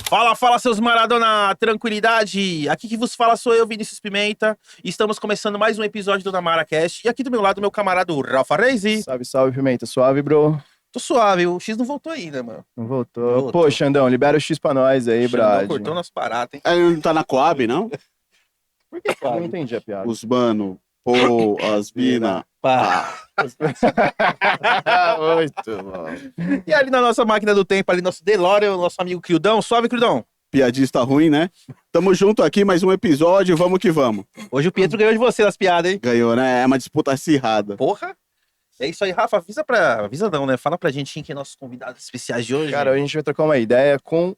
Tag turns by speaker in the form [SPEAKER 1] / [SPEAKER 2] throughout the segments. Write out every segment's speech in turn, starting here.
[SPEAKER 1] Fala, fala, seus Maradona, tranquilidade. Aqui que vos fala sou eu, Vinícius Pimenta. Estamos começando mais um episódio do Namara Cast. E aqui do meu lado, meu camarada Rafa Reise.
[SPEAKER 2] Salve, salve, Pimenta. Suave, bro?
[SPEAKER 1] Tô suave, o X não voltou ainda, mano.
[SPEAKER 2] Não voltou.
[SPEAKER 1] Não voltou.
[SPEAKER 2] Pô, Xandão, libera o X pra nós aí,
[SPEAKER 1] Xandão
[SPEAKER 2] Brad.
[SPEAKER 1] cortou nosso barato, hein?
[SPEAKER 3] Ele não tá na Coab, não?
[SPEAKER 1] Por que,
[SPEAKER 2] Eu não entendi a piada.
[SPEAKER 3] Os mano, pô, as mina.
[SPEAKER 1] Pá.
[SPEAKER 2] Muito bom.
[SPEAKER 1] E ali na nossa máquina do tempo, ali nosso DeLorean, o nosso amigo Crildão. Suave, Crildão.
[SPEAKER 3] Piadista ruim, né? Tamo junto aqui, mais um episódio, vamos que vamos.
[SPEAKER 1] Hoje o Pietro ganhou de você nas piadas, hein?
[SPEAKER 3] Ganhou, né? É uma disputa acirrada.
[SPEAKER 1] Porra. É isso aí, Rafa. Avisa não, né? Fala pra gente quem que é nossos convidados especiais de hoje.
[SPEAKER 2] Cara, hoje a gente vai trocar uma ideia com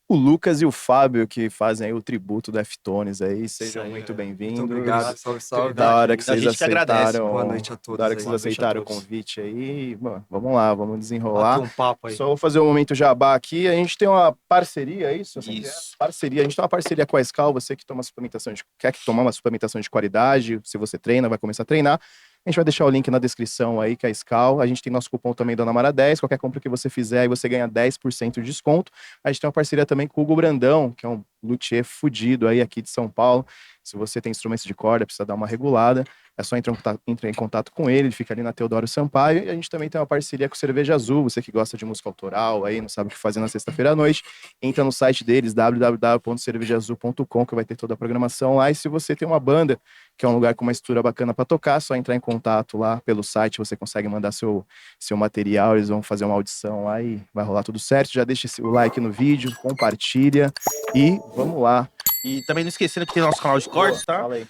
[SPEAKER 2] o Lucas e o Fábio, que fazem aí o tributo do Deftones aí. Sejam muito bem-vindos.
[SPEAKER 4] Muito obrigado, salve, salve.
[SPEAKER 2] Da hora que
[SPEAKER 1] A
[SPEAKER 2] vocês
[SPEAKER 1] gente que agradece.
[SPEAKER 2] aceitaram.
[SPEAKER 4] Boa noite a todos.
[SPEAKER 2] Da hora que vocês aceitaram o convite aí. Bom, vamos lá, vamos desenrolar.
[SPEAKER 4] Um papo aí.
[SPEAKER 2] Só vou fazer um momento jabá aqui. A gente tem uma parceria, é isso?
[SPEAKER 1] Isso.
[SPEAKER 2] Parceria. A gente tem uma parceria com a Skal. Você que toma suplementação quer tomar uma suplementação de qualidade, se você treina, vai começar a treinar. A gente vai deixar o link na descrição aí, que é a Skal. A gente tem nosso cupom também da Namara 10. Qualquer compra que você fizer, aí você ganha 10% de desconto. A gente tem uma parceria também com o Hugo Brandão, que é um luthier fudido aí aqui de São Paulo. Se você tem instrumentos de corda, precisa dar uma regulada, é só entrar em contato com ele fica ali na Teodoro Sampaio. E a gente também tem uma parceria com o Cerveja Azul. Você que gosta de música autoral aí, não sabe o que fazer na sexta-feira à noite, entra no site deles, www.cervejaazul.com, que vai ter toda a programação lá. E se você tem uma banda, que é um lugar com uma estrutura bacana para tocar, só entrar em contato lá pelo site, você consegue mandar seu material, eles vão fazer uma audição lá e vai rolar tudo certo. Já deixa o like no vídeo, compartilha e vamos lá.
[SPEAKER 1] E também não esquecendo que tem nosso canal de cortes, tá?
[SPEAKER 2] Fala aí.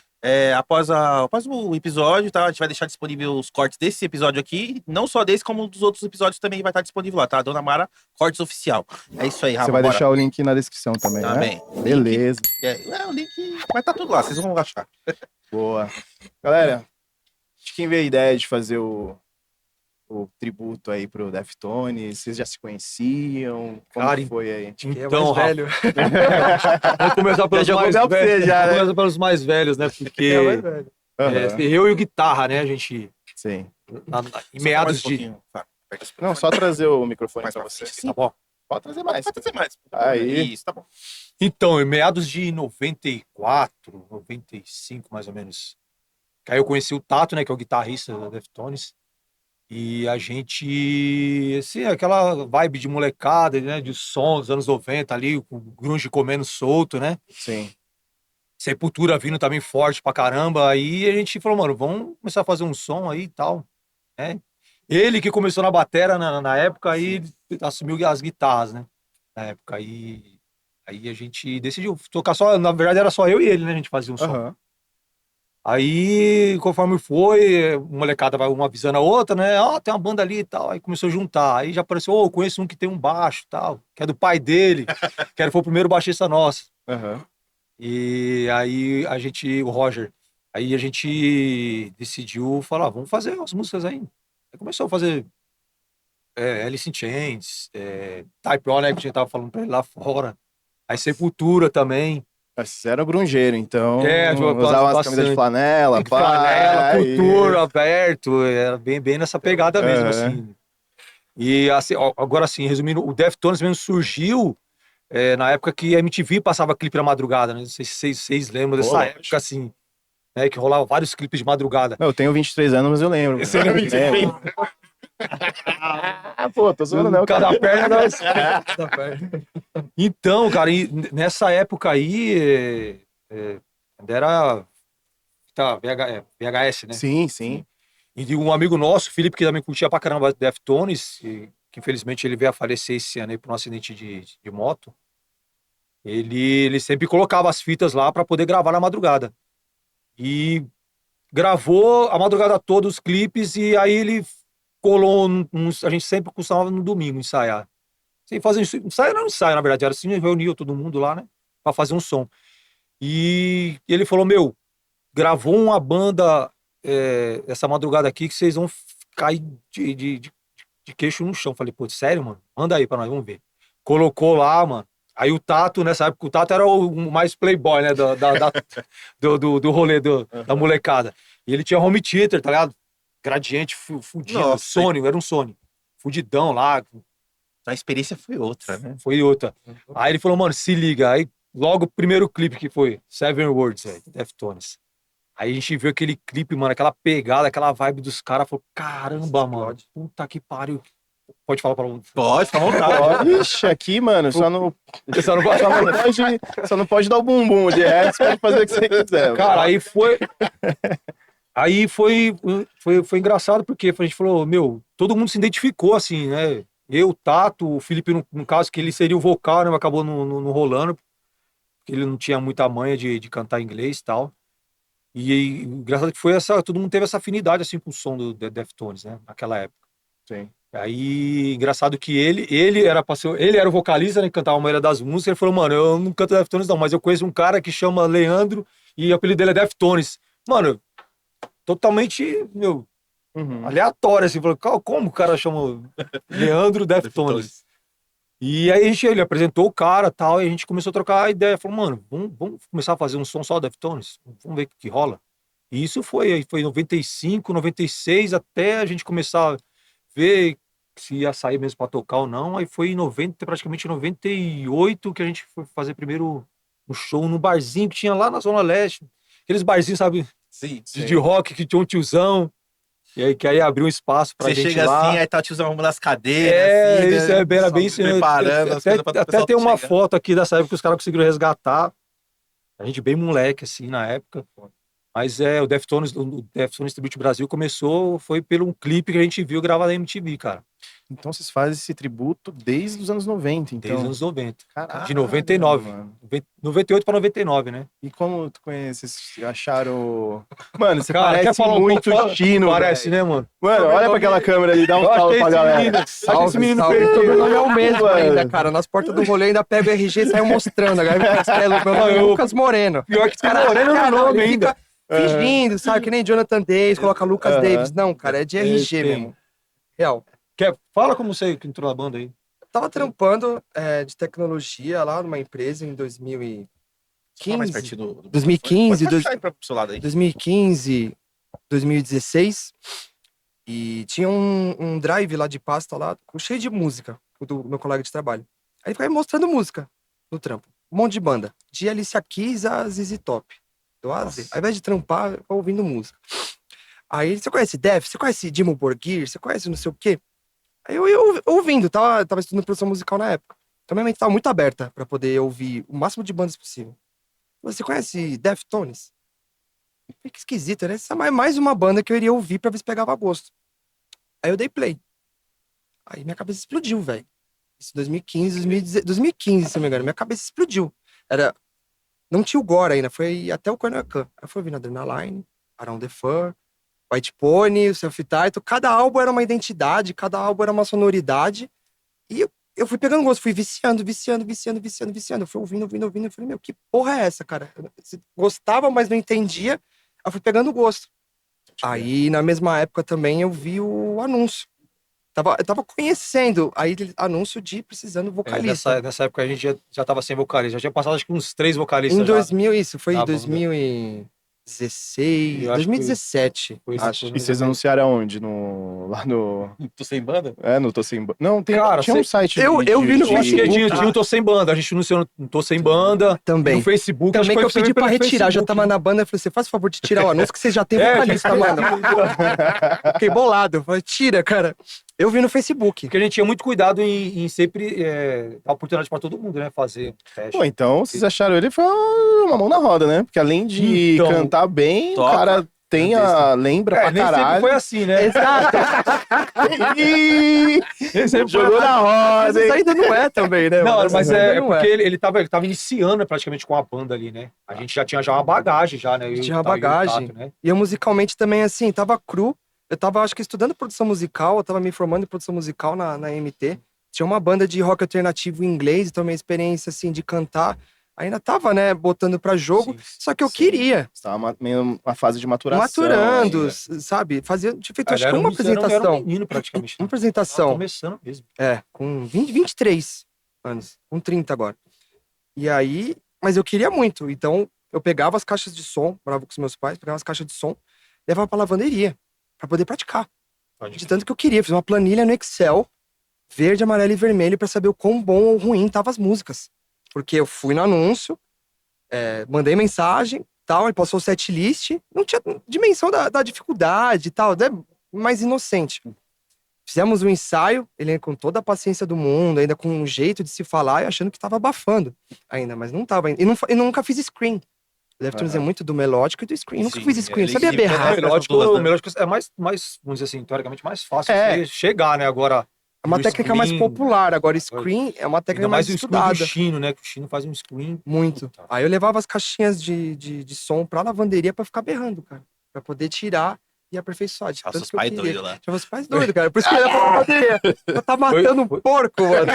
[SPEAKER 1] Após o episódio, tá? A gente vai deixar disponível os cortes desse episódio aqui. Não só desse, como dos outros episódios também vai estar disponível lá, tá? Dona Mara, Cortes Oficial. É isso aí, Rafa.
[SPEAKER 2] Você vai
[SPEAKER 1] bora.
[SPEAKER 2] deixar o link na descrição também,
[SPEAKER 1] Tá
[SPEAKER 2] né?
[SPEAKER 1] bem.
[SPEAKER 2] Beleza.
[SPEAKER 1] O link vai estar tudo lá, vocês vão achar.
[SPEAKER 2] Boa. Galera, de quem veio a ideia de fazer o tributo aí pro Deftones? Vocês já se conheciam? Como
[SPEAKER 4] Cara,
[SPEAKER 2] que foi aí?
[SPEAKER 4] Quem é
[SPEAKER 1] Então,
[SPEAKER 4] mais velho? Vamos começar pelos
[SPEAKER 2] Já
[SPEAKER 4] mais
[SPEAKER 2] jogou pra
[SPEAKER 4] velhos.
[SPEAKER 2] você já, né?
[SPEAKER 4] Vamos começar pelos mais velhos, né? Porque
[SPEAKER 2] Aham.
[SPEAKER 4] eu e o Guitarra, né? A gente,
[SPEAKER 2] Sim.
[SPEAKER 4] em meados
[SPEAKER 1] Só mais um
[SPEAKER 4] de...
[SPEAKER 1] pouquinho, tá? Aperta esse
[SPEAKER 2] Não, só trazer o microfone
[SPEAKER 1] mais
[SPEAKER 2] pra
[SPEAKER 1] pra
[SPEAKER 2] você.
[SPEAKER 1] frente,
[SPEAKER 4] Tá bom.
[SPEAKER 2] Pode trazer mais.
[SPEAKER 1] Pode fazer mais.
[SPEAKER 2] Aí.
[SPEAKER 1] Isso, tá bom.
[SPEAKER 4] Então, em meados de 94, 95, mais ou menos. Aí eu conheci o Tato, né? Que é o guitarrista da Deftones. E a gente, assim, aquela vibe de molecada, né? De som dos anos 90 ali, com o grunge comendo solto, né?
[SPEAKER 2] Sim.
[SPEAKER 4] Sepultura vindo também forte pra caramba. Aí a gente falou, mano, vamos começar a fazer um som aí e tal, né? Ele que começou na batera na época, aí assumiu as guitarras, né? Na época, aí a gente decidiu tocar só, na verdade era só eu e ele, né? A gente fazia um som.
[SPEAKER 2] Aham.
[SPEAKER 4] Aí, conforme foi, molecada vai uma avisando a outra, né? Ó, tem uma banda ali e tal. Aí começou a juntar. Aí já apareceu, eu conheço um que tem um baixo e tal, que é do pai dele, que foi o primeiro baixista nosso.
[SPEAKER 2] Aham.
[SPEAKER 4] E aí o Roger, aí a gente decidiu falar, vamos fazer as músicas aí. Aí começou a fazer Alice in Chains, Type O, né, que a gente tava falando pra ele lá fora. Aí Sepultura também.
[SPEAKER 2] Vocês eram grungeiro, então.
[SPEAKER 4] Tipo,
[SPEAKER 2] Usavam as
[SPEAKER 4] bastante.
[SPEAKER 2] camisas de flanela, pá.
[SPEAKER 4] Flanela,
[SPEAKER 2] aí.
[SPEAKER 4] cultura, aberto, era bem nessa pegada mesmo, assim. E assim, agora assim, resumindo, o Deftones mesmo surgiu na época que a MTV passava clipe na madrugada, né? Não sei se vocês lembram dessa
[SPEAKER 2] Lógico.
[SPEAKER 4] época, assim, né? Que rolava vários clipes de madrugada.
[SPEAKER 2] Eu tenho 23 anos, mas eu lembro.
[SPEAKER 4] Você lembra?
[SPEAKER 2] Lembro. Pô, tô zoando não, cara.
[SPEAKER 4] Cada perna nós. Cada perna. Então, cara, e nessa época aí, era VHS, né?
[SPEAKER 2] Sim, sim.
[SPEAKER 4] E um amigo nosso, Felipe, que também curtia pra caramba Deftones, que infelizmente ele veio a falecer esse ano aí por um acidente de moto. Ele sempre colocava as fitas lá pra poder gravar na madrugada. E gravou a madrugada toda os clipes e aí ele colou a gente sempre costumava no domingo ensaiar. Sem fazer ensaio, não ensaio, na verdade, era assim, reunia todo mundo lá, né, pra fazer um som. E ele falou, gravou uma banda essa madrugada aqui que vocês vão cair de queixo no chão. Falei, pô, sério, mano? Manda aí pra nós, vamos ver. Colocou lá, mano. Aí o Tato, nessa época, o Tato era o mais playboy, né, do rolê da molecada. E ele tinha home theater, tá ligado? Gradiente fudido,
[SPEAKER 1] Nossa,
[SPEAKER 4] Sony, era um Sony. Fudidão lá,
[SPEAKER 1] A experiência foi outra, né?
[SPEAKER 4] Foi outra. Aí ele falou, mano, se liga. Aí logo o primeiro clipe que foi Seven Words, velho, Deftones. Aí a gente viu aquele clipe, mano, aquela pegada, aquela vibe dos caras. Falou, caramba, mano, puta que pariu. Pode falar pra um.
[SPEAKER 1] Pode, fica à vontade.
[SPEAKER 2] Ixi, aqui, mano, só não,
[SPEAKER 4] Só não gosta,
[SPEAKER 2] só não pode dar o bumbum. De resto, pode fazer o que você quiser.
[SPEAKER 4] cara, aí foi. Aí foi engraçado, porque a gente falou, meu, todo mundo se identificou, assim, né? Eu, o Tato, o Felipe, no caso, que ele seria o vocal, né? Mas acabou não rolando, porque ele não tinha muita manha de cantar inglês e tal. E engraçado que foi todo mundo teve essa afinidade, assim, com o som do Deftones, né? Naquela época.
[SPEAKER 2] Sim.
[SPEAKER 4] Aí, engraçado que ele era o vocalista, né? Que cantava a maioria das músicas. Ele falou, mano, eu não canto Deftones não, mas eu conheço um cara que chama Leandro e o apelido dele é Deftones. Mano, totalmente, meu, aleatório, assim. Falou, como o cara chama Leandro Deftones? E aí ele apresentou o cara e tal, e a gente começou a trocar a ideia. Falou, mano, vamos começar a fazer um som só Deftones? Vamos ver o que rola. E isso foi 95, 96, até a gente começar a ver se ia sair mesmo pra tocar ou não. Aí foi em 90, praticamente 98, que a gente foi fazer primeiro um show no barzinho que tinha lá na Zona Leste. Aqueles barzinhos, sabe,
[SPEAKER 1] Sim.
[SPEAKER 4] de rock, que tinha um tiozão. E aí, que aí abriu um espaço pra
[SPEAKER 1] Você
[SPEAKER 4] gente
[SPEAKER 1] chega
[SPEAKER 4] lá.
[SPEAKER 1] assim, aí tá o tiozão arrumando as cadeiras.
[SPEAKER 4] É,
[SPEAKER 1] assim,
[SPEAKER 4] isso
[SPEAKER 1] né?
[SPEAKER 4] era
[SPEAKER 1] Só
[SPEAKER 4] bem isso.
[SPEAKER 1] preparando as coisas pra o
[SPEAKER 4] Até
[SPEAKER 1] pessoal
[SPEAKER 4] tem uma
[SPEAKER 1] chegar.
[SPEAKER 4] foto aqui dessa época que os caras conseguiram resgatar. A gente bem moleque, assim, na época. Mas o Deftones Tribute Brasil foi pelo um clipe que a gente viu gravado na MTV, cara.
[SPEAKER 2] Então vocês fazem esse tributo desde os anos 90, então.
[SPEAKER 4] Desde os anos 90.
[SPEAKER 2] Caralho,
[SPEAKER 4] De 99.
[SPEAKER 2] mano.
[SPEAKER 4] 98 pra 99, né?
[SPEAKER 2] E como tu conhece, vocês acharam... Mano, você
[SPEAKER 4] Cara, quer
[SPEAKER 2] parece
[SPEAKER 4] falar um
[SPEAKER 2] muito
[SPEAKER 4] pouco?
[SPEAKER 2] Chino,
[SPEAKER 4] Parece,
[SPEAKER 2] velho.
[SPEAKER 4] né, mano?
[SPEAKER 2] Mano, olha pra aquela câmera ali, dá um salve pra galera.
[SPEAKER 4] Achei esse menino
[SPEAKER 5] Salve.
[SPEAKER 4] perdido.
[SPEAKER 5] O sobrenome é o mesmo
[SPEAKER 2] Mano.
[SPEAKER 5] ainda, cara. Nas portas do rolê ainda pega o RG e saiu mostrando. Agora meu nome é
[SPEAKER 4] Eu-
[SPEAKER 5] Lucas Moreno.
[SPEAKER 4] Pior que tem
[SPEAKER 5] Cara,
[SPEAKER 4] moreno no nome
[SPEAKER 5] ele
[SPEAKER 4] ainda.
[SPEAKER 5] fica fingindo, sabe? Que nem Jonathan Davis, coloca Lucas
[SPEAKER 2] Aham.
[SPEAKER 5] Davis. Não, cara, é de RG
[SPEAKER 4] Tem.
[SPEAKER 5] mesmo. Real.
[SPEAKER 4] Fala como você que entrou na banda aí.
[SPEAKER 5] Eu tava trampando de tecnologia lá numa empresa em 2015.
[SPEAKER 1] Fala mais pertinho do
[SPEAKER 5] 2015,
[SPEAKER 1] Pode puxar aí pro seu lado aí.
[SPEAKER 5] 2015, 2016. E tinha um drive lá de pasta lá, cheio de música, do meu colega de trabalho. Aí ele ficava me mostrando música no trampo. Um monte de banda. De Alicia Keys a ZZ Top. Do A a Z. Ao invés de trampar, eu ficava ouvindo música. Aí, você conhece Def? Você conhece Dimmu Borgir? Você conhece não sei o quê? Aí eu ia ouvindo, tava estudando produção musical na época. Então minha mente tava muito aberta pra poder ouvir o máximo de bandas possível. Você conhece Deftones? Que esquisito, né? Essa é mais uma banda que eu iria ouvir pra ver se pegava gosto. Aí eu dei play. Aí minha cabeça explodiu, velho. Isso 2015, 2015, se não me engano. Minha cabeça explodiu. Não tinha o Gore ainda, foi até o Corner Khan. Aí foi vindo Adrenaline, Around the Fur, White Pony, o Self-Title. Cada álbum era uma identidade, cada álbum era uma sonoridade. E eu fui pegando gosto, fui viciando. Eu fui ouvindo. Eu falei, meu, que porra é essa, cara? Eu gostava, mas não entendia. Aí eu fui pegando gosto. Aí, na mesma época também, eu vi o anúncio. Eu tava conhecendo aí anúncio de precisando vocalista.
[SPEAKER 4] Nessa época a gente já tava sem vocalista. Já tinha passado acho que uns 3 vocalistas
[SPEAKER 5] Em 2000, isso, foi
[SPEAKER 4] Tá
[SPEAKER 5] em
[SPEAKER 4] bom,
[SPEAKER 5] 2016,
[SPEAKER 4] Eu acho que
[SPEAKER 5] 2017,
[SPEAKER 4] foi isso,
[SPEAKER 5] acho.
[SPEAKER 2] E vocês anunciaram onde? Lá no...
[SPEAKER 1] Tu sem banda?
[SPEAKER 2] No Tô Sem Banda? Não,
[SPEAKER 4] Cara,
[SPEAKER 2] tinha um site
[SPEAKER 5] eu vi no
[SPEAKER 4] Eu acho que
[SPEAKER 5] Facebook.
[SPEAKER 4] tinha o Tô Sem Banda. A gente anunciou no Tô Sem Banda.
[SPEAKER 5] Também.
[SPEAKER 4] No Facebook.
[SPEAKER 5] Também que eu pedi pra retirar, já tava
[SPEAKER 4] na
[SPEAKER 5] na banda, eu falei, você faz o favor de tirar o anúncio que você já tem
[SPEAKER 4] É,
[SPEAKER 5] vocalista, mano. Fiquei bolado, eu falei, tira, cara. Eu vi no Facebook.
[SPEAKER 4] Porque a gente tinha muito cuidado em sempre dar oportunidade pra todo mundo, né? Fazer teste.
[SPEAKER 2] Pô, então vocês acharam ele foi uma mão na roda, né? Porque além de
[SPEAKER 4] Então,
[SPEAKER 2] cantar bem,
[SPEAKER 1] toca.
[SPEAKER 2] o cara lembra pra
[SPEAKER 4] nem sempre
[SPEAKER 2] caralho.
[SPEAKER 4] foi assim, né?
[SPEAKER 5] Exato.
[SPEAKER 2] Ih,
[SPEAKER 4] Nem sempre foi
[SPEAKER 2] Jogou na
[SPEAKER 5] Mas
[SPEAKER 2] roda,
[SPEAKER 5] isso
[SPEAKER 2] hein?
[SPEAKER 5] ainda não é também, né?
[SPEAKER 4] Não,
[SPEAKER 5] mano?
[SPEAKER 4] mas
[SPEAKER 5] Isso ainda
[SPEAKER 4] é
[SPEAKER 5] não
[SPEAKER 4] porque ele tava iniciando praticamente com a banda ali, né? A gente já tinha uma bagagem já, né?
[SPEAKER 5] Tinha uma bagagem.
[SPEAKER 4] Tato, né?
[SPEAKER 5] E eu musicalmente também, assim, tava cru. Eu tava, acho que, estudando produção musical, eu tava me formando em produção musical na MT. Tinha uma banda de rock alternativo em inglês, então minha experiência, assim, de cantar, ainda tava, né, botando pra jogo.
[SPEAKER 4] Sim,
[SPEAKER 5] só que eu
[SPEAKER 2] sim.
[SPEAKER 5] queria,
[SPEAKER 2] Estava meio uma fase de maturação.
[SPEAKER 5] maturando,
[SPEAKER 2] ainda.
[SPEAKER 5] sabe? Tinha feito,
[SPEAKER 4] Ele
[SPEAKER 5] acho que
[SPEAKER 4] era
[SPEAKER 5] uma
[SPEAKER 4] Era um
[SPEAKER 5] apresentação.
[SPEAKER 4] menino praticamente.
[SPEAKER 5] Uma
[SPEAKER 4] Tava
[SPEAKER 5] apresentação.
[SPEAKER 4] começando mesmo.
[SPEAKER 5] Com 23 anos, com 30 agora. E aí, mas eu queria muito, então eu pegava as caixas de som, morava com os meus pais, pegava as caixas de som, levava pra lavanderia, pra poder praticar. De tanto que eu queria, fiz uma planilha no Excel, verde, amarelo e vermelho pra saber o quão bom ou ruim estavam as músicas. Porque eu fui no anúncio, mandei mensagem, tal, ele passou o setlist, não tinha dimensão da dificuldade e tal, né? Mais inocente. Fizemos um ensaio, ele com toda a paciência do mundo, ainda com um jeito de se falar e achando que tava abafando ainda, mas não tava ainda. E nunca fiz screen. O Deftones é muito do melódico e do screen. Nunca
[SPEAKER 1] Sim,
[SPEAKER 5] fiz screen,
[SPEAKER 1] ele-
[SPEAKER 5] sabia
[SPEAKER 1] ele-
[SPEAKER 5] berrar.
[SPEAKER 1] É,
[SPEAKER 4] melódico,
[SPEAKER 1] essas duas, né?
[SPEAKER 4] o melódico é mais, vamos dizer assim, teoricamente mais fácil
[SPEAKER 5] É.
[SPEAKER 4] você chegar, né? Agora,
[SPEAKER 5] É uma
[SPEAKER 4] no
[SPEAKER 5] técnica mais
[SPEAKER 4] screen,
[SPEAKER 5] popular. Agora, screen é uma técnica
[SPEAKER 4] ainda mais
[SPEAKER 5] mais
[SPEAKER 4] o screen do
[SPEAKER 5] estudada.
[SPEAKER 4] Chino, né? Que o Chino faz um screen.
[SPEAKER 5] Muito.
[SPEAKER 4] Puta.
[SPEAKER 5] Aí eu levava as caixinhas de som pra lavanderia pra ficar berrando, cara. Pra poder tirar e aperfeiçoar. De
[SPEAKER 1] Olha
[SPEAKER 5] tanto
[SPEAKER 1] os
[SPEAKER 5] que eu
[SPEAKER 1] pais
[SPEAKER 5] queria.
[SPEAKER 1] doidos lá.
[SPEAKER 5] Tinha os pais doidos, cara. Por isso que eu ia pra lavanderia. Eu tava matando um porco, mano.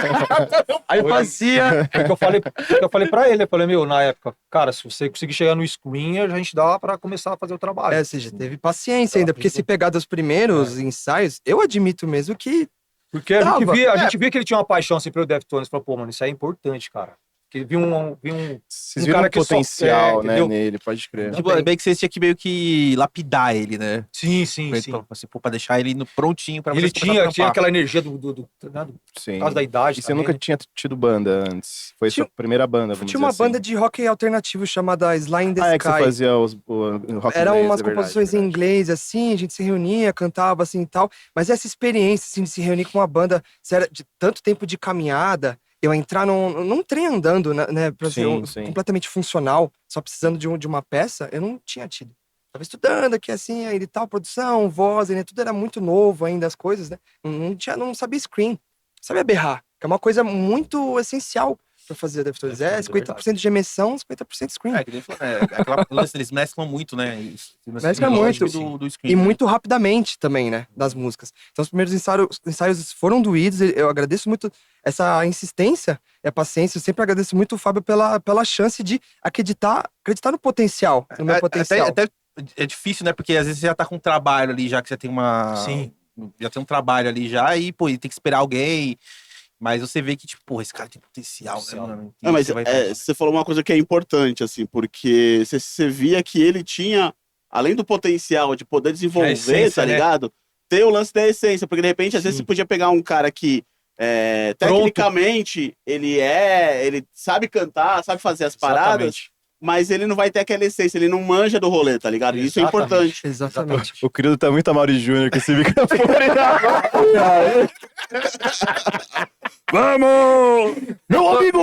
[SPEAKER 5] Aí eu
[SPEAKER 4] Foi.
[SPEAKER 5] fazia.
[SPEAKER 4] Foi o que eu falei pra ele. Eu falei, meu, na época, cara, se você conseguir chegar no screen, a gente dá pra começar a fazer o trabalho.
[SPEAKER 5] Ou seja, teve paciência ainda, porque se pegar dos primeiros ensaios, eu admito mesmo que
[SPEAKER 4] Porque a gente,
[SPEAKER 5] Tava.
[SPEAKER 4] via, a gente via que ele tinha uma paixão assim pelo Deftones. Falou, pô, mano, isso aí é importante, cara. Porque viu
[SPEAKER 2] Vocês
[SPEAKER 4] Um
[SPEAKER 2] viram
[SPEAKER 4] cara
[SPEAKER 2] um
[SPEAKER 4] que só-
[SPEAKER 2] potencial, né,
[SPEAKER 4] entendeu?
[SPEAKER 2] nele, pode crer.
[SPEAKER 1] Tipo, é bem que vocês tinham que meio que lapidar ele, né?
[SPEAKER 4] Sim, sim, sim.
[SPEAKER 1] Pra, assim, pô, pra deixar ele prontinho pra
[SPEAKER 4] E ele
[SPEAKER 1] vocês começarem a
[SPEAKER 4] tinha
[SPEAKER 1] trampar.
[SPEAKER 4] aquela energia né,
[SPEAKER 2] Sim.
[SPEAKER 4] por causa da idade
[SPEAKER 2] E você
[SPEAKER 4] também,
[SPEAKER 2] nunca
[SPEAKER 4] né?
[SPEAKER 2] tinha tido banda antes? Foi
[SPEAKER 5] Tinha-
[SPEAKER 2] sua primeira banda, vamos
[SPEAKER 5] tinha uma
[SPEAKER 2] dizer assim.
[SPEAKER 5] banda de rock alternativo chamada Sly in the
[SPEAKER 2] Ah, é que você
[SPEAKER 5] Sky.
[SPEAKER 2] fazia o rock
[SPEAKER 5] Eram
[SPEAKER 2] inglês,
[SPEAKER 5] umas
[SPEAKER 2] é verdade,
[SPEAKER 5] composições em
[SPEAKER 2] verdade.
[SPEAKER 5] inglês, assim, a gente se reunia, cantava, assim, e tal. Mas essa experiência, assim, de se reunir com uma banda, se era de tanto tempo de caminhada, eu entrar num trem andando, né, pra ser
[SPEAKER 2] Sim, sim.
[SPEAKER 5] completamente funcional, só precisando de uma peça, eu não tinha tido. Tava estudando aqui, assim, aí e tal, produção, voz, né, tudo era muito novo ainda, as coisas, né. Não sabia screen, não sabia berrar, que é uma coisa muito essencial pra fazer Deftones. É 50% de emissão, 50% screen.
[SPEAKER 1] É, que nem falou, né? Aquela lance, eles mesclam muito, né? Isso,
[SPEAKER 5] Mescla
[SPEAKER 1] melódico
[SPEAKER 5] muito.
[SPEAKER 1] do screen,
[SPEAKER 5] E
[SPEAKER 1] né?
[SPEAKER 5] muito rapidamente também, né? Das músicas. Então, os primeiros ensaios foram doídos. Eu agradeço muito essa insistência e a paciência. Eu sempre agradeço muito o Fábio pela chance de acreditar no potencial, no meu potencial.
[SPEAKER 1] Até é difícil, né? Porque às vezes você já tá com um trabalho ali, já que você tem uma.
[SPEAKER 4] Sim.
[SPEAKER 1] Já tem um trabalho ali já, e, pô, e tem que esperar alguém. Mas você vê que, tipo, porra, esse cara tem potencial, né, mano? E
[SPEAKER 3] Mas
[SPEAKER 1] você vai-
[SPEAKER 3] você falou uma coisa que é importante, assim, porque você via que ele tinha, além do potencial de poder desenvolver,
[SPEAKER 4] essência,
[SPEAKER 3] tá
[SPEAKER 4] né?
[SPEAKER 3] ligado? Ter o lance da essência, porque de repente, às vezes,
[SPEAKER 4] Sim.
[SPEAKER 3] você podia pegar um cara que, tecnicamente, ele sabe cantar, sabe fazer as paradas,
[SPEAKER 4] Exatamente.
[SPEAKER 3] mas ele não vai ter aquela essência, ele não manja do rolê, tá ligado? Isso é
[SPEAKER 4] Exatamente.
[SPEAKER 3] importante.
[SPEAKER 5] Exatamente.
[SPEAKER 2] O querido tá muito Amaury Júnior com esse microfone.
[SPEAKER 5] Vamos! Meu amigo!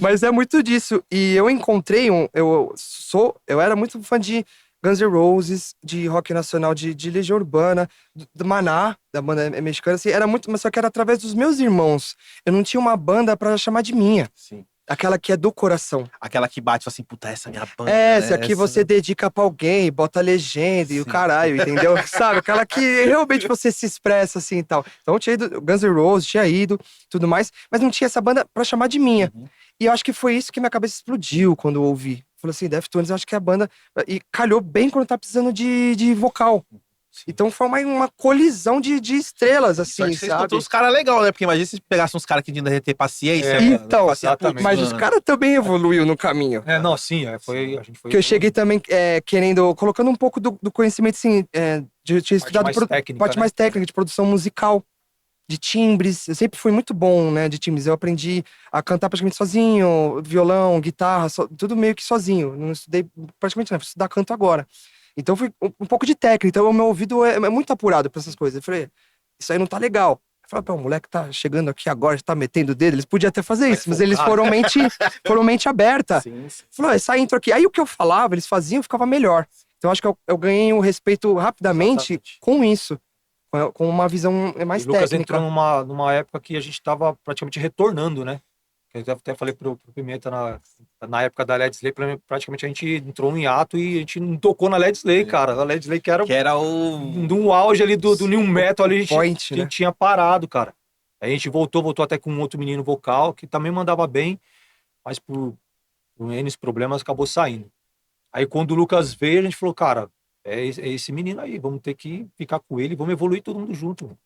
[SPEAKER 5] Mas é muito disso. E eu encontrei eu era muito fã de Guns N' Roses, de rock nacional, de Legião Urbana, do Maná, da banda mexicana, assim, era muito, mas só que era através dos meus irmãos. Eu não tinha uma banda pra chamar de minha.
[SPEAKER 1] Sim.
[SPEAKER 5] Aquela que é do coração.
[SPEAKER 1] Aquela que bate, fala assim, puta, essa é a minha banda.
[SPEAKER 5] Essa
[SPEAKER 1] né?
[SPEAKER 5] aqui você dedica pra alguém, bota a legenda e o
[SPEAKER 1] Sim.
[SPEAKER 5] caralho, entendeu? Sabe? Aquela que realmente você se expressa assim e tal. Então eu tinha ido, Guns N' Roses, tinha ido, tudo mais, mas não tinha essa banda pra chamar de minha.
[SPEAKER 1] Uhum.
[SPEAKER 5] E eu acho que foi isso que minha cabeça explodiu quando eu ouvi. Falei assim, Deftones, eu acho que é a banda... E calhou bem quando tá precisando de vocal.
[SPEAKER 1] Sim.
[SPEAKER 5] Então foi uma colisão de estrelas,
[SPEAKER 1] Só
[SPEAKER 5] assim,
[SPEAKER 1] que vocês
[SPEAKER 5] sabe?
[SPEAKER 1] encontrou os caras legais, né? Porque imagina se pegassem uns caras que ainda ter paciência.
[SPEAKER 4] É,
[SPEAKER 1] mano.
[SPEAKER 5] então,
[SPEAKER 1] Fala assim, ah,
[SPEAKER 4] exatamente.
[SPEAKER 1] putz,
[SPEAKER 5] Mas os
[SPEAKER 1] mano.
[SPEAKER 5] caras também evoluíram no caminho.
[SPEAKER 4] Não, sim, a gente foi.
[SPEAKER 5] Que eu cheguei também colocando um pouco do conhecimento, assim, de eu tinha estudado
[SPEAKER 4] mais técnica,
[SPEAKER 5] parte
[SPEAKER 4] né?
[SPEAKER 5] mais técnica, de produção musical, de timbres. Eu sempre fui muito bom, né, de timbres. Eu aprendi a cantar praticamente sozinho, violão, guitarra, tudo meio que sozinho. Não estudei praticamente nada, fui estudar canto agora. Então fui um pouco de técnica. Então o meu ouvido é muito apurado pra essas coisas. Eu falei, isso aí não tá legal. Eu falei, pô, o moleque tá chegando aqui agora, já tá metendo o dedo. Eles podiam até fazer isso, mas eles foram mente aberta.
[SPEAKER 2] Sim, sim.
[SPEAKER 5] Falou, essa intro aqui. Aí o que eu falava, eles faziam, ficava melhor. Então acho que eu ganhei o respeito rapidamente
[SPEAKER 4] Exatamente.
[SPEAKER 5] com isso. Com uma visão mais
[SPEAKER 4] E o Lucas
[SPEAKER 5] técnica.
[SPEAKER 4] entrou numa época que a gente tava praticamente retornando, né? Eu até falei pro Pimenta na época da Led Slay, praticamente a gente entrou em hiato e a gente não tocou na Led Slay, cara. A Led Slay que era
[SPEAKER 1] Que era o.
[SPEAKER 4] um auge ali do New Metal, ali, a gente
[SPEAKER 5] Point, né?
[SPEAKER 4] tinha parado, cara. Aí a gente voltou até com um outro menino vocal, que também mandava bem, mas por N problemas acabou saindo. Aí quando o Lucas veio, a gente falou, cara, é esse menino aí, vamos ter que ficar com ele, vamos evoluir todo mundo junto. Mano.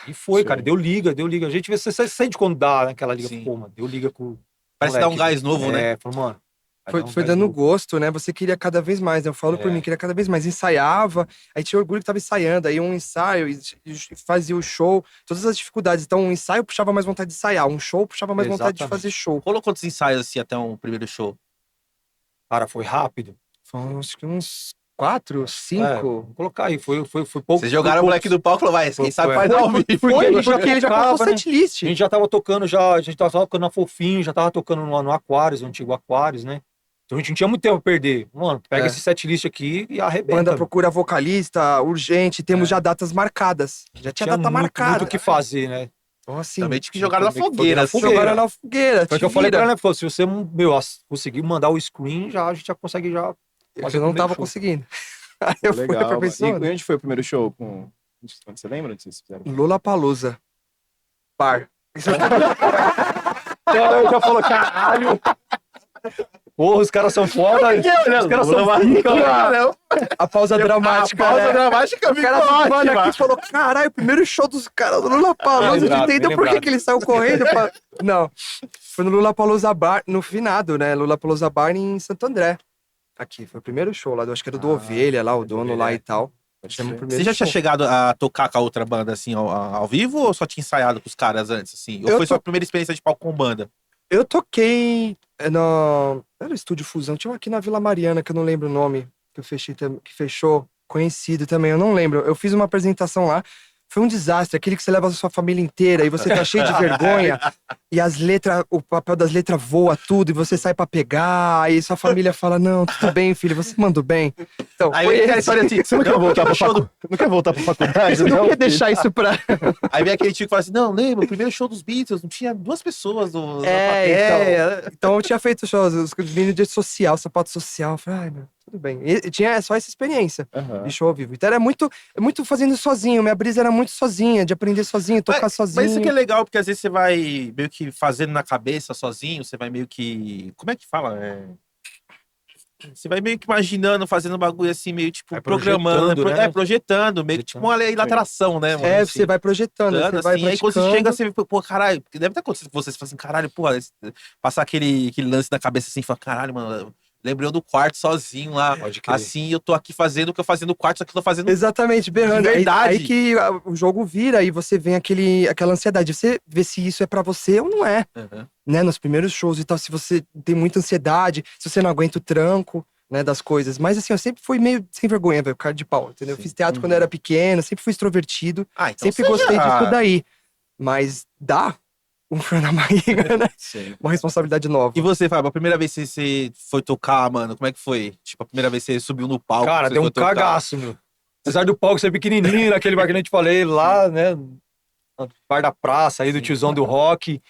[SPEAKER 4] E foi,
[SPEAKER 2] Sim.
[SPEAKER 4] cara, deu liga. A gente você sente quando dá naquela liga,
[SPEAKER 1] Sim.
[SPEAKER 4] pô, mano, deu liga com
[SPEAKER 1] Parece dar um gás novo, né?
[SPEAKER 4] Falou, mano, Vai
[SPEAKER 5] Foi,
[SPEAKER 4] dar um
[SPEAKER 5] foi
[SPEAKER 4] gás
[SPEAKER 5] dando
[SPEAKER 4] louco.
[SPEAKER 5] gosto, né? Você queria cada vez mais, né? Eu falo por
[SPEAKER 4] É.
[SPEAKER 5] mim, queria cada vez mais. Ensaiava, aí tinha orgulho que tava ensaiando, aí um ensaio e fazia o show, todas as dificuldades. Então, um ensaio puxava mais vontade de ensaiar, um show puxava mais vontade de
[SPEAKER 4] Exatamente.
[SPEAKER 5] fazer show.
[SPEAKER 1] Rolou quantos ensaios assim até um primeiro show?
[SPEAKER 4] Cara, foi rápido.
[SPEAKER 5] Foram acho que uns 4,
[SPEAKER 4] É,
[SPEAKER 5] 5.
[SPEAKER 4] vou colocar aí, foi pouco.
[SPEAKER 1] Vocês jogaram o moleque do palco e falou, vai, quem sabe
[SPEAKER 4] Foi,
[SPEAKER 1] faz ao vivo.
[SPEAKER 4] Porque a gente já
[SPEAKER 5] Porque ele já
[SPEAKER 4] tocava,
[SPEAKER 5] colocou
[SPEAKER 4] né?
[SPEAKER 5] setlist.
[SPEAKER 4] A gente já tava tocando, a gente tava tocando na Fofinho, já tava tocando no Aquários, no antigo Aquários, né? Então a gente não tinha muito tempo a perder. Mano, pega
[SPEAKER 5] É.
[SPEAKER 4] esse setlist aqui e arrebenta.
[SPEAKER 5] Banda procura vocalista, urgente, temos
[SPEAKER 4] É.
[SPEAKER 5] já datas marcadas. Já tinha data marcada.
[SPEAKER 4] muito o que fazer, né?
[SPEAKER 5] Então, assim,
[SPEAKER 1] Também tinha que jogar na
[SPEAKER 4] Também que foi
[SPEAKER 1] fogueira.
[SPEAKER 4] na
[SPEAKER 1] assim.
[SPEAKER 4] fogueira.
[SPEAKER 5] jogaram na fogueira.
[SPEAKER 4] Foi o
[SPEAKER 5] te
[SPEAKER 4] que eu falei pra
[SPEAKER 5] vira.
[SPEAKER 4] ela, né? Falou, se você, conseguir mandar o screen, a gente já consegue já fazer
[SPEAKER 5] Eu
[SPEAKER 4] o
[SPEAKER 5] não
[SPEAKER 4] primeiro
[SPEAKER 5] tava
[SPEAKER 4] show.
[SPEAKER 5] conseguindo. Aí eu fui
[SPEAKER 2] Legal,
[SPEAKER 5] pra
[SPEAKER 2] mano.
[SPEAKER 5] pessoa.
[SPEAKER 2] E onde foi o primeiro show? Você lembra onde vocês fizeram?
[SPEAKER 5] Lollapalooza. Bar.
[SPEAKER 4] Eu já falou, caralho. Porra, os caras são foda. Os caras são pica, mano.
[SPEAKER 5] A pausa dramática.
[SPEAKER 1] A pausa
[SPEAKER 5] né?
[SPEAKER 1] dramática
[SPEAKER 5] O cara mano, aqui falou: caralho, primeiro show dos caras do Lollapalooza.
[SPEAKER 4] Bem lembrado,
[SPEAKER 5] Entendeu
[SPEAKER 4] bem
[SPEAKER 5] por que
[SPEAKER 4] lembrado.
[SPEAKER 5] que ele saiu correndo? Não. Foi no Lollapalooza Bar, no finado, né? Lollapalooza Bar em Santo André. Aqui, foi o primeiro show lá. Eu acho que era do Ovelha lá, o
[SPEAKER 2] do
[SPEAKER 5] dono
[SPEAKER 2] Ovelha,
[SPEAKER 5] lá
[SPEAKER 2] é.
[SPEAKER 5] e tal.
[SPEAKER 2] Pode
[SPEAKER 5] Chama o
[SPEAKER 2] ser.
[SPEAKER 5] primeiro
[SPEAKER 1] Você já
[SPEAKER 5] show.
[SPEAKER 1] tinha chegado a tocar com a outra banda, assim, ao vivo, ou só tinha ensaiado com os caras antes, assim? Ou
[SPEAKER 5] Eu
[SPEAKER 1] foi sua
[SPEAKER 5] to-
[SPEAKER 1] primeira experiência de palco com banda?
[SPEAKER 5] Eu toquei no. Era o Estúdio Fusão. Tinha um aqui na Vila Mariana, que eu não lembro o nome, que que fechou. Conhecido também, eu não lembro. Eu fiz uma apresentação lá. Foi um desastre, aquele que você leva a sua família inteira e você tá cheio de vergonha, e as letras, o papel das letras voa tudo, e você sai pra pegar, aí sua família fala: não, tudo bem, filho, você mandou bem. Então,
[SPEAKER 1] Aí
[SPEAKER 5] foi
[SPEAKER 1] vem aquela
[SPEAKER 5] esse.
[SPEAKER 1] história assim,
[SPEAKER 2] Você não quer voltar pra
[SPEAKER 1] show do...
[SPEAKER 2] Não quer voltar pra faculdade?
[SPEAKER 5] Você não
[SPEAKER 2] não,
[SPEAKER 5] quer
[SPEAKER 2] filho?
[SPEAKER 5] deixar isso pra.
[SPEAKER 1] Aí vem aquele tio que fala assim, não, lembra, o primeiro show dos Beatles, não tinha 2 pessoas na
[SPEAKER 5] É,
[SPEAKER 1] plateia.
[SPEAKER 5] Então eu tinha feito shows, os meninos de social, sapato social. Eu falei: ai, meu, tudo bem. E tinha só essa experiência
[SPEAKER 2] Aham.
[SPEAKER 5] de show ao vivo. Então era muito fazendo sozinho. Minha brisa era muito sozinha, de aprender sozinho, tocar sozinho.
[SPEAKER 1] Mas isso aqui é legal, porque às vezes você vai meio que fazendo na cabeça sozinho, você vai meio que... Como é que fala? Você vai meio que imaginando, fazendo um bagulho assim, meio tipo,
[SPEAKER 4] Vai
[SPEAKER 1] programando,
[SPEAKER 4] projetando, né?
[SPEAKER 1] projetando, meio que tipo uma lei de atração, né, mano?
[SPEAKER 5] É,
[SPEAKER 1] Assim.
[SPEAKER 5] você vai projetando, você vai
[SPEAKER 1] Assim, aí quando você
[SPEAKER 5] praticando.
[SPEAKER 1] chega, você vê, pô, caralho, porque deve ter acontecido com vocês, você fala assim, caralho, porra, passar aquele lance na cabeça assim, fala, caralho, mano, lembrei do quarto sozinho lá,
[SPEAKER 4] Pode crer.
[SPEAKER 1] assim, eu tô aqui fazendo o que eu fazia no quarto, só que eu tô fazendo...
[SPEAKER 5] Exatamente, berrando.
[SPEAKER 1] De verdade.
[SPEAKER 5] Aí que o jogo vira e você vem aquela ansiedade. Você vê se isso é pra você ou não é,
[SPEAKER 1] Uhum.
[SPEAKER 5] né? Nos primeiros shows e tal, se você tem muita ansiedade, se você não aguenta o tranco, né, das coisas. Mas assim, eu sempre fui meio sem vergonha, velho, cara de pau, entendeu? Eu fiz teatro quando eu era pequeno, sempre fui extrovertido,
[SPEAKER 1] Ah, então
[SPEAKER 5] sempre
[SPEAKER 1] você
[SPEAKER 5] gostei
[SPEAKER 1] já-
[SPEAKER 5] disso daí. Mas dá um frio na barriga, né?
[SPEAKER 2] Sim.
[SPEAKER 5] Uma responsabilidade nova.
[SPEAKER 1] E você, Fábio, a primeira vez que você foi tocar, mano, como é que foi? Tipo, a primeira vez que você subiu no palco.
[SPEAKER 4] Cara,
[SPEAKER 1] que
[SPEAKER 4] deu
[SPEAKER 1] você
[SPEAKER 4] um
[SPEAKER 1] foi tocar.
[SPEAKER 4] cagaço, meu. Apesar do palco ser pequenininho, naquele bar que eu te falei, lá, né, no bar da praça, aí do tiozão do rock.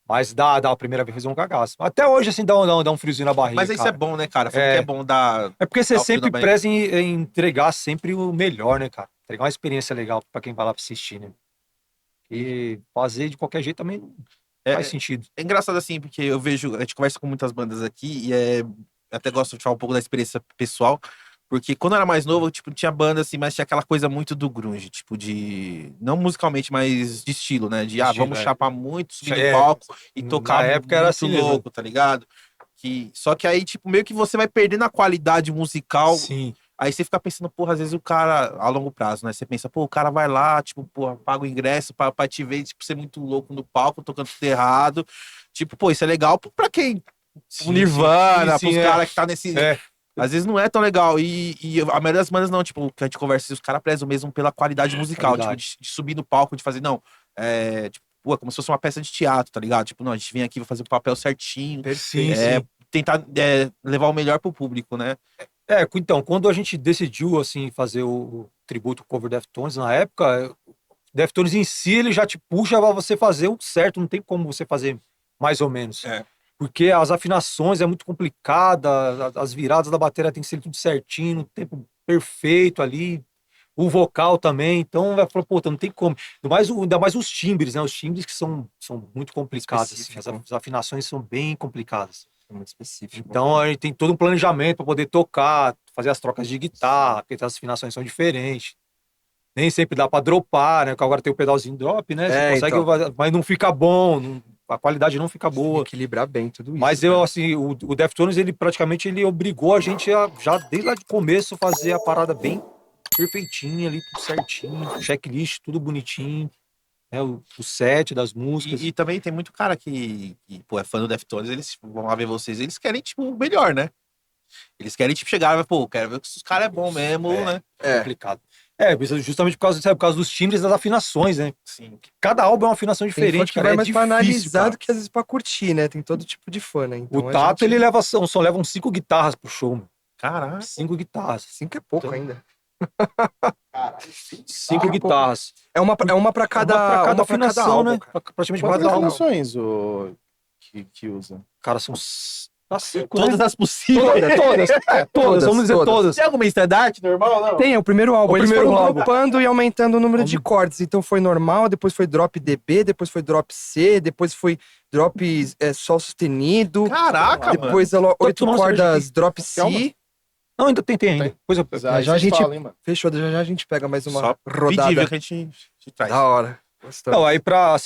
[SPEAKER 4] Mas dá, a primeira vez um cagaço. Até hoje, assim, dá um friozinho na barriga,
[SPEAKER 1] Mas isso
[SPEAKER 4] cara.
[SPEAKER 1] é bom, né, cara? Foi
[SPEAKER 4] É.
[SPEAKER 1] que é bom dar...
[SPEAKER 4] É porque você
[SPEAKER 1] Dá o frio
[SPEAKER 4] sempre
[SPEAKER 1] na barriga.
[SPEAKER 4] preza em entregar sempre o melhor, né, cara? Entregar uma experiência legal pra quem vai lá pra assistir, né? E fazer de qualquer jeito também não faz sentido.
[SPEAKER 1] É engraçado assim, porque eu vejo, a gente conversa com muitas bandas aqui e eu até gosto de falar um pouco da experiência pessoal, porque quando eu era mais novo, tipo, tinha banda assim, mas tinha aquela coisa muito do grunge, tipo de, não musicalmente, mas de estilo, né? De,
[SPEAKER 4] Estilo,
[SPEAKER 1] vamos
[SPEAKER 4] é.
[SPEAKER 1] chapar muito, subir no
[SPEAKER 4] É,
[SPEAKER 1] palco e
[SPEAKER 4] na
[SPEAKER 1] tocar
[SPEAKER 4] época era
[SPEAKER 1] muito
[SPEAKER 4] assim mesmo.
[SPEAKER 1] louco, tá ligado? Só que aí, tipo, meio que você vai perdendo a qualidade musical.
[SPEAKER 4] Sim.
[SPEAKER 1] Aí você fica pensando, porra, às vezes o cara, a longo prazo, né? Você pensa, pô, o cara vai lá, tipo, porra, paga o ingresso pra te ver, tipo, ser muito louco no palco, tocando tudo errado. Tipo, pô, isso é legal pra quem? O Nirvana, pros
[SPEAKER 4] é.
[SPEAKER 1] caras que tá nesse...
[SPEAKER 4] É.
[SPEAKER 1] Às vezes não é tão legal. E a maioria das bandas não, tipo, que a gente conversa, os caras prezam mesmo pela qualidade musical,
[SPEAKER 4] Qualidade.
[SPEAKER 1] tipo, de subir no palco, de fazer, não, tipo, pô, é como se fosse uma peça de teatro, tá ligado? Tipo, não, a gente vem aqui, vai fazer o papel certinho,
[SPEAKER 4] Sim,
[SPEAKER 1] é,
[SPEAKER 4] sim.
[SPEAKER 1] tentar levar o melhor pro público, né?
[SPEAKER 4] Então, quando a gente decidiu, assim, fazer o tributo ao cover Deftones, na época, Deftones em si, ele já te puxa pra você fazer o certo, não tem como você fazer mais ou menos.
[SPEAKER 1] É.
[SPEAKER 4] Porque as afinações é muito complicada, as viradas da bateria tem que ser tudo certinho, no tempo perfeito ali, o vocal também, então vai falar, pô, não tem como. Ainda mais os timbres, né? Os timbres que são muito complicados, assim, as afinações são bem complicadas.
[SPEAKER 5] É muito específico.
[SPEAKER 4] Então a gente tem todo um planejamento para poder tocar, fazer as trocas de guitarra, porque as afinações são diferentes. Nem sempre dá para dropar, né? Porque agora tem o pedalzinho drop, né? Você
[SPEAKER 5] É,
[SPEAKER 4] consegue,
[SPEAKER 5] então.
[SPEAKER 4] mas não fica bom. a qualidade não fica boa.
[SPEAKER 5] Equilibrar bem tudo isso.
[SPEAKER 4] Mas eu, assim, o Deftones, ele praticamente ele obrigou a gente a, já desde lá de começo, fazer a parada bem perfeitinha ali, tudo certinho, checklist, tudo bonitinho, né? O set das músicas.
[SPEAKER 1] E também tem muito cara que, pô, é fã do Deftones, eles vão lá ver vocês, eles querem, tipo, o melhor, né? Eles querem, tipo, chegar e pô, quero ver se os caras é bom mesmo, né?
[SPEAKER 5] É.
[SPEAKER 4] Complicado. justamente por causa dos timbres e das afinações, né?
[SPEAKER 1] Sim.
[SPEAKER 4] Cada álbum é uma afinação
[SPEAKER 5] Tem fã
[SPEAKER 4] diferente,
[SPEAKER 5] que
[SPEAKER 4] cara.
[SPEAKER 5] vai
[SPEAKER 4] É
[SPEAKER 5] mais pra
[SPEAKER 4] difícil,
[SPEAKER 5] analisar
[SPEAKER 4] cara.
[SPEAKER 5] do que às vezes pra curtir, né? Tem todo tipo de fã, né? Então,
[SPEAKER 4] O
[SPEAKER 5] a
[SPEAKER 4] Tato,
[SPEAKER 5] gente-
[SPEAKER 4] ele leva, só leva uns 5 guitarras pro show, mano.
[SPEAKER 1] Caralho.
[SPEAKER 4] 5 guitarras.
[SPEAKER 5] 5 é pouco ainda.
[SPEAKER 4] 5 guitarras.
[SPEAKER 5] É uma pra cada,
[SPEAKER 4] Uma pra cada
[SPEAKER 5] álbum,
[SPEAKER 4] afinação, né?
[SPEAKER 5] cara.
[SPEAKER 4] Praticamente pra
[SPEAKER 2] Quantas
[SPEAKER 4] cada álbum.
[SPEAKER 2] afinações que usa?
[SPEAKER 4] Cara, são 5,
[SPEAKER 1] Todas as possíveis.
[SPEAKER 4] Todas, vamos dizer todas.
[SPEAKER 1] Tem alguma standard normal, não?
[SPEAKER 5] Tem, é o primeiro álbum.
[SPEAKER 4] O
[SPEAKER 5] Eles
[SPEAKER 4] primeiro
[SPEAKER 5] foram
[SPEAKER 4] álbum.
[SPEAKER 5] grupando e aumentando o número de cordas. Então foi normal, depois foi drop DB, depois foi drop C, depois foi drop sol sustenido.
[SPEAKER 1] Caraca, mano.
[SPEAKER 5] Depois 8
[SPEAKER 4] tomando cerveja
[SPEAKER 5] cordas drop C.
[SPEAKER 2] Calma.
[SPEAKER 4] Não, ainda tem ainda.
[SPEAKER 2] Tem.
[SPEAKER 4] Coisa...
[SPEAKER 2] Aí
[SPEAKER 5] já a
[SPEAKER 2] vocês
[SPEAKER 5] gente-
[SPEAKER 2] falam, hein, mano?
[SPEAKER 5] Fechou, já a gente pega mais uma
[SPEAKER 1] Só
[SPEAKER 5] rodada.
[SPEAKER 1] pedível que a gente traz.
[SPEAKER 5] Da hora. Gostamos.
[SPEAKER 4] Não, aí pra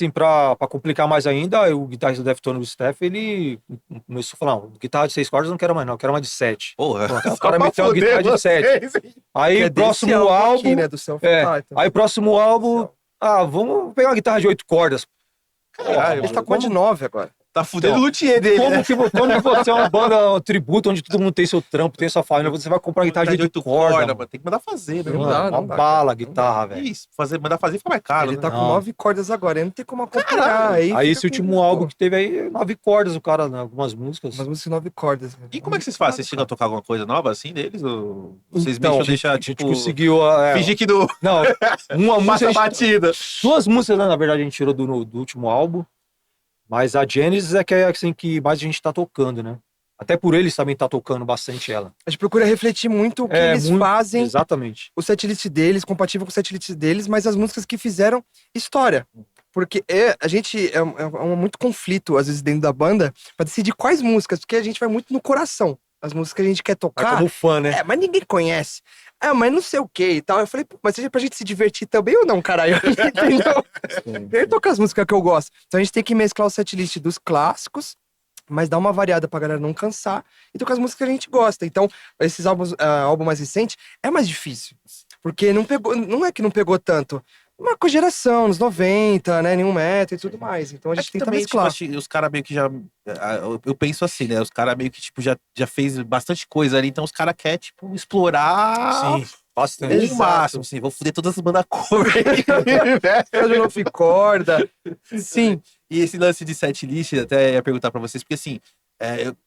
[SPEAKER 4] complicar mais ainda, o guitarrista do Deftones, o Steph, ele começou a falar, não, guitarra de 6 cordas eu não quero mais não, eu quero uma de 7.
[SPEAKER 1] Porra.
[SPEAKER 4] O cara meteu uma guitarra de 7. Aí
[SPEAKER 5] Que é
[SPEAKER 4] o próximo
[SPEAKER 5] desse
[SPEAKER 4] álbum,
[SPEAKER 5] aqui, né, do Self
[SPEAKER 4] é, aí o próximo álbum, vamos pegar uma guitarra de 8 cordas.
[SPEAKER 1] Caralho,
[SPEAKER 5] Ele tá
[SPEAKER 1] mano.
[SPEAKER 5] com uma de 9 agora.
[SPEAKER 1] Tá fudendo
[SPEAKER 4] Então,
[SPEAKER 1] o luthier dele, né?
[SPEAKER 4] Quando você é uma banda, um tributo, onde todo mundo tem seu trampo, tem sua família, você vai comprar uma guitarra de 8 cordas, mano.
[SPEAKER 1] mano. Tem que mandar fazer, né?
[SPEAKER 5] Não
[SPEAKER 1] mano?
[SPEAKER 5] dá,
[SPEAKER 4] Uma
[SPEAKER 5] não dá,
[SPEAKER 4] bala a
[SPEAKER 5] cara.
[SPEAKER 4] guitarra, velho.
[SPEAKER 1] Isso, mandar fazer fica mais caro,
[SPEAKER 5] Ele
[SPEAKER 1] né?
[SPEAKER 5] tá com
[SPEAKER 4] Não.
[SPEAKER 5] 9 cordas agora, aí não tem como acompanhar.
[SPEAKER 4] Aí
[SPEAKER 5] fica
[SPEAKER 4] esse
[SPEAKER 5] com-
[SPEAKER 4] último álbum que teve aí, 9 cordas o cara, né, algumas músicas.
[SPEAKER 5] Umas músicas 9 cordas.
[SPEAKER 1] E como é que vocês fazem? Vocês chegam a tocar alguma coisa nova assim deles? Ou vocês
[SPEAKER 4] Então,
[SPEAKER 1] deixam,
[SPEAKER 4] a gente
[SPEAKER 1] tipo...
[SPEAKER 4] conseguiu...
[SPEAKER 1] Fingir que não
[SPEAKER 4] Não, uma música...
[SPEAKER 1] passa batida.
[SPEAKER 4] 2 músicas, né, na verdade, a gente tirou do último álbum. Mas a Genesis é que é assim que mais a gente tá tocando, né? Até por eles também tá tocando bastante ela.
[SPEAKER 5] A gente procura refletir muito o que eles
[SPEAKER 4] muito-
[SPEAKER 5] fazem,
[SPEAKER 4] Exatamente.
[SPEAKER 5] o setlist deles, compatível com o setlist deles, mas as músicas que fizeram história. Porque a gente é muito conflito, às vezes, dentro da banda, pra decidir quais músicas, porque a gente vai muito no coração. As músicas que a gente quer
[SPEAKER 4] Mas
[SPEAKER 5] tocar.
[SPEAKER 4] como fã, né?
[SPEAKER 5] Mas ninguém conhece. Mas não sei o que e tal. Eu falei, pô, mas seja pra gente se divertir também ou não, caralho? Entendeu? Eu toco as músicas que eu gosto. Então a gente tem que mesclar o setlist dos clássicos, mas dar uma variada pra galera não cansar e tocar as músicas que a gente gosta. Então, esses álbuns, álbum mais recente, é mais difícil. Porque não pegou, não é que não pegou tanto. Uma cogeração, nos 90, né? Nenhum metro e tudo mais. Então a gente tenta
[SPEAKER 1] também,
[SPEAKER 5] mesclar.
[SPEAKER 1] tipo, os caras meio que já... Eu penso assim, né? Os caras meio que, tipo, já fez bastante coisa ali, então os caras querem, tipo, explorar
[SPEAKER 4] Sim, bastante.
[SPEAKER 1] o
[SPEAKER 5] Exato.
[SPEAKER 1] máximo, assim. Vou foder todas as bandas cover.
[SPEAKER 5] Eu não fui corda. Sim.
[SPEAKER 1] E esse lance de setlist, até ia perguntar pra vocês, porque assim,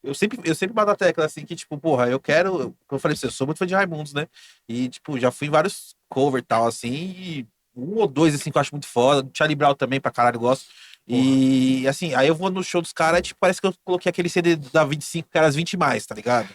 [SPEAKER 1] eu sempre bato a tecla assim, que tipo, porra, eu quero, como eu falei pra você, eu sou muito fã de Raimundos, né? E tipo, já fui em vários cover e tal, assim, e 1 ou 2 assim que eu acho muito foda, Charlie Brown também, pra caralho, eu gosto. E assim, aí eu vou no show dos caras, tipo, parece que eu coloquei aquele CD da 25, que era as 20 mais, tá ligado?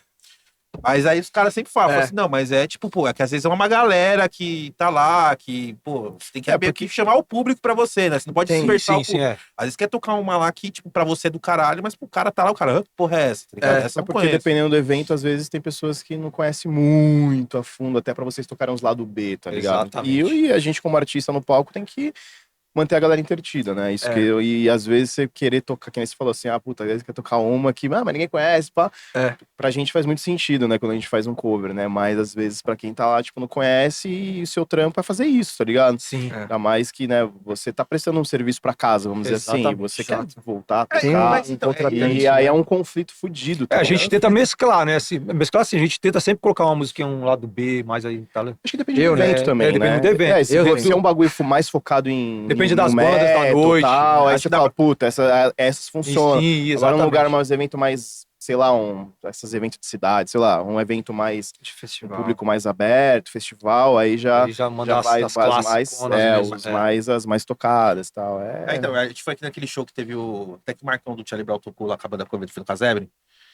[SPEAKER 1] Mas aí os caras sempre falam assim, não, mas é tipo, pô, é que às vezes é uma galera que tá lá, que, pô, você tem que meio que chamar o público pra você, né? Você não pode
[SPEAKER 5] Tem,
[SPEAKER 1] dispersar
[SPEAKER 4] Sim,
[SPEAKER 1] o
[SPEAKER 4] sim,
[SPEAKER 1] público.
[SPEAKER 4] é.
[SPEAKER 1] Às vezes quer tocar uma lá que, tipo, pra você é do caralho, mas pro cara tá lá, o cara, que porra é essa? Tá ligado? Essa eu
[SPEAKER 2] É
[SPEAKER 1] não
[SPEAKER 2] porque
[SPEAKER 1] conheço.
[SPEAKER 2] dependendo do evento, às vezes tem pessoas que não conhecem muito a fundo, até pra vocês tocarem os lados B, tá ligado?
[SPEAKER 4] Exatamente.
[SPEAKER 2] E a gente, como artista no palco, tem que manter a galera entretida, né? Isso e às vezes você querer tocar, que nem você falou assim, puta, às vezes quer tocar uma que, mas ninguém conhece, pá. Pra gente faz muito sentido, né? Quando a gente faz um cover, né? Mas às vezes pra quem tá lá, tipo, não conhece, e o seu trampo é fazer isso, tá ligado?
[SPEAKER 4] Sim.
[SPEAKER 2] Ainda mais que, né, você tá prestando um serviço pra casa, vamos dizer assim, e
[SPEAKER 4] Exatamente,
[SPEAKER 2] você
[SPEAKER 4] exato.
[SPEAKER 2] quer voltar a
[SPEAKER 5] Tem
[SPEAKER 2] tocar.
[SPEAKER 1] mas então,
[SPEAKER 2] E aí é um conflito fudido. tá
[SPEAKER 4] A gente
[SPEAKER 2] ligado?
[SPEAKER 4] tenta mesclar, né? Assim, mesclar assim, a gente tenta sempre colocar uma música em um lado B, mais aí, tá?
[SPEAKER 2] Acho que depende
[SPEAKER 5] Eu,
[SPEAKER 2] do
[SPEAKER 5] né?
[SPEAKER 2] evento também,
[SPEAKER 4] Depende
[SPEAKER 2] né?
[SPEAKER 4] do evento.
[SPEAKER 2] Se,
[SPEAKER 5] Eu,
[SPEAKER 2] se é um bagulho mais focado em
[SPEAKER 4] Depende
[SPEAKER 2] em
[SPEAKER 4] das bandas da
[SPEAKER 2] metal,
[SPEAKER 4] noite.
[SPEAKER 2] tal, aí
[SPEAKER 1] Acho
[SPEAKER 2] você
[SPEAKER 1] que dá
[SPEAKER 2] fala, puta, essas funcionam.
[SPEAKER 4] Sim,
[SPEAKER 2] Agora um lugar
[SPEAKER 4] exatamente.
[SPEAKER 2] mais evento mais, sei lá, esses eventos de cidade, sei lá, um evento mais
[SPEAKER 5] De
[SPEAKER 2] um
[SPEAKER 5] festival.
[SPEAKER 2] público mais aberto, festival, aí já
[SPEAKER 4] Aí já manda as,
[SPEAKER 2] vai
[SPEAKER 4] as
[SPEAKER 2] as mais,
[SPEAKER 4] clássiconas mesmo.
[SPEAKER 2] as mais tocadas, tal.
[SPEAKER 1] Então, a gente foi aqui naquele show que teve até que o Marcão do Charlie Brown tocou lá, acabando a cover do Fino Casebre.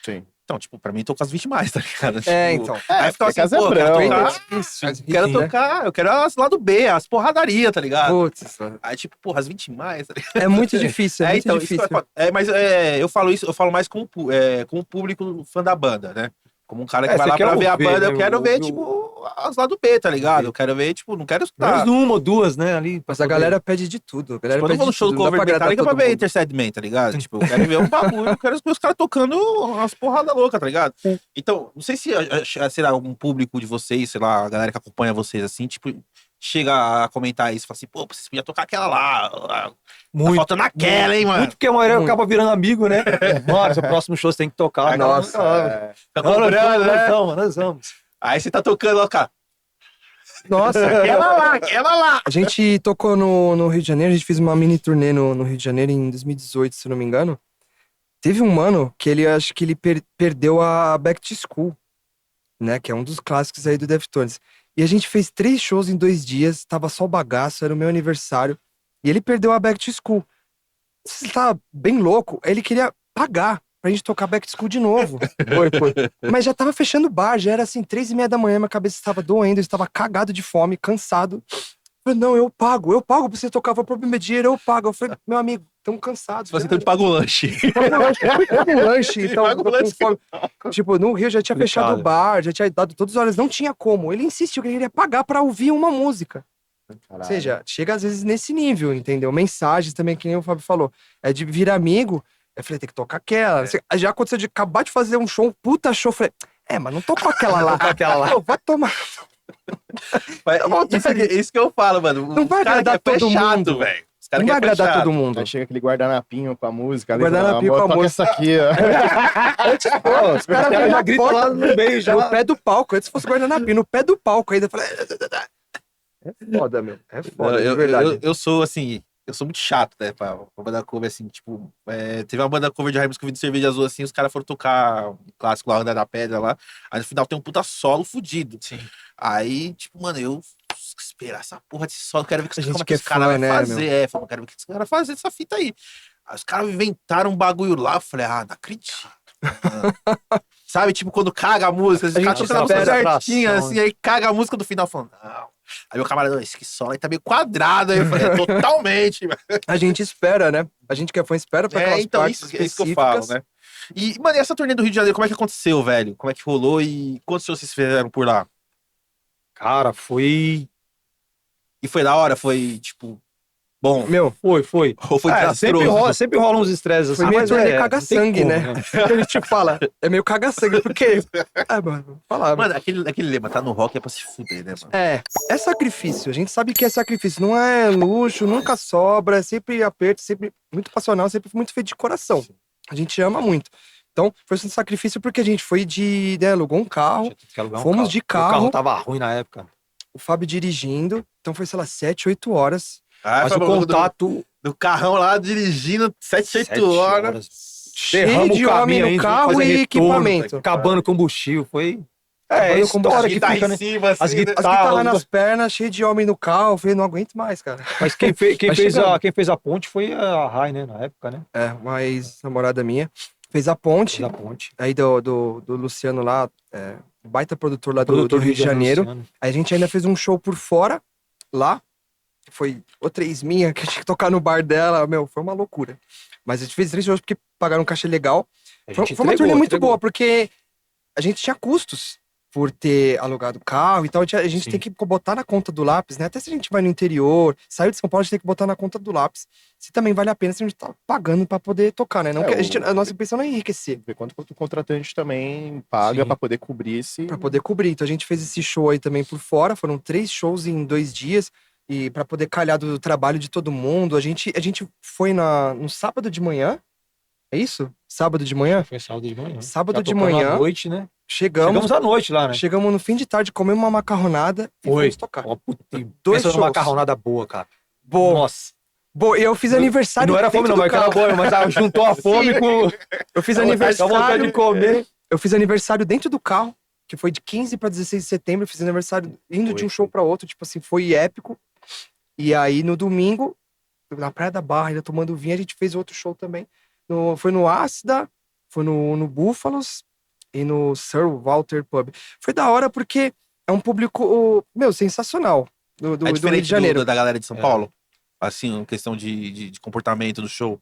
[SPEAKER 2] Sim.
[SPEAKER 1] Então, tipo, pra mim, tô com as 20 mais, tá ligado?
[SPEAKER 5] Então.
[SPEAKER 1] Aí ficava assim,
[SPEAKER 2] Casa
[SPEAKER 1] pô, quero
[SPEAKER 2] Brão,
[SPEAKER 1] tocar, eu quero as lado B, as porradarias, tá ligado?
[SPEAKER 5] Putz,
[SPEAKER 1] Aí, tipo, porra, as 20 mais, tá ligado?
[SPEAKER 5] é muito difícil, é muito
[SPEAKER 1] então, isso
[SPEAKER 5] difícil.
[SPEAKER 1] que mas eu falo mais com o público fã da banda, né? Como um cara que
[SPEAKER 4] É,
[SPEAKER 1] vai
[SPEAKER 4] você
[SPEAKER 1] lá
[SPEAKER 4] quer
[SPEAKER 1] pra ver a
[SPEAKER 4] ouvir,
[SPEAKER 1] banda,
[SPEAKER 4] né?
[SPEAKER 1] eu quero ver,
[SPEAKER 4] Ouvir
[SPEAKER 1] tipo, as lá do B, tá ligado? Eu quero ver, tipo, não quero escutar.
[SPEAKER 4] Menos uma ou duas, né? Ali.
[SPEAKER 5] Mas a galera pede de tudo. A galera
[SPEAKER 1] Tipo, eu não
[SPEAKER 5] pede
[SPEAKER 1] vou no
[SPEAKER 5] de
[SPEAKER 1] show do
[SPEAKER 5] tudo. Não dá
[SPEAKER 1] Cover
[SPEAKER 5] pra agradar
[SPEAKER 1] Metallica pra
[SPEAKER 5] todo
[SPEAKER 1] ver
[SPEAKER 5] mundo.
[SPEAKER 1] Interced Man, tá ligado? Tipo, eu quero ver um bagulho, eu quero ver os caras tocando umas porradas loucas, tá ligado? Então, não sei se, sei lá, um público de vocês, sei lá, a galera que acompanha vocês, assim, tipo, chega a comentar isso, fala assim, pô, vocês podiam tocar aquela lá, tá
[SPEAKER 4] Muito.
[SPEAKER 1] faltando aquela, hein, mano?
[SPEAKER 4] Muito porque a maioria
[SPEAKER 5] Muito.
[SPEAKER 4] acaba virando amigo, né? Mano, seu próximo show você tem que tocar.
[SPEAKER 1] Aí,
[SPEAKER 5] Nossa,
[SPEAKER 1] Tá
[SPEAKER 4] Não, nós
[SPEAKER 1] comprando,
[SPEAKER 4] vamos,
[SPEAKER 1] né?
[SPEAKER 4] nós vamos.
[SPEAKER 1] Aí você tá tocando, ó, cara,
[SPEAKER 5] Nossa.
[SPEAKER 1] aquela lá.
[SPEAKER 5] A gente tocou no Rio de Janeiro, a gente fez uma mini turnê no Rio de Janeiro em 2018, se eu não me engano. Teve um mano que ele, acho que ele perdeu a Back to School, né? Que é um dos clássicos aí do Deftones. E a gente fez 3 shows em 2 dias, tava só o bagaço, era o meu aniversário. E ele perdeu a Back to School. Você tá bem louco, ele queria pagar pra gente tocar Back to School de novo. Foi. Mas já tava fechando o bar, já era assim, 3:30 da manhã, minha cabeça estava doendo, eu estava cagado de fome, cansado. Eu falei, não, eu pago pra você tocar, vou pro meu dinheiro, eu pago. Eu falei, meu amigo, tamo cansados.
[SPEAKER 1] Se você então te paga o lanche.
[SPEAKER 5] Paga um lanche, então,
[SPEAKER 1] Paga um
[SPEAKER 5] tô com
[SPEAKER 1] lanche.
[SPEAKER 5] fome. Tipo, no Rio já tinha fechado o
[SPEAKER 4] Complicado.
[SPEAKER 5] bar, já tinha dado todas as horas, não tinha como. Ele insistiu que ele queria pagar pra ouvir uma música. Ou seja, chega às vezes nesse nível, entendeu? Mensagens também, que nem o Fábio falou. É de virar amigo. Eu falei, tem que tocar aquela. Já aconteceu de acabar de fazer um show, um puta show. Eu falei, mas não tocou aquela lá.
[SPEAKER 4] Aquela lá.
[SPEAKER 5] Pô, vai tomar.
[SPEAKER 1] Mas
[SPEAKER 5] Tá bom,
[SPEAKER 1] isso que eu falo, mano.
[SPEAKER 5] Não
[SPEAKER 1] Os
[SPEAKER 5] vai
[SPEAKER 1] cara
[SPEAKER 5] agradar
[SPEAKER 1] que é
[SPEAKER 5] todo
[SPEAKER 1] chato,
[SPEAKER 5] mundo.
[SPEAKER 1] velho. Os cara
[SPEAKER 5] Não
[SPEAKER 1] que
[SPEAKER 5] vai
[SPEAKER 1] é
[SPEAKER 5] agradar
[SPEAKER 1] chato.
[SPEAKER 5] todo mundo.
[SPEAKER 2] Aí chega aquele guardanapinho com a música. ali,
[SPEAKER 5] Guardanapinho
[SPEAKER 2] fala,
[SPEAKER 5] com a
[SPEAKER 2] "Amor, toca
[SPEAKER 5] música."
[SPEAKER 2] essa aqui, ó.
[SPEAKER 5] Pô, os caras
[SPEAKER 4] cara
[SPEAKER 5] vêm
[SPEAKER 4] já
[SPEAKER 5] na
[SPEAKER 4] grita
[SPEAKER 5] porta,
[SPEAKER 4] lá no meio, já.
[SPEAKER 5] no pé do palco. Antes fosse guardanapinho, no pé do palco ainda. Eu falei, é foda, meu. É foda,
[SPEAKER 1] Não,
[SPEAKER 5] de verdade.
[SPEAKER 1] eu sou assim, eu sou muito chato, né, pra banda cover, assim, tipo, teve uma banda cover de Raimundo que eu vi de Cerveja Azul, assim, os caras foram tocar um clássico lá, Andar da Pedra lá, aí no final tem um puta solo fudido.
[SPEAKER 4] Sim.
[SPEAKER 1] Aí, tipo, mano, eu esperar essa porra desse solo, quero ver
[SPEAKER 5] A gente
[SPEAKER 1] como é
[SPEAKER 5] que é
[SPEAKER 1] os caras
[SPEAKER 5] fã,
[SPEAKER 1] vão
[SPEAKER 5] né,
[SPEAKER 1] fazer, falei, quero ver o que os caras vão fazer dessa fita aí. Aí os caras inventaram um bagulho lá, eu falei, não acredito. mano. Sabe, tipo, quando caga a música, os
[SPEAKER 5] A
[SPEAKER 1] caras
[SPEAKER 5] gente
[SPEAKER 1] tocando a música
[SPEAKER 4] espera a
[SPEAKER 1] certinha,
[SPEAKER 4] atração,
[SPEAKER 1] assim, aí caga a música do final, falando, não. Aí meu camarada, esse que solo aí tá meio quadrado. Aí eu falei, totalmente.
[SPEAKER 5] A gente espera, né? A gente que é fã espera pra aquelas
[SPEAKER 1] Então,
[SPEAKER 5] partes
[SPEAKER 1] isso que eu
[SPEAKER 5] específicas.
[SPEAKER 1] falo, né? E, mano, e essa turnê do Rio de Janeiro, como é que aconteceu, velho? Como é que rolou e quantos shows vocês fizeram por lá?
[SPEAKER 4] Cara, foi.
[SPEAKER 1] E foi da hora? Foi, tipo, bom?
[SPEAKER 5] Meu,
[SPEAKER 4] Foi.
[SPEAKER 1] Ou foi desastroso?
[SPEAKER 4] Sempre rola uns estresses assim.
[SPEAKER 5] foi meio
[SPEAKER 4] mas
[SPEAKER 5] turnê
[SPEAKER 4] não tem
[SPEAKER 5] caga-sangue,
[SPEAKER 4] como,
[SPEAKER 5] né? A gente fala, é meio caga-sangue, porque... mano, vou falar.
[SPEAKER 1] Mano, aquele lema, tá no rock é pra se fuder, né, mano?
[SPEAKER 5] É sacrifício. A gente sabe que é sacrifício. Não é luxo, nunca sobra, é sempre aperto, sempre muito passional, sempre muito feito de coração. A gente ama muito. Então, foi um sacrifício porque a gente foi alugou um carro,
[SPEAKER 4] Tinha que alugar um
[SPEAKER 5] fomos
[SPEAKER 4] carro.
[SPEAKER 5] de
[SPEAKER 4] O carro
[SPEAKER 5] carro,
[SPEAKER 4] tava ruim na época.
[SPEAKER 5] o Fábio dirigindo. Então foi, sei lá, 7, 8 horas.
[SPEAKER 4] Mas
[SPEAKER 1] foi
[SPEAKER 4] o
[SPEAKER 1] bagulho
[SPEAKER 4] contato.
[SPEAKER 1] do carrão lá, dirigindo 7,
[SPEAKER 4] 7
[SPEAKER 1] 8 horas.
[SPEAKER 5] Cheio
[SPEAKER 4] Derrama
[SPEAKER 5] de
[SPEAKER 4] o caminho
[SPEAKER 5] homem no
[SPEAKER 4] ainda,
[SPEAKER 5] carro
[SPEAKER 4] fazer
[SPEAKER 5] e
[SPEAKER 4] retorno,
[SPEAKER 5] equipamento.
[SPEAKER 4] Acabando o combustível. Foi.
[SPEAKER 5] Acabando
[SPEAKER 4] É,
[SPEAKER 5] o
[SPEAKER 4] história
[SPEAKER 5] combustível.
[SPEAKER 4] que
[SPEAKER 1] Guitarra
[SPEAKER 4] fica,
[SPEAKER 1] em
[SPEAKER 4] né?
[SPEAKER 1] cima, assim,
[SPEAKER 4] As
[SPEAKER 1] né?
[SPEAKER 5] As guitarras nas pernas, cheio de homem no carro. Eu falei, não aguento mais, cara.
[SPEAKER 4] Mas quem
[SPEAKER 5] Vai
[SPEAKER 4] fez
[SPEAKER 5] chegando.
[SPEAKER 4] quem fez a ponte foi a Rai, né? Na época, né?
[SPEAKER 5] Uma ex-namorada minha. Fez a ponte.
[SPEAKER 4] Fez a ponte.
[SPEAKER 5] Aí do Luciano lá, baita produtor lá do Rio de Janeiro.
[SPEAKER 4] Luciano.
[SPEAKER 5] Aí a gente ainda fez um show por fora, lá. Foi outra ex minha que tinha que tocar no bar dela. Meu, foi uma loucura. Mas a gente fez 3 shows porque pagaram um cachê legal.
[SPEAKER 4] A
[SPEAKER 5] Foi
[SPEAKER 4] gente
[SPEAKER 5] uma
[SPEAKER 4] entregou,
[SPEAKER 5] turnê muito
[SPEAKER 4] entregou.
[SPEAKER 5] boa, porque a gente tinha custos por ter alugado carro e tal. A gente
[SPEAKER 4] Sim.
[SPEAKER 5] tem que botar na conta do lápis, né? Até se a gente vai no interior, saiu de São Paulo, a gente tem que botar na conta do lápis. Se também vale a pena, se a gente tá pagando pra poder tocar, né? Não que a nossa intenção não é enriquecer.
[SPEAKER 2] Ver quanto o contratante também paga
[SPEAKER 4] Sim.
[SPEAKER 2] pra poder cobrir esse.
[SPEAKER 5] Pra poder cobrir. Então a gente fez esse show aí também por fora. Foram 3 shows em 2 dias. E pra poder calhar do trabalho de todo mundo. A gente foi no sábado de manhã. É isso? Sábado de manhã?
[SPEAKER 4] Foi sábado de manhã.
[SPEAKER 5] Sábado
[SPEAKER 4] Já
[SPEAKER 5] de
[SPEAKER 4] tocamos
[SPEAKER 5] manhã.
[SPEAKER 4] à noite, né?
[SPEAKER 5] Chegamos
[SPEAKER 4] Chegamos à noite lá, né?
[SPEAKER 5] Chegamos no fim de tarde, comemos uma macarronada e
[SPEAKER 4] Foi.
[SPEAKER 5] fomos tocar.
[SPEAKER 4] Ó, puta,
[SPEAKER 5] Dois
[SPEAKER 4] pensa numa
[SPEAKER 5] shows.
[SPEAKER 4] macarronada boa, cara.
[SPEAKER 5] Boa.
[SPEAKER 4] Nossa.
[SPEAKER 5] Boa, e eu fiz
[SPEAKER 4] E
[SPEAKER 5] aniversário
[SPEAKER 4] não era fome,
[SPEAKER 5] dentro
[SPEAKER 4] não,
[SPEAKER 5] do
[SPEAKER 4] mas era
[SPEAKER 5] carro.
[SPEAKER 4] boa, mas juntou a fome com
[SPEAKER 5] Eu fiz
[SPEAKER 4] a vontade
[SPEAKER 5] aniversário.
[SPEAKER 4] de comer.
[SPEAKER 5] Eu fiz aniversário dentro do carro, que foi de 15 pra 16 de setembro. Eu fiz aniversário indo de um show pra outro, tipo assim, foi épico. E aí no domingo, na Praia da Barra, ainda tomando vinho, a gente fez outro show também. Foi no Ácida, foi no Búfalos e no Sir Walter Pub. Foi da hora porque é um público, meu, sensacional do
[SPEAKER 1] É
[SPEAKER 5] Rio
[SPEAKER 1] diferente
[SPEAKER 5] de Janeiro.
[SPEAKER 1] da galera de São
[SPEAKER 4] É.
[SPEAKER 1] Paulo? Assim, em questão de comportamento do show?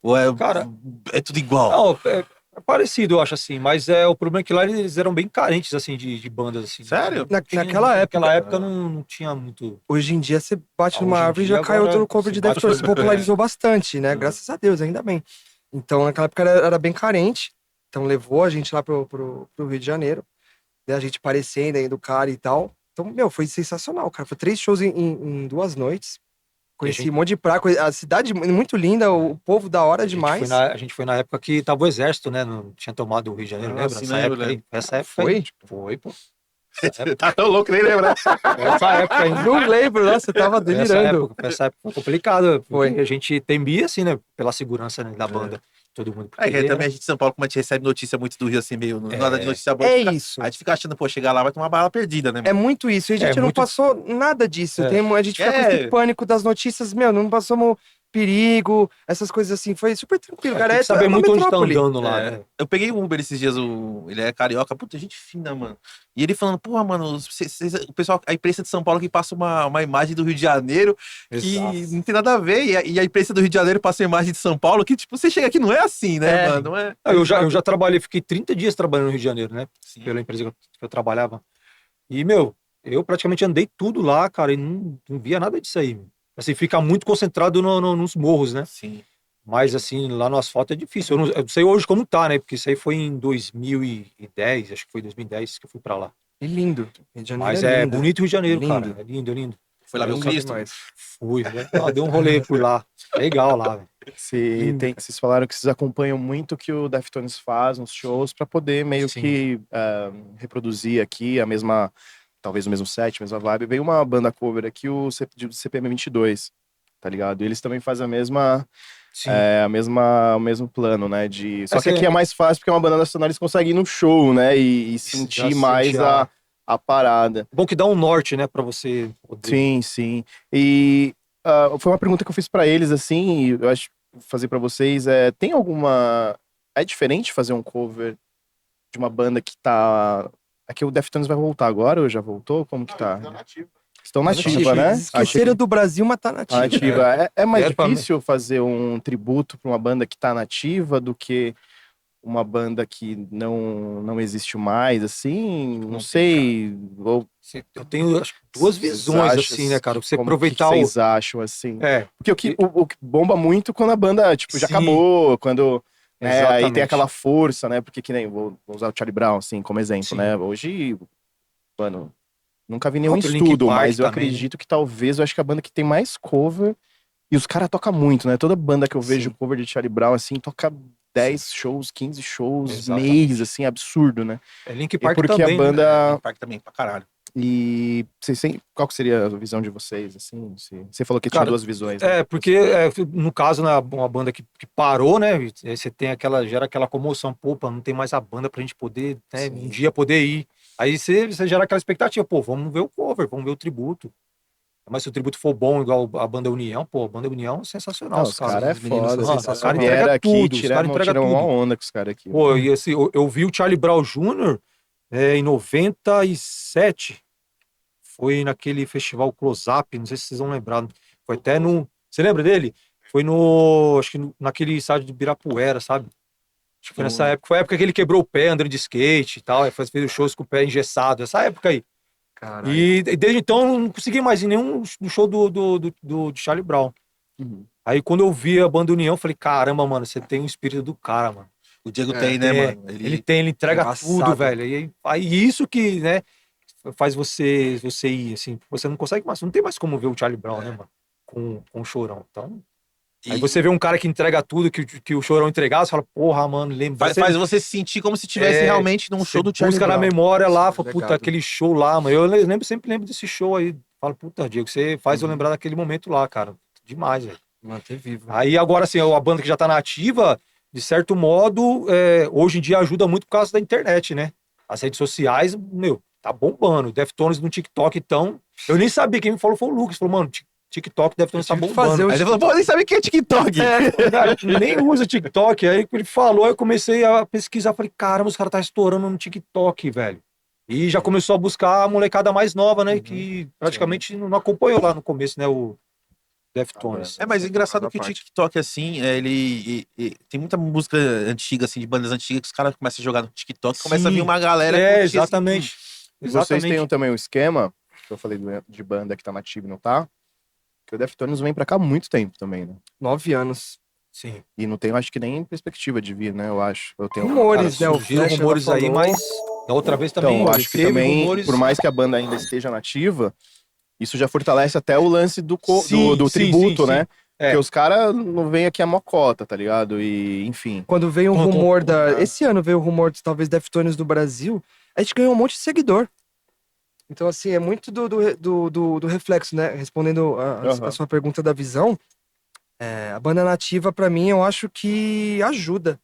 [SPEAKER 1] Ou
[SPEAKER 4] Cara,
[SPEAKER 1] é tudo igual?
[SPEAKER 4] Não, É parecido, eu acho assim, mas o problema é que lá eles eram bem carentes, assim, de bandas, assim.
[SPEAKER 1] Sério?
[SPEAKER 5] Naquela época,
[SPEAKER 4] Naquela época não tinha muito...
[SPEAKER 5] hoje em dia você bate numa
[SPEAKER 4] Hoje em
[SPEAKER 5] árvore e
[SPEAKER 4] dia
[SPEAKER 5] já cai
[SPEAKER 4] agora
[SPEAKER 5] outro cover
[SPEAKER 4] se
[SPEAKER 5] de
[SPEAKER 4] bate
[SPEAKER 5] Deftones. Se
[SPEAKER 4] outro-
[SPEAKER 5] popularizou bastante, né?
[SPEAKER 1] Uhum.
[SPEAKER 5] Graças a Deus, ainda bem. Então, naquela época era bem carente. Então, levou a gente lá pro Rio de Janeiro. Né? A gente parecendo aí do cara e tal. Então, meu, foi sensacional, cara. Foi 3 shows em 2 noites. Conheci
[SPEAKER 4] gente-
[SPEAKER 5] um monte de praia. A cidade muito linda, o povo da hora demais.
[SPEAKER 4] A gente foi na época que tava o exército, né? Não tinha tomado o Rio de Janeiro,
[SPEAKER 1] Ah,
[SPEAKER 4] lembra?
[SPEAKER 1] sim,
[SPEAKER 4] Essa
[SPEAKER 1] lembro,
[SPEAKER 4] época aí.
[SPEAKER 1] lembro.
[SPEAKER 4] Essa época
[SPEAKER 5] Foi?
[SPEAKER 4] aí. Foi, pô.
[SPEAKER 1] Você tá tão louco, nem lembra.
[SPEAKER 4] Essa época aí.
[SPEAKER 5] Não lembro, nossa, eu tava delirando.
[SPEAKER 4] Essa época foi complicado.
[SPEAKER 5] Foi.
[SPEAKER 4] Porque a gente temia, assim, né? Pela segurança, né, da banda. Todo mundo.
[SPEAKER 1] É, que
[SPEAKER 4] porque
[SPEAKER 1] também a gente de São Paulo, como a gente recebe notícia muito do Rio, assim, meio nada de notícia boa.
[SPEAKER 5] É
[SPEAKER 1] a gente fica-
[SPEAKER 5] isso.
[SPEAKER 1] A gente fica achando, pô, chegar lá vai ter uma bala perdida, né?
[SPEAKER 5] É muito isso. E a gente não
[SPEAKER 4] muito-
[SPEAKER 5] passou nada disso.
[SPEAKER 4] É.
[SPEAKER 5] A gente fica com esse pânico das notícias, meu, não passamos perigo, essas coisas assim. Foi super tranquilo, cara.
[SPEAKER 4] tem que saber
[SPEAKER 5] uma
[SPEAKER 4] muito onde tá
[SPEAKER 5] metrópole.
[SPEAKER 4] andando lá,
[SPEAKER 1] É.
[SPEAKER 4] né?
[SPEAKER 1] Eu peguei um Uber esses dias, ele é carioca, puta, gente fina, mano. E ele falando, porra, mano, o pessoal, a imprensa de São Paulo que passa uma imagem do Rio de Janeiro que
[SPEAKER 4] Exato.
[SPEAKER 1] não tem nada a ver. E a imprensa do Rio de Janeiro passa uma imagem de São Paulo que, tipo, você chega aqui, não é assim, né,
[SPEAKER 5] É.
[SPEAKER 1] mano? Não é.
[SPEAKER 4] Eu já trabalhei, fiquei 30 dias trabalhando no Rio de Janeiro, né?
[SPEAKER 1] Sim.
[SPEAKER 4] Pela empresa que eu trabalhava. E, meu, eu praticamente andei tudo lá, cara, e não via nada disso aí. Meu. Assim, fica muito concentrado nos morros, né?
[SPEAKER 1] Sim.
[SPEAKER 4] Mas, assim, lá no asfalto é difícil. Eu não sei hoje como tá, né? Porque isso aí foi em 2010, acho que foi 2010 que eu fui pra lá.
[SPEAKER 5] E lindo. Rio de Janeiro
[SPEAKER 4] Mas
[SPEAKER 5] é
[SPEAKER 4] é
[SPEAKER 5] lindo.
[SPEAKER 4] bonito o Rio de Janeiro,
[SPEAKER 5] Lindo.
[SPEAKER 4] cara. É lindo, é lindo.
[SPEAKER 1] Foi lá ver o
[SPEAKER 5] Lindo
[SPEAKER 1] Cristo.
[SPEAKER 5] demais.
[SPEAKER 4] Fui, né? Deu um rolê por lá. Legal lá, velho.
[SPEAKER 2] Vocês falaram que vocês acompanham muito o que o Deftones faz nos shows para poder meio
[SPEAKER 4] Sim.
[SPEAKER 2] que reproduzir aqui a mesma, talvez o mesmo set, a mesma vibe. Veio uma banda cover aqui, o CPM 22, tá ligado? E eles também fazem a mesma,
[SPEAKER 4] Sim.
[SPEAKER 2] o mesmo plano, né? Só que
[SPEAKER 4] Essa
[SPEAKER 2] aqui é mais fácil porque é uma banda nacional, eles conseguem ir no show, né? E
[SPEAKER 4] Já
[SPEAKER 2] sentir mais
[SPEAKER 4] sentir
[SPEAKER 2] a parada.
[SPEAKER 4] Bom que dá um norte, né, pra você poder...
[SPEAKER 2] Sim, sim. E foi uma pergunta que eu fiz pra eles, assim, e eu acho que vou fazer pra vocês. Tem alguma. É diferente fazer um cover de uma banda que tá. Aqui o Deftones vai voltar agora ou já voltou? Como que tá? Estão nativa, né?
[SPEAKER 5] Eles esqueceram do Brasil, mas tá
[SPEAKER 2] Tá
[SPEAKER 5] nativa.
[SPEAKER 2] nativa. É mais
[SPEAKER 4] É, pra
[SPEAKER 2] difícil fazer um tributo pra uma banda que tá nativa do que uma banda que não existe mais, assim? Não sei. Ou
[SPEAKER 4] Eu tenho, acho que, duas
[SPEAKER 2] vocês
[SPEAKER 4] visões,
[SPEAKER 2] acham,
[SPEAKER 4] assim, né, cara? Você
[SPEAKER 2] como-
[SPEAKER 4] aproveitar
[SPEAKER 2] O que
[SPEAKER 4] o...
[SPEAKER 2] vocês acham, assim?
[SPEAKER 4] É,
[SPEAKER 2] Porque o que bomba muito quando a banda, tipo, já
[SPEAKER 4] Sim.
[SPEAKER 2] acabou, quando... né, aí tem
[SPEAKER 4] Exatamente.
[SPEAKER 2] aquela força, né? Porque que nem... Vou usar o Charlie Brown, assim, como exemplo,
[SPEAKER 4] Sim.
[SPEAKER 2] né? Hoje, mano, nunca vi nenhum
[SPEAKER 4] Próprio Linkin
[SPEAKER 2] estudo,
[SPEAKER 4] Park
[SPEAKER 2] mas eu
[SPEAKER 4] também, né?
[SPEAKER 2] acredito que talvez, eu acho que a banda que tem mais cover... E os caras tocam muito, né? Toda banda que eu vejo
[SPEAKER 4] Sim.
[SPEAKER 2] cover de Charlie Brown, assim, toca 10 shows, 15 shows,
[SPEAKER 4] Exatamente.
[SPEAKER 2] mês, assim, absurdo, né?
[SPEAKER 4] Linkin
[SPEAKER 2] E
[SPEAKER 4] Park
[SPEAKER 2] porque
[SPEAKER 4] também,
[SPEAKER 2] a banda...
[SPEAKER 1] É, Parque também, pra caralho.
[SPEAKER 2] E qual que seria a visão de vocês, assim? Você falou que tinha
[SPEAKER 4] Cara,
[SPEAKER 2] duas visões, né?
[SPEAKER 4] né? Porque, no caso, né, uma banda que parou, né? E aí você tem gera aquela comoção, pô, não tem mais a banda pra gente poder, né, um dia poder ir. Aí você gera aquela expectativa, pô, vamos ver o cover, vamos ver o tributo. Mas se o tributo for bom, igual a banda União, pô, a banda União é sensacional.
[SPEAKER 2] Não, os caras é
[SPEAKER 1] os meninos
[SPEAKER 2] foda.
[SPEAKER 1] são
[SPEAKER 2] Os
[SPEAKER 1] sensacionais.
[SPEAKER 2] caras
[SPEAKER 4] entrega
[SPEAKER 2] vieram aqui,
[SPEAKER 4] tudo, os caras entregam
[SPEAKER 2] tiram uma
[SPEAKER 4] tudo.
[SPEAKER 2] onda com os caras aqui.
[SPEAKER 4] Pô, e assim, eu vi o Charlie Brown Jr. Em 97, foi naquele festival Close Up, não sei se vocês vão lembrar. Foi até no. Você lembra dele? Foi no. Acho que naquele estádio de Ibirapuera, sabe? Acho que foi nessa época. Foi a época que ele quebrou o pé andando de skate e tal. Aí fez os shows com o pé engessado. Essa época aí.
[SPEAKER 5] Caralho.
[SPEAKER 4] E desde então eu não consegui mais ir nenhum show de Charlie Brown.
[SPEAKER 2] Uhum.
[SPEAKER 4] Aí quando eu vi a banda União, eu falei, caramba, mano, você tem o espírito do cara, mano.
[SPEAKER 1] O Diego tem, né,
[SPEAKER 4] É,
[SPEAKER 1] mano?
[SPEAKER 4] ele entrega
[SPEAKER 5] Embaçado.
[SPEAKER 4] tudo, velho. E aí isso que, né, faz você ir, assim, você não consegue mais, não tem mais como ver o Charlie Brown, né, mano, com o Chorão. Então, aí você vê um cara que entrega tudo, que o Chorão entregava, você fala, porra, mano, lembra.
[SPEAKER 1] Faz você se sentir como se estivesse realmente num show do Charlie
[SPEAKER 4] busca
[SPEAKER 1] Brown.
[SPEAKER 4] na memória lá,
[SPEAKER 5] Sim,
[SPEAKER 4] fala, puta,
[SPEAKER 5] legado.
[SPEAKER 4] aquele show lá, mano. Eu sempre lembro desse show aí. Falo, puta, Diego, você faz eu lembrar daquele momento lá, cara. Demais, velho.
[SPEAKER 5] Manter vivo.
[SPEAKER 4] Aí agora, assim, a banda que já tá na ativa, de certo modo, hoje em dia ajuda muito por causa da internet, né? As redes sociais, meu, tá bombando. Deftones no TikTok, então. Eu nem sabia, quem me falou foi o Lucas. Falou, mano, TikTok Deftones tá
[SPEAKER 5] Eu tive que
[SPEAKER 4] bombando.
[SPEAKER 5] fazer o
[SPEAKER 1] Aí você falou, pô, nem sabe o que é TikTok.
[SPEAKER 4] Cara, eu nem usa TikTok. Aí ele falou, eu comecei a pesquisar. Falei, caramba, os caras tá estourando no TikTok, velho. E já começou a buscar a molecada mais nova, né? Que praticamente não acompanhou lá no começo, né? Deftones.
[SPEAKER 1] É, mas é engraçado
[SPEAKER 5] Faz a
[SPEAKER 1] que o
[SPEAKER 5] parte.
[SPEAKER 1] TikTok, assim, tem muita música antiga, assim, de bandas antigas, que os caras começam a jogar no TikTok, começa a vir
[SPEAKER 4] Sim.
[SPEAKER 1] uma galera
[SPEAKER 4] É,
[SPEAKER 1] curtir, assim,
[SPEAKER 4] exatamente.
[SPEAKER 2] E vocês têm
[SPEAKER 4] Exatamente.
[SPEAKER 2] também um esquema, que eu falei de banda que tá nativa e não tá, que o Deftones vem pra cá há muito tempo também, né?
[SPEAKER 5] 9 anos.
[SPEAKER 4] Sim.
[SPEAKER 2] E não tenho, acho que nem perspectiva de vir, né? Eu acho. Eu tenho.
[SPEAKER 5] Rumores, né? O
[SPEAKER 4] Surgiram
[SPEAKER 5] Flecha já
[SPEAKER 4] rumores aí,
[SPEAKER 5] falou.
[SPEAKER 4] mas da outra vez também
[SPEAKER 2] Então, acho que
[SPEAKER 4] teve
[SPEAKER 2] também,
[SPEAKER 4] rumores.
[SPEAKER 2] por mais que a banda ainda esteja nativa, isso já fortalece até o lance do
[SPEAKER 4] Sim,
[SPEAKER 2] do
[SPEAKER 4] sim,
[SPEAKER 2] tributo,
[SPEAKER 4] sim,
[SPEAKER 2] né?
[SPEAKER 4] sim. É.
[SPEAKER 2] Porque os caras não vêm aqui a mocota, tá ligado? E, enfim.
[SPEAKER 5] Quando veio um
[SPEAKER 4] Com-
[SPEAKER 5] rumor Esse ano veio o rumor de talvez Deftones do Brasil, a gente ganhou um monte de seguidor. Então, assim, é muito do reflexo, né? Respondendo
[SPEAKER 2] Aham.
[SPEAKER 5] a sua pergunta da visão, a banda nativa, pra mim, eu acho que ajuda.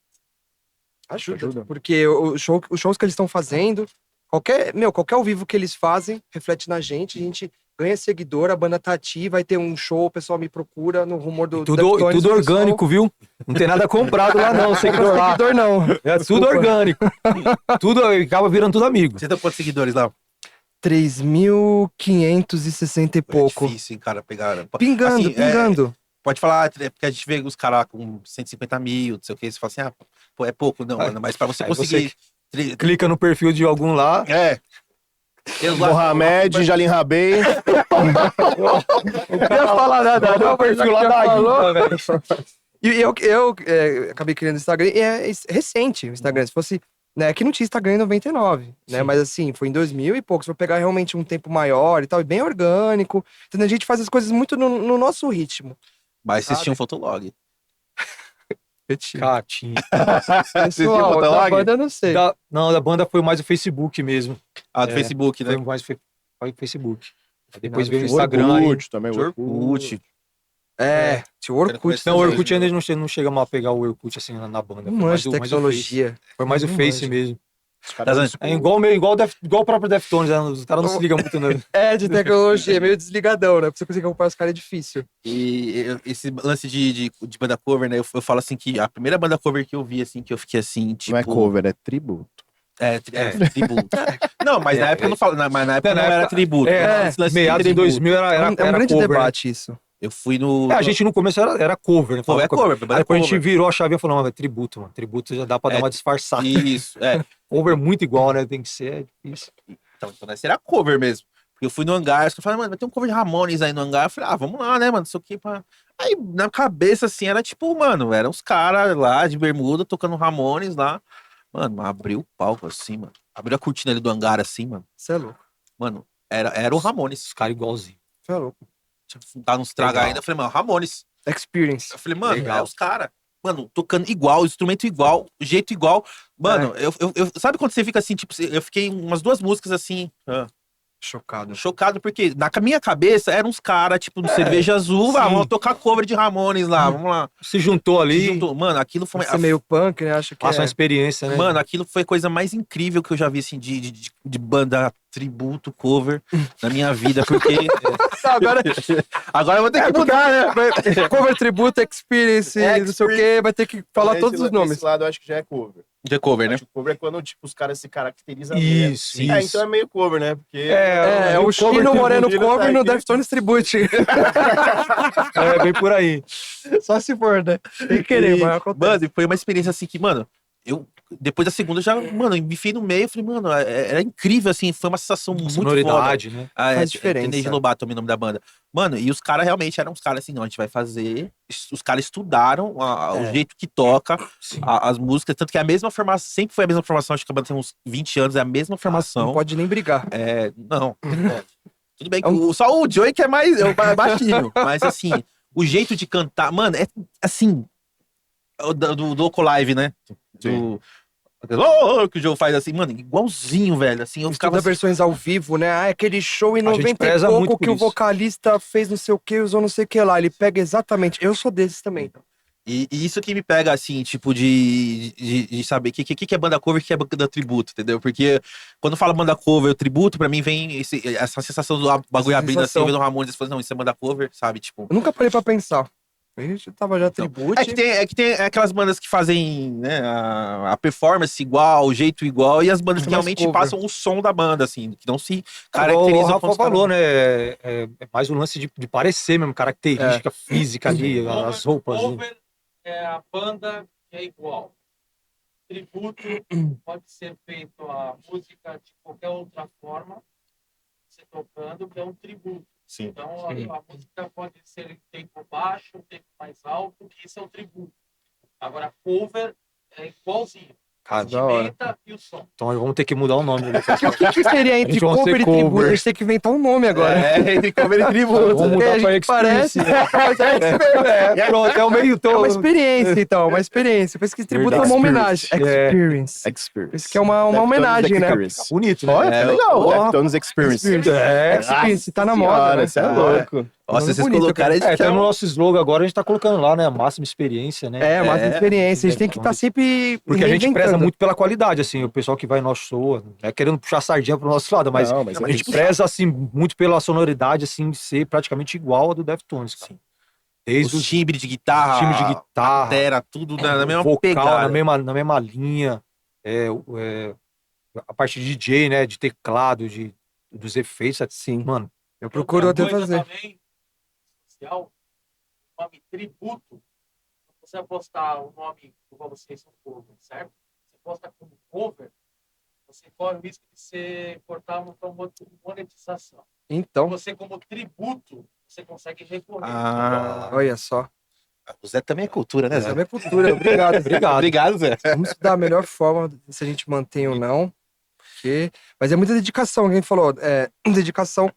[SPEAKER 2] Ajuda.
[SPEAKER 5] Porque os shows que eles estão fazendo, qualquer ao vivo que eles fazem, reflete na gente, a gente ganha seguidor, a banda tá ativa, vai ter um show, o pessoal me procura no rumor do
[SPEAKER 4] Tudo,
[SPEAKER 5] Deftones,
[SPEAKER 4] tudo
[SPEAKER 5] o pessoal-
[SPEAKER 4] orgânico, viu? Não tem nada comprado lá, não.
[SPEAKER 5] Não
[SPEAKER 4] Seguidor
[SPEAKER 5] tem
[SPEAKER 4] lá.
[SPEAKER 5] seguidor, não.
[SPEAKER 4] É tudo
[SPEAKER 5] Desculpa.
[SPEAKER 4] orgânico. Tudo acaba virando tudo amigo.
[SPEAKER 1] Você tem quantos seguidores lá?
[SPEAKER 5] 3.560 e pouco.
[SPEAKER 1] É difícil, hein, cara, pegar...
[SPEAKER 5] Pingando,
[SPEAKER 1] Assim,
[SPEAKER 5] pingando.
[SPEAKER 1] Pode falar, é porque a gente vê os caras lá com 150 mil, não sei o que, você fala assim, pô, é pouco, não,
[SPEAKER 4] Aí-
[SPEAKER 1] mano, mas pra você
[SPEAKER 4] aí
[SPEAKER 1] conseguir...
[SPEAKER 4] Clica no perfil de algum lá.
[SPEAKER 1] É. Eu lá-
[SPEAKER 2] Mohamed, Jalim Rabei.
[SPEAKER 4] Não ia falar nada, não. O perfil lá da Guita, velho.
[SPEAKER 5] E eu acabei criando o Instagram, e é recente o Instagram. Se fosse, né, que não tinha Instagram em 99, né?
[SPEAKER 4] Sim.
[SPEAKER 5] Mas assim, foi em 2000 e pouco. Se eu pegar realmente um tempo maior e tal, e bem orgânico. Então a gente faz as coisas muito no nosso ritmo.
[SPEAKER 1] Mas vocês
[SPEAKER 5] Sabe?
[SPEAKER 1] tinham Fotolog.
[SPEAKER 4] Catinho.
[SPEAKER 2] Vocês tinham
[SPEAKER 5] Pessoal, da
[SPEAKER 2] Fotolog?
[SPEAKER 5] banda eu não sei.
[SPEAKER 4] Não, da banda foi mais o Facebook mesmo.
[SPEAKER 1] Ah, do
[SPEAKER 4] É,
[SPEAKER 1] Facebook, né?
[SPEAKER 4] Foi mais foi o Facebook. Aí depois
[SPEAKER 5] Nada,
[SPEAKER 4] veio o
[SPEAKER 5] foi
[SPEAKER 4] Instagram. aí.
[SPEAKER 2] Orkut também.
[SPEAKER 1] De Orkut.
[SPEAKER 5] Tinha o Orkut.
[SPEAKER 4] Não, o
[SPEAKER 5] também.
[SPEAKER 4] Orkut ainda não chegamos a pegar o Orkut assim na banda.
[SPEAKER 5] Não
[SPEAKER 4] Foi mais
[SPEAKER 5] manjo
[SPEAKER 4] o- mais o Face.
[SPEAKER 5] tecnologia.
[SPEAKER 4] Foi mais o
[SPEAKER 5] Não
[SPEAKER 4] Face
[SPEAKER 5] manjo.
[SPEAKER 4] mesmo.
[SPEAKER 1] Tá
[SPEAKER 4] É igual o próprio Deftones, né? Os caras não se ligam muito, né?
[SPEAKER 5] De tecnologia, meio desligadão, né? Pra você conseguir acompanhar os caras é difícil.
[SPEAKER 1] Esse lance de banda cover, né? Eu falo assim que a primeira banda cover que eu vi, assim, que eu fiquei assim, tipo...
[SPEAKER 2] Não é cover, é tributo.
[SPEAKER 1] Tributo. Não, mas na época eu não falo, mas na época
[SPEAKER 4] na
[SPEAKER 1] não era
[SPEAKER 4] época-
[SPEAKER 1] tributo. era esse lance de
[SPEAKER 4] Meados de
[SPEAKER 1] tributo.
[SPEAKER 4] 2000 era
[SPEAKER 5] É um grande
[SPEAKER 4] cover, né?
[SPEAKER 5] debate isso.
[SPEAKER 1] Eu fui no...
[SPEAKER 4] A gente no começo era cover, né?
[SPEAKER 1] Pô, é cover,
[SPEAKER 4] Aí
[SPEAKER 1] banda
[SPEAKER 4] quando a gente
[SPEAKER 1] cover.
[SPEAKER 4] virou a chave e falou, não, é tributo, mano. Tributo já dá pra dar uma disfarçada.
[SPEAKER 1] Isso,
[SPEAKER 4] Cover muito igual, né? Tem que ser, é difícil.
[SPEAKER 1] Então esse era cover mesmo. Porque eu fui no hangar, eu falei, mano, vai ter um cover de Ramones aí no hangar. Eu falei, vamos lá, né, mano, isso aqui pra... Aí, na cabeça, assim, era tipo, mano, eram os caras lá de bermuda tocando Ramones lá. Mano, abriu o palco assim, mano. Abriu a cortina ali do hangar assim, mano.
[SPEAKER 5] Você é louco.
[SPEAKER 1] Mano, era o Ramones.
[SPEAKER 4] Os caras igualzinho.
[SPEAKER 5] Você é louco.
[SPEAKER 1] Tá nos traga
[SPEAKER 4] Legal.
[SPEAKER 1] ainda. Eu falei, mano, Ramones.
[SPEAKER 5] Experience.
[SPEAKER 1] Eu falei, mano,
[SPEAKER 4] Legal.
[SPEAKER 1] é os caras. Mano, tocando igual, instrumento igual, jeito igual. Mano, sabe quando você fica assim, tipo, eu fiquei umas 2 músicas assim,
[SPEAKER 5] Chocado.
[SPEAKER 1] chocado, porque na minha cabeça eram uns caras, tipo, no Cerveja Azul,
[SPEAKER 4] sim.
[SPEAKER 1] vamos tocar cover de Ramones lá, vamos lá.
[SPEAKER 4] Se juntou
[SPEAKER 1] Se
[SPEAKER 4] ali,
[SPEAKER 1] juntou. Mano, aquilo foi...
[SPEAKER 5] Você é meio punk, né? Acha que
[SPEAKER 4] passa uma
[SPEAKER 5] é.
[SPEAKER 4] experiência, né?
[SPEAKER 1] Mano, aquilo foi a coisa mais incrível que eu já vi, assim, de banda tributo, cover, na minha vida, porque...
[SPEAKER 5] Agora
[SPEAKER 1] Agora eu vou ter que mudar, né?
[SPEAKER 5] cover tributo, experience, não sei o quê, vai ter que falar todos os nomes.
[SPEAKER 2] Esse lado eu acho que já é cover.
[SPEAKER 1] De cover, né?
[SPEAKER 2] Acho que cover é quando, tipo, os caras se caracterizam.
[SPEAKER 4] Isso,
[SPEAKER 2] mesmo.
[SPEAKER 4] isso.
[SPEAKER 2] Então é meio cover, né? Porque...
[SPEAKER 5] É o
[SPEAKER 4] cover
[SPEAKER 5] Chino
[SPEAKER 4] tributo,
[SPEAKER 5] Moreno
[SPEAKER 2] Chino tá
[SPEAKER 5] cover no
[SPEAKER 2] aqui.
[SPEAKER 5] Deftones Tribute.
[SPEAKER 4] É, bem por aí.
[SPEAKER 5] Só se for, né? Tem que querer, mas acontece.
[SPEAKER 1] Mano, e foi uma experiência assim que, mano, eu, depois da segunda, já, mano, eu me enfiei no meio, falei, mano, era incrível, assim, foi uma sensação muito foda.
[SPEAKER 4] Sonoridade, né?
[SPEAKER 5] Faz diferença.
[SPEAKER 1] Tenente Lobato, é o nome da banda. Mano, e os caras realmente eram uns caras assim, não, a gente vai fazer. Os caras estudaram o jeito que toca
[SPEAKER 4] Sim.
[SPEAKER 1] as músicas, tanto que é a mesma formação, sempre foi a mesma formação, acho que a banda tem uns 20 anos, é a mesma formação.
[SPEAKER 5] Não pode nem brigar.
[SPEAKER 1] Não. Tudo bem que só o Joey que é mais baixinho, mas assim, o jeito de cantar, mano, é assim, do Oco Live, né? Que o Joe faz assim, mano, igualzinho, velho. Assim, eu ficava
[SPEAKER 5] Estuda versões ao vivo, né? Aquele show em
[SPEAKER 4] A gente
[SPEAKER 5] 90 e
[SPEAKER 4] preza muito
[SPEAKER 5] pouco
[SPEAKER 4] por
[SPEAKER 5] que o
[SPEAKER 4] isso.
[SPEAKER 5] vocalista fez não sei o que, usou não sei o que lá. Ele pega exatamente. Eu sou desses também.
[SPEAKER 1] E isso que me pega, assim, tipo, de saber o que é banda cover e o que é banda tributo, entendeu? Porque quando fala banda cover, tributo, pra mim vem essa sensação do bagulho abrindo assim,
[SPEAKER 5] sensação.
[SPEAKER 1] vendo o Ramones e falando, não, isso é banda cover, sabe? Tipo,
[SPEAKER 5] Eu nunca parei pra pensar. A gente tava já
[SPEAKER 1] Então,
[SPEAKER 5] tribute.
[SPEAKER 1] é que tem aquelas bandas que fazem, né, a performance igual, o jeito igual, e as bandas
[SPEAKER 5] É
[SPEAKER 1] que
[SPEAKER 5] mais
[SPEAKER 1] realmente
[SPEAKER 5] cover.
[SPEAKER 1] passam o som da banda, assim, que não se
[SPEAKER 4] Igual o
[SPEAKER 1] caracterizam
[SPEAKER 4] Rafa
[SPEAKER 1] como os caras-
[SPEAKER 4] falou, né? É mais um lance de parecer mesmo, característica física ali, as roupas. Né?
[SPEAKER 6] Cover é a banda que é igual. Tributo pode ser feito a música de qualquer outra forma, você tocando, que é um tributo.
[SPEAKER 1] Sim.
[SPEAKER 6] Então, a música pode ser em tempo baixo, em tempo mais alto, que isso é um tributo. Agora, cover é igualzinho.
[SPEAKER 4] Cara,
[SPEAKER 5] da hora.
[SPEAKER 6] Vestimenta e o som.
[SPEAKER 4] então vamos ter que mudar o nome. Né?
[SPEAKER 5] O que seria entre
[SPEAKER 4] gente vai ser
[SPEAKER 5] cover e
[SPEAKER 4] cover.
[SPEAKER 5] tributo? A gente tem que inventar um nome agora.
[SPEAKER 1] É, cover e tributo.
[SPEAKER 4] Vamos
[SPEAKER 5] Porque
[SPEAKER 4] mudar
[SPEAKER 5] a
[SPEAKER 4] pra
[SPEAKER 5] gente parece.
[SPEAKER 4] Experience.
[SPEAKER 5] Mas é isso mesmo.
[SPEAKER 4] Pronto, é o meio
[SPEAKER 5] É
[SPEAKER 4] todo.
[SPEAKER 5] uma experiência, então, uma experiência. Por isso que tributo é uma homenagem.
[SPEAKER 4] Experience.
[SPEAKER 5] Experience. Isso que é uma homenagem, né?
[SPEAKER 4] Bonito, né?
[SPEAKER 2] Olha, é legal.
[SPEAKER 5] ó.
[SPEAKER 2] Deftones Experience.
[SPEAKER 5] Experience, tá na moda, né?
[SPEAKER 2] Você é louco.
[SPEAKER 1] Nossa,
[SPEAKER 5] Nome
[SPEAKER 1] vocês
[SPEAKER 5] bonito,
[SPEAKER 1] colocaram
[SPEAKER 5] cara.
[SPEAKER 1] esse
[SPEAKER 4] Então no nosso slogan agora a gente tá colocando lá, né? A máxima experiência, né?
[SPEAKER 5] É, uma experiência. A gente tem que estar sempre.
[SPEAKER 4] Porque a gente preza
[SPEAKER 5] reinventando.
[SPEAKER 4] muito pela qualidade, assim, o pessoal que vai no nosso show, né, querendo puxar a sardinha pro nosso lado, mas,
[SPEAKER 2] Não, mas
[SPEAKER 4] a
[SPEAKER 2] é
[SPEAKER 4] gente
[SPEAKER 2] isso.
[SPEAKER 4] preza, assim, muito pela sonoridade, assim, ser praticamente igual a do Deftones, cara. Desde
[SPEAKER 1] Os
[SPEAKER 4] os
[SPEAKER 1] timbres de guitarra,
[SPEAKER 4] times de guitarra,
[SPEAKER 1] batera, tudo na mesma
[SPEAKER 4] vocal,
[SPEAKER 1] pegada.
[SPEAKER 4] na mesma linha, a parte de DJ, né, de teclado, dos efeitos,
[SPEAKER 5] Sim.
[SPEAKER 4] mano,
[SPEAKER 5] Eu procuro
[SPEAKER 6] Outra
[SPEAKER 5] até
[SPEAKER 6] coisa
[SPEAKER 5] fazer.
[SPEAKER 6] também, social, o nome tributo, você vai postar o nome igual vocês no cover, certo? Você posta como cover, você corre o risco de ser cortar para monetização.
[SPEAKER 5] Então,
[SPEAKER 6] Você como tributo, você consegue recorrer.
[SPEAKER 1] Ah,
[SPEAKER 5] olha só.
[SPEAKER 1] o Zé também é cultura, né,
[SPEAKER 5] Essa é a
[SPEAKER 1] Zé?
[SPEAKER 5] minha cultura. Obrigado.
[SPEAKER 4] obrigado.
[SPEAKER 1] Obrigado, Zé.
[SPEAKER 5] Vamos estudar a melhor forma, se a gente mantém ou não. Mas é muita dedicação, quem falou. Dedicação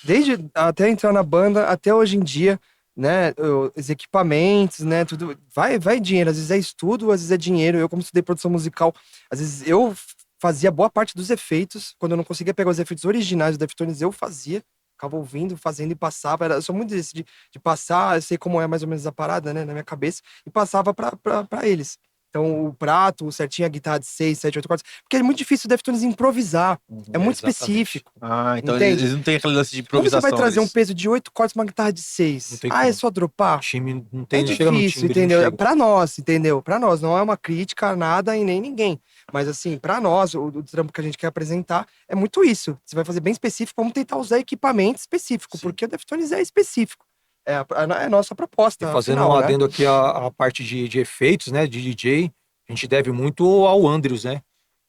[SPEAKER 5] desde até entrar na banda, até hoje em dia, né? Os equipamentos, né? Tudo. Vai dinheiro. Às vezes é estudo, às vezes é dinheiro. Eu, como estudei produção musical, às vezes eu fazia boa parte dos efeitos. Quando eu não conseguia pegar os efeitos originais do Deftones, eu fazia. Ficava ouvindo, fazendo e passava. Eu sou muito desse de passar, eu sei como é mais ou menos a parada, né? Na minha cabeça. E passava pra eles. Então, o prato, certinho, a guitarra de 6, 7, 8 cordas. Porque é muito difícil o Deftones improvisar. É muito
[SPEAKER 4] exatamente.
[SPEAKER 5] específico.
[SPEAKER 1] Ah, então
[SPEAKER 5] Entende?
[SPEAKER 1] eles não têm aquele lance de
[SPEAKER 5] Como você
[SPEAKER 1] improvisação.
[SPEAKER 5] vai trazer um
[SPEAKER 1] eles-
[SPEAKER 5] peso de 8 cordas pra uma guitarra de
[SPEAKER 4] Não
[SPEAKER 5] 6?
[SPEAKER 4] tem
[SPEAKER 5] Ah,
[SPEAKER 4] como.
[SPEAKER 5] é só
[SPEAKER 4] O
[SPEAKER 5] dropar?
[SPEAKER 4] time não
[SPEAKER 5] É
[SPEAKER 4] tem, não chega no
[SPEAKER 5] difícil,
[SPEAKER 4] timbre, não
[SPEAKER 5] entendeu?
[SPEAKER 4] chega.
[SPEAKER 5] Pra nós, entendeu? Pra nós, não é uma crítica a nada e nem ninguém. Mas assim, pra nós, o trampo que a gente quer apresentar é muito isso. Você vai fazer bem específico, vamos tentar usar equipamento específico,
[SPEAKER 1] Sim.
[SPEAKER 5] porque o Deftones é específico. É a nossa proposta.
[SPEAKER 4] E fazendo
[SPEAKER 5] afinal,
[SPEAKER 4] um
[SPEAKER 5] né?
[SPEAKER 4] adendo aqui a parte de efeitos, né, de DJ, a gente deve muito ao Andrews, né?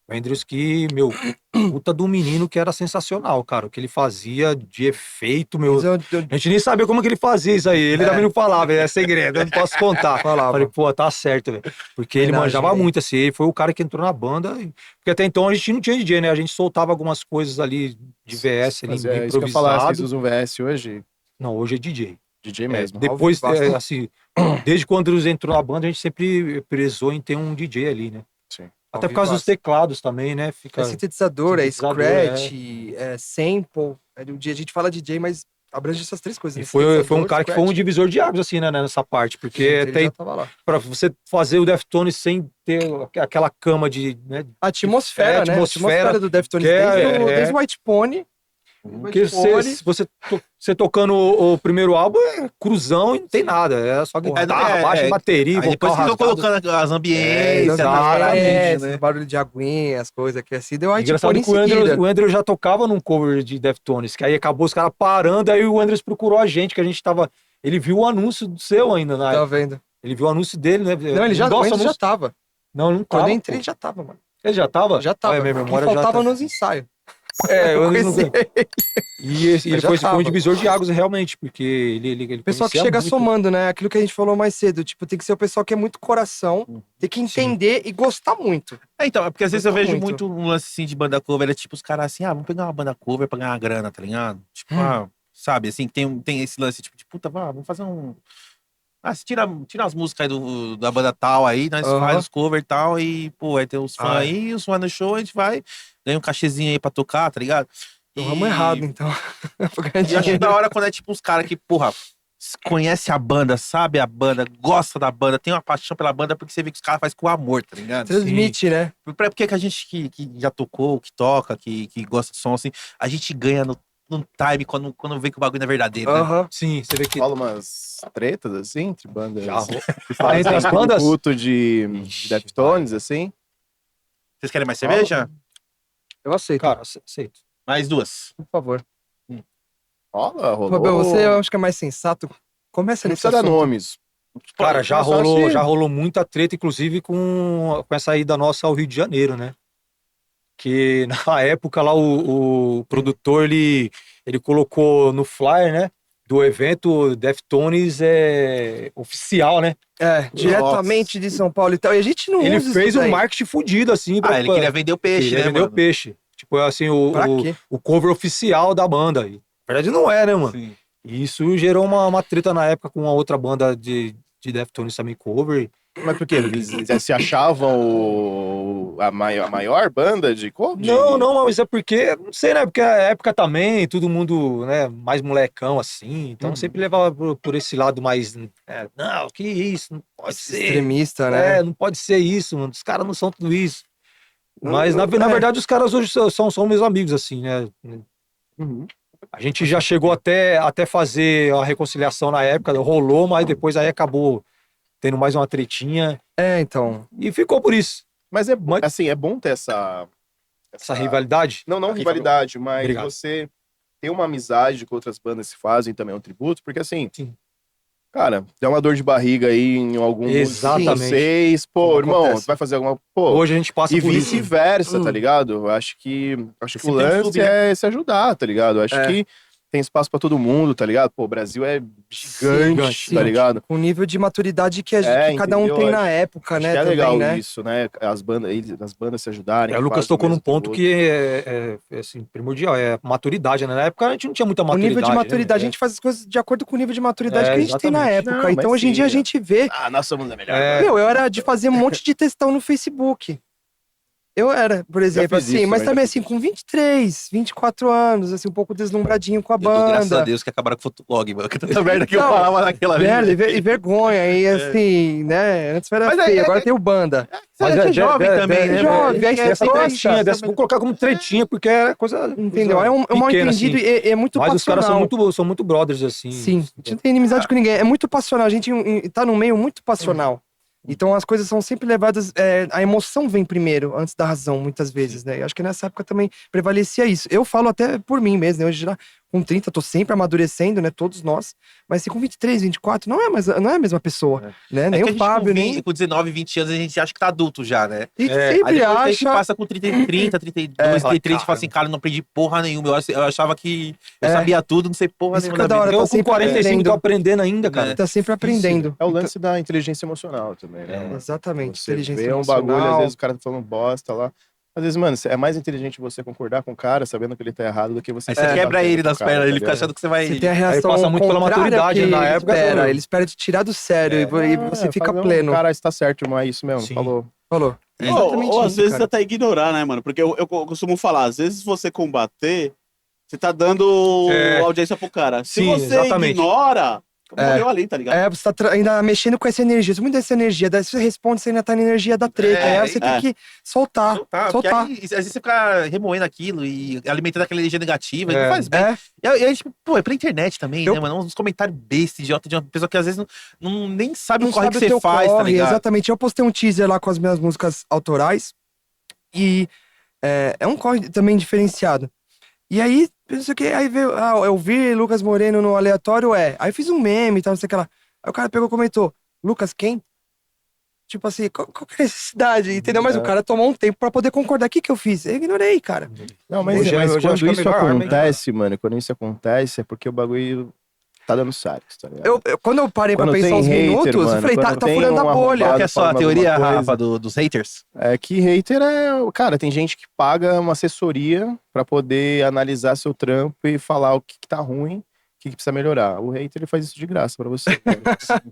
[SPEAKER 4] O Andrews que, meu, puta do menino que era sensacional, cara. O que ele fazia de efeito, meu.
[SPEAKER 5] Mas eu
[SPEAKER 4] A gente nem sabia como que ele fazia isso aí. Ele também não falava, é segredo, eu não posso contar.
[SPEAKER 5] falava.
[SPEAKER 4] Falei, pô, tá certo, velho. Porque ele
[SPEAKER 5] Homenagem
[SPEAKER 4] manjava
[SPEAKER 5] aí.
[SPEAKER 4] muito, assim. Ele foi o cara que entrou na banda. Porque até então a gente não tinha DJ, né? A gente soltava algumas coisas ali de VS, ali,
[SPEAKER 2] Mas é isso que eu ia falar,
[SPEAKER 4] improvisado.
[SPEAKER 2] vocês usam VS hoje?
[SPEAKER 4] Não, hoje é DJ.
[SPEAKER 2] DJ mesmo.
[SPEAKER 4] Depois,
[SPEAKER 5] Ao vivaço.
[SPEAKER 4] assim, desde quando o Andrews entrou na banda, a gente sempre prezou em ter um DJ ali, né?
[SPEAKER 2] Sim.
[SPEAKER 4] Até
[SPEAKER 5] Ao
[SPEAKER 4] por causa dos
[SPEAKER 5] vivaço.
[SPEAKER 4] teclados também, né? Fica...
[SPEAKER 5] É sintetizador, é
[SPEAKER 4] Sintetizador,
[SPEAKER 5] scratch, é sample. A gente fala DJ, mas abrange essas três coisas.
[SPEAKER 4] E
[SPEAKER 5] né?
[SPEAKER 4] foi um
[SPEAKER 5] Sintetizador,
[SPEAKER 4] cara que foi um
[SPEAKER 5] scratch.
[SPEAKER 4] divisor de águas, assim, né, nessa parte. Porque
[SPEAKER 5] Ele
[SPEAKER 4] até
[SPEAKER 5] já tava lá.
[SPEAKER 4] pra você fazer o Deftones sem ter aquela cama de, né?
[SPEAKER 5] A atmosfera, né? A
[SPEAKER 4] atmosfera,
[SPEAKER 5] atmosfera do Deftones,
[SPEAKER 4] que é-
[SPEAKER 5] desde o White Pony.
[SPEAKER 4] Porque você tocando o primeiro álbum é cruzão e não tem nada. É só guitarra, baixo, bateria,
[SPEAKER 1] Aí depois
[SPEAKER 4] vocal
[SPEAKER 1] ficam
[SPEAKER 4] rasgado.
[SPEAKER 1] colocando as ambiências,
[SPEAKER 4] exatamente,
[SPEAKER 1] né?
[SPEAKER 5] Barulho de aguinha, as coisas que assim, deu White
[SPEAKER 4] Engraçado
[SPEAKER 5] Pony em
[SPEAKER 4] que o
[SPEAKER 5] seguida.
[SPEAKER 4] Andrew já tocava num cover de Deftones, que aí acabou os caras parando, aí o Andrews procurou a gente, que a gente tava... Ele viu o anúncio do seu ainda, né?
[SPEAKER 5] Tá vendo?
[SPEAKER 4] Ele viu o anúncio dele, né?
[SPEAKER 5] Não, ele já,
[SPEAKER 4] Nossa,
[SPEAKER 5] o Andy já
[SPEAKER 4] anúncio...
[SPEAKER 5] tava.
[SPEAKER 4] Não, não
[SPEAKER 5] Quando
[SPEAKER 4] tava.
[SPEAKER 5] eu entrei,
[SPEAKER 4] pô.
[SPEAKER 5] já tava, mano.
[SPEAKER 4] Ele já tava?
[SPEAKER 5] Já tava.
[SPEAKER 4] Olha, minha
[SPEAKER 5] O que
[SPEAKER 4] memória já
[SPEAKER 5] faltava
[SPEAKER 4] tá...
[SPEAKER 5] nos ensaios.
[SPEAKER 4] É, o Andrews não...
[SPEAKER 5] Conheci.
[SPEAKER 4] E ele
[SPEAKER 5] já
[SPEAKER 4] foi um
[SPEAKER 5] tava.
[SPEAKER 4] divisor de águas, realmente, porque ele
[SPEAKER 5] O pessoal que
[SPEAKER 4] conhecia
[SPEAKER 5] chega
[SPEAKER 4] muito.
[SPEAKER 5] somando, né? Aquilo que a gente falou mais cedo. Tipo, tem que ser o pessoal que é muito coração, tem que entender e gostar muito.
[SPEAKER 1] Então, é porque às vezes eu
[SPEAKER 5] Gostou
[SPEAKER 1] vejo
[SPEAKER 5] muito.
[SPEAKER 1] muito um lance assim de banda cover, é tipo os caras assim, vamos pegar uma banda cover pra ganhar uma grana, tá ligado? Tipo, sabe, assim, tem esse lance tipo de puta, vamos fazer um. Você tira as músicas aí da banda tal aí, nós
[SPEAKER 5] Aham.
[SPEAKER 1] faz os cover e tal, e, pô, vai ter os fãs
[SPEAKER 5] Ah, é.
[SPEAKER 1] aí, os fãs no show, a gente vai, ganha um cachezinho aí pra tocar, tá ligado?
[SPEAKER 5] Então, vamos errado, então. Pra ganhar
[SPEAKER 1] E eu acho
[SPEAKER 5] dinheiro.
[SPEAKER 1] da hora quando é tipo uns caras que, porra, conhece a banda, sabe a banda, gosta da banda, tem uma paixão pela banda, porque você vê que os caras fazem com amor, tá ligado?
[SPEAKER 5] Transmite, né?
[SPEAKER 1] Porque que a gente que já tocou, que toca, que gosta de som, assim, a gente ganha no time quando vê que o bagulho não é verdadeiro, né?
[SPEAKER 5] Aham.
[SPEAKER 4] Sim, você vê que
[SPEAKER 2] Rola umas tretas, assim, entre bandas.
[SPEAKER 4] já rolou.
[SPEAKER 2] que fazem
[SPEAKER 4] entre as bandas?
[SPEAKER 2] tributo de
[SPEAKER 4] Ixi,
[SPEAKER 2] Deftones, assim.
[SPEAKER 1] Vocês querem mais cerveja?
[SPEAKER 5] Eu aceito,
[SPEAKER 4] Cara, aceito.
[SPEAKER 1] Mais duas.
[SPEAKER 5] por favor.
[SPEAKER 2] Rolou.
[SPEAKER 5] Fabio, você eu acho que é mais sensato. Começa
[SPEAKER 2] Não
[SPEAKER 5] nesse
[SPEAKER 2] precisa dar
[SPEAKER 5] assunto.
[SPEAKER 2] nomes.
[SPEAKER 4] Cara, já
[SPEAKER 2] Só
[SPEAKER 4] rolou,
[SPEAKER 2] se-
[SPEAKER 4] já rolou muita treta, inclusive com essa ida nossa ao Rio de Janeiro, né? Que na época lá o produtor, ele colocou no flyer, né? Do evento Deftones oficial, né?
[SPEAKER 5] Diretamente de São Paulo e tal. E a gente não
[SPEAKER 4] Ele
[SPEAKER 5] usa
[SPEAKER 4] fez
[SPEAKER 5] isso
[SPEAKER 4] um
[SPEAKER 5] daí.
[SPEAKER 4] marketing fudido, assim.
[SPEAKER 1] Ah, ele queria vender o peixe,
[SPEAKER 4] queria
[SPEAKER 1] né,
[SPEAKER 4] vender
[SPEAKER 1] mano?
[SPEAKER 4] o peixe. Tipo, assim,
[SPEAKER 5] Pra quê?
[SPEAKER 4] o cover oficial da banda. E, na verdade, não é, né, mano?
[SPEAKER 1] Sim.
[SPEAKER 4] E isso gerou uma treta na época com uma outra banda de Deftones também, cover.
[SPEAKER 2] Mas por quê? Eles se achavam a maior banda de cover?
[SPEAKER 4] Não, mas é porque, não sei, né? Porque a época também, todo mundo, né, mais molecão assim, então sempre levava por esse lado mais, não, que isso, não pode ser.
[SPEAKER 5] Extremista, né?
[SPEAKER 4] Não pode ser isso, mano, os caras não são tudo isso. Mas, na verdade, os caras hoje são meus amigos, assim, né?
[SPEAKER 2] Uhum.
[SPEAKER 4] A gente já chegou até fazer a reconciliação na época, rolou, mas depois aí acabou tendo mais uma tretinha
[SPEAKER 5] Então.
[SPEAKER 4] e ficou por isso.
[SPEAKER 2] Mas é,
[SPEAKER 4] Mas-
[SPEAKER 2] assim, é bom ter essa
[SPEAKER 4] Rivalidade.
[SPEAKER 2] Não
[SPEAKER 4] Aqui,
[SPEAKER 2] rivalidade, mas
[SPEAKER 4] Obrigado.
[SPEAKER 2] você ter uma amizade com outras bandas que fazem também um tributo, porque assim,
[SPEAKER 4] Sim.
[SPEAKER 2] cara, dá uma dor de barriga aí em algum de
[SPEAKER 4] Exatamente.
[SPEAKER 2] vocês, pô,
[SPEAKER 4] Como
[SPEAKER 2] irmão,
[SPEAKER 4] acontece.
[SPEAKER 2] você vai fazer alguma, pô,
[SPEAKER 4] Hoje a gente passa
[SPEAKER 2] e
[SPEAKER 4] por isso.
[SPEAKER 2] vice-versa, tá ligado? Eu acho que o
[SPEAKER 1] Sempre tem um
[SPEAKER 2] lance
[SPEAKER 1] sub, né?
[SPEAKER 2] é se ajudar, tá ligado? Eu acho que tem espaço pra todo mundo, tá ligado? Pô, o Brasil é gigante,
[SPEAKER 5] Sim,
[SPEAKER 2] tá ligado?
[SPEAKER 5] Com o nível de maturidade que cada um
[SPEAKER 2] entendeu?
[SPEAKER 5] tem
[SPEAKER 2] Acho-
[SPEAKER 5] na época,
[SPEAKER 2] Acho
[SPEAKER 5] né?
[SPEAKER 2] que é
[SPEAKER 5] também,
[SPEAKER 2] legal
[SPEAKER 5] né?
[SPEAKER 2] isso, né? As bandas se ajudarem.
[SPEAKER 4] O
[SPEAKER 2] que
[SPEAKER 4] Lucas
[SPEAKER 2] fazem
[SPEAKER 4] tocou
[SPEAKER 2] o
[SPEAKER 4] num
[SPEAKER 2] mesmo
[SPEAKER 4] ponto
[SPEAKER 2] tributo.
[SPEAKER 4] que é, assim, primordial, é maturidade, né? Na época a gente não tinha muita
[SPEAKER 5] O
[SPEAKER 4] maturidade.
[SPEAKER 5] nível de maturidade, a
[SPEAKER 4] né?
[SPEAKER 5] gente faz as coisas de acordo com o nível de maturidade que a gente tem na
[SPEAKER 4] exatamente.
[SPEAKER 5] época.
[SPEAKER 2] Não,
[SPEAKER 5] Então
[SPEAKER 2] mas
[SPEAKER 5] hoje em dia a
[SPEAKER 2] sim,
[SPEAKER 5] gente vê.
[SPEAKER 2] Ah, nós somos a melhor.
[SPEAKER 4] É.
[SPEAKER 5] Meu, eu era de fazer um monte de textão no Facebook. Eu era, por exemplo,
[SPEAKER 2] fiz
[SPEAKER 5] assim,
[SPEAKER 2] isso,
[SPEAKER 5] mas
[SPEAKER 2] né?
[SPEAKER 5] também
[SPEAKER 2] Já fiz
[SPEAKER 5] assim, com 23, 24 anos, assim, um pouco deslumbradinho com a
[SPEAKER 1] Eu dou graças a
[SPEAKER 5] banda.
[SPEAKER 1] Deus que acabaram com o Fotolog, mano. Que tanta merda que eu
[SPEAKER 5] Não,
[SPEAKER 1] falava naquela
[SPEAKER 5] Merda,
[SPEAKER 1] vez.
[SPEAKER 5] e vergonha, e assim, né? Antes era
[SPEAKER 1] Mas é-
[SPEAKER 5] feio,
[SPEAKER 1] é-
[SPEAKER 5] agora tem o banda.
[SPEAKER 1] Mas é jovem também, né?
[SPEAKER 5] jovem,
[SPEAKER 1] velho?
[SPEAKER 5] aí
[SPEAKER 4] Tem
[SPEAKER 5] você
[SPEAKER 4] essa
[SPEAKER 5] gosta,
[SPEAKER 4] tretinha dessa, vou colocar como tretinha, porque é coisa.
[SPEAKER 5] Entendeu?
[SPEAKER 4] coisa
[SPEAKER 5] É um mal
[SPEAKER 4] pequena,
[SPEAKER 5] entendido
[SPEAKER 4] assim.
[SPEAKER 5] e é muito
[SPEAKER 4] Mas os caras
[SPEAKER 5] passional.
[SPEAKER 4] são muito brothers, assim.
[SPEAKER 5] Sim, a gente não tem inimizade com ninguém. É muito passional. A gente tá num meio muito passional. Então as coisas são sempre levadas. A emoção vem primeiro, antes da razão, muitas vezes, né? Eu acho que nessa época também prevalecia isso. Eu falo até por mim mesmo, né? Hoje já com 30, tô sempre amadurecendo, né? Todos nós. Mas assim, com 23, 24, não é a mesma pessoa, né?
[SPEAKER 1] É
[SPEAKER 5] Nem
[SPEAKER 1] que a
[SPEAKER 5] o
[SPEAKER 1] gente
[SPEAKER 5] Fábio,
[SPEAKER 1] com
[SPEAKER 5] nem.
[SPEAKER 1] com 19, 20 anos, a gente acha que tá adulto já, né?
[SPEAKER 5] A gente
[SPEAKER 1] Aí
[SPEAKER 5] sempre
[SPEAKER 1] depois a gente
[SPEAKER 5] acha.
[SPEAKER 1] passa com 30, 32, 33 e fala assim, cara, eu não aprendi porra nenhuma. Eu achava que eu sabia tudo, não sei porra
[SPEAKER 5] Isso
[SPEAKER 1] nenhuma
[SPEAKER 5] fica
[SPEAKER 1] da
[SPEAKER 5] da
[SPEAKER 1] vida.
[SPEAKER 5] hora,
[SPEAKER 4] Eu
[SPEAKER 5] tá
[SPEAKER 4] com
[SPEAKER 5] sempre
[SPEAKER 4] 45 tô
[SPEAKER 5] aprendendo.
[SPEAKER 4] aprendendo ainda, cara.
[SPEAKER 5] Tá sempre aprendendo.
[SPEAKER 2] É o lance da inteligência emocional também, né? mano?
[SPEAKER 5] Exatamente.
[SPEAKER 2] Você
[SPEAKER 5] Inteligência
[SPEAKER 2] vê um
[SPEAKER 5] emocional.
[SPEAKER 2] bagulho, às vezes o cara tá falando bosta lá. Às vezes, mano, é mais inteligente você concordar com o cara, sabendo que ele tá errado, do que você...
[SPEAKER 1] Aí você quebra ele das pernas, ele fica
[SPEAKER 2] achando
[SPEAKER 1] achando que você vai...
[SPEAKER 5] Você tem a reação
[SPEAKER 4] passa muito pela
[SPEAKER 5] contrária
[SPEAKER 4] maturidade,
[SPEAKER 5] que
[SPEAKER 4] né? Na
[SPEAKER 5] ele
[SPEAKER 4] época,
[SPEAKER 5] espera.
[SPEAKER 4] eu-
[SPEAKER 5] Ele espera te tirar do sério e você fica pleno.
[SPEAKER 2] Cara, está certo, mas é isso mesmo,
[SPEAKER 4] Sim.
[SPEAKER 2] falou.
[SPEAKER 5] Falou.
[SPEAKER 3] Ou,
[SPEAKER 5] Exatamente
[SPEAKER 3] ou às
[SPEAKER 5] isso,
[SPEAKER 3] vezes
[SPEAKER 5] cara.
[SPEAKER 3] até ignorar, né, mano? Porque eu costumo falar, às vezes você combater, você tá dando audiência pro cara. Se
[SPEAKER 4] Sim,
[SPEAKER 3] você
[SPEAKER 4] exatamente.
[SPEAKER 3] ignora, morreu ali, tá ligado?
[SPEAKER 5] Você tá ainda mexendo com essa energia, muito dessa energia. Daí você responde, você ainda tá na energia da treta. Aí você tem que soltar.
[SPEAKER 1] Porque aí, às vezes você fica remoendo aquilo e alimentando aquela energia negativa, e
[SPEAKER 4] É.
[SPEAKER 1] não faz bem. E aí, tipo, pô, é pela internet também,
[SPEAKER 5] Eu-
[SPEAKER 1] né, mano? Uns comentários besta, idiota, de uma pessoa que às vezes nem sabe o
[SPEAKER 5] Não
[SPEAKER 1] corre
[SPEAKER 5] sabe
[SPEAKER 1] que
[SPEAKER 5] o teu
[SPEAKER 1] você faz, tá
[SPEAKER 5] corre,
[SPEAKER 1] ligado?
[SPEAKER 5] exatamente. Eu postei um teaser lá com as minhas músicas autorais. E é um corre também diferenciado. E aí, não sei o que, aí veio, eu vi Lucas Moreno no aleatório, Aí eu fiz um meme e tal, não sei o que lá. Aí o cara pegou e comentou, Lucas quem? Tipo assim, qual que é a necessidade, entendeu? Mas o cara tomou um tempo pra poder concordar. O que eu fiz? Eu ignorei, cara.
[SPEAKER 2] Não, mas,
[SPEAKER 4] Hoje-
[SPEAKER 2] mas
[SPEAKER 4] hoje eu acho
[SPEAKER 2] quando
[SPEAKER 4] que é
[SPEAKER 2] isso
[SPEAKER 4] a melhor arma, hein,
[SPEAKER 2] acontece, mano, quando isso acontece é porque o bagulho tá dando certo, tá ligado?
[SPEAKER 5] Quando eu parei
[SPEAKER 2] Quando
[SPEAKER 5] pra pensar
[SPEAKER 2] tem
[SPEAKER 5] uns
[SPEAKER 2] hater,
[SPEAKER 5] minutos, eu
[SPEAKER 2] mano,
[SPEAKER 5] falei, tá
[SPEAKER 2] quando tem
[SPEAKER 5] furando a
[SPEAKER 2] um
[SPEAKER 5] bolha.
[SPEAKER 1] Qual que é a sua
[SPEAKER 2] falando
[SPEAKER 1] teoria,
[SPEAKER 2] alguma
[SPEAKER 1] Rafa,
[SPEAKER 2] coisa.
[SPEAKER 1] dos haters?
[SPEAKER 2] É que hater cara, tem gente que paga uma assessoria pra poder analisar seu trampo e falar o que tá ruim, que precisa melhorar? O hater, ele faz isso de graça pra você. cara.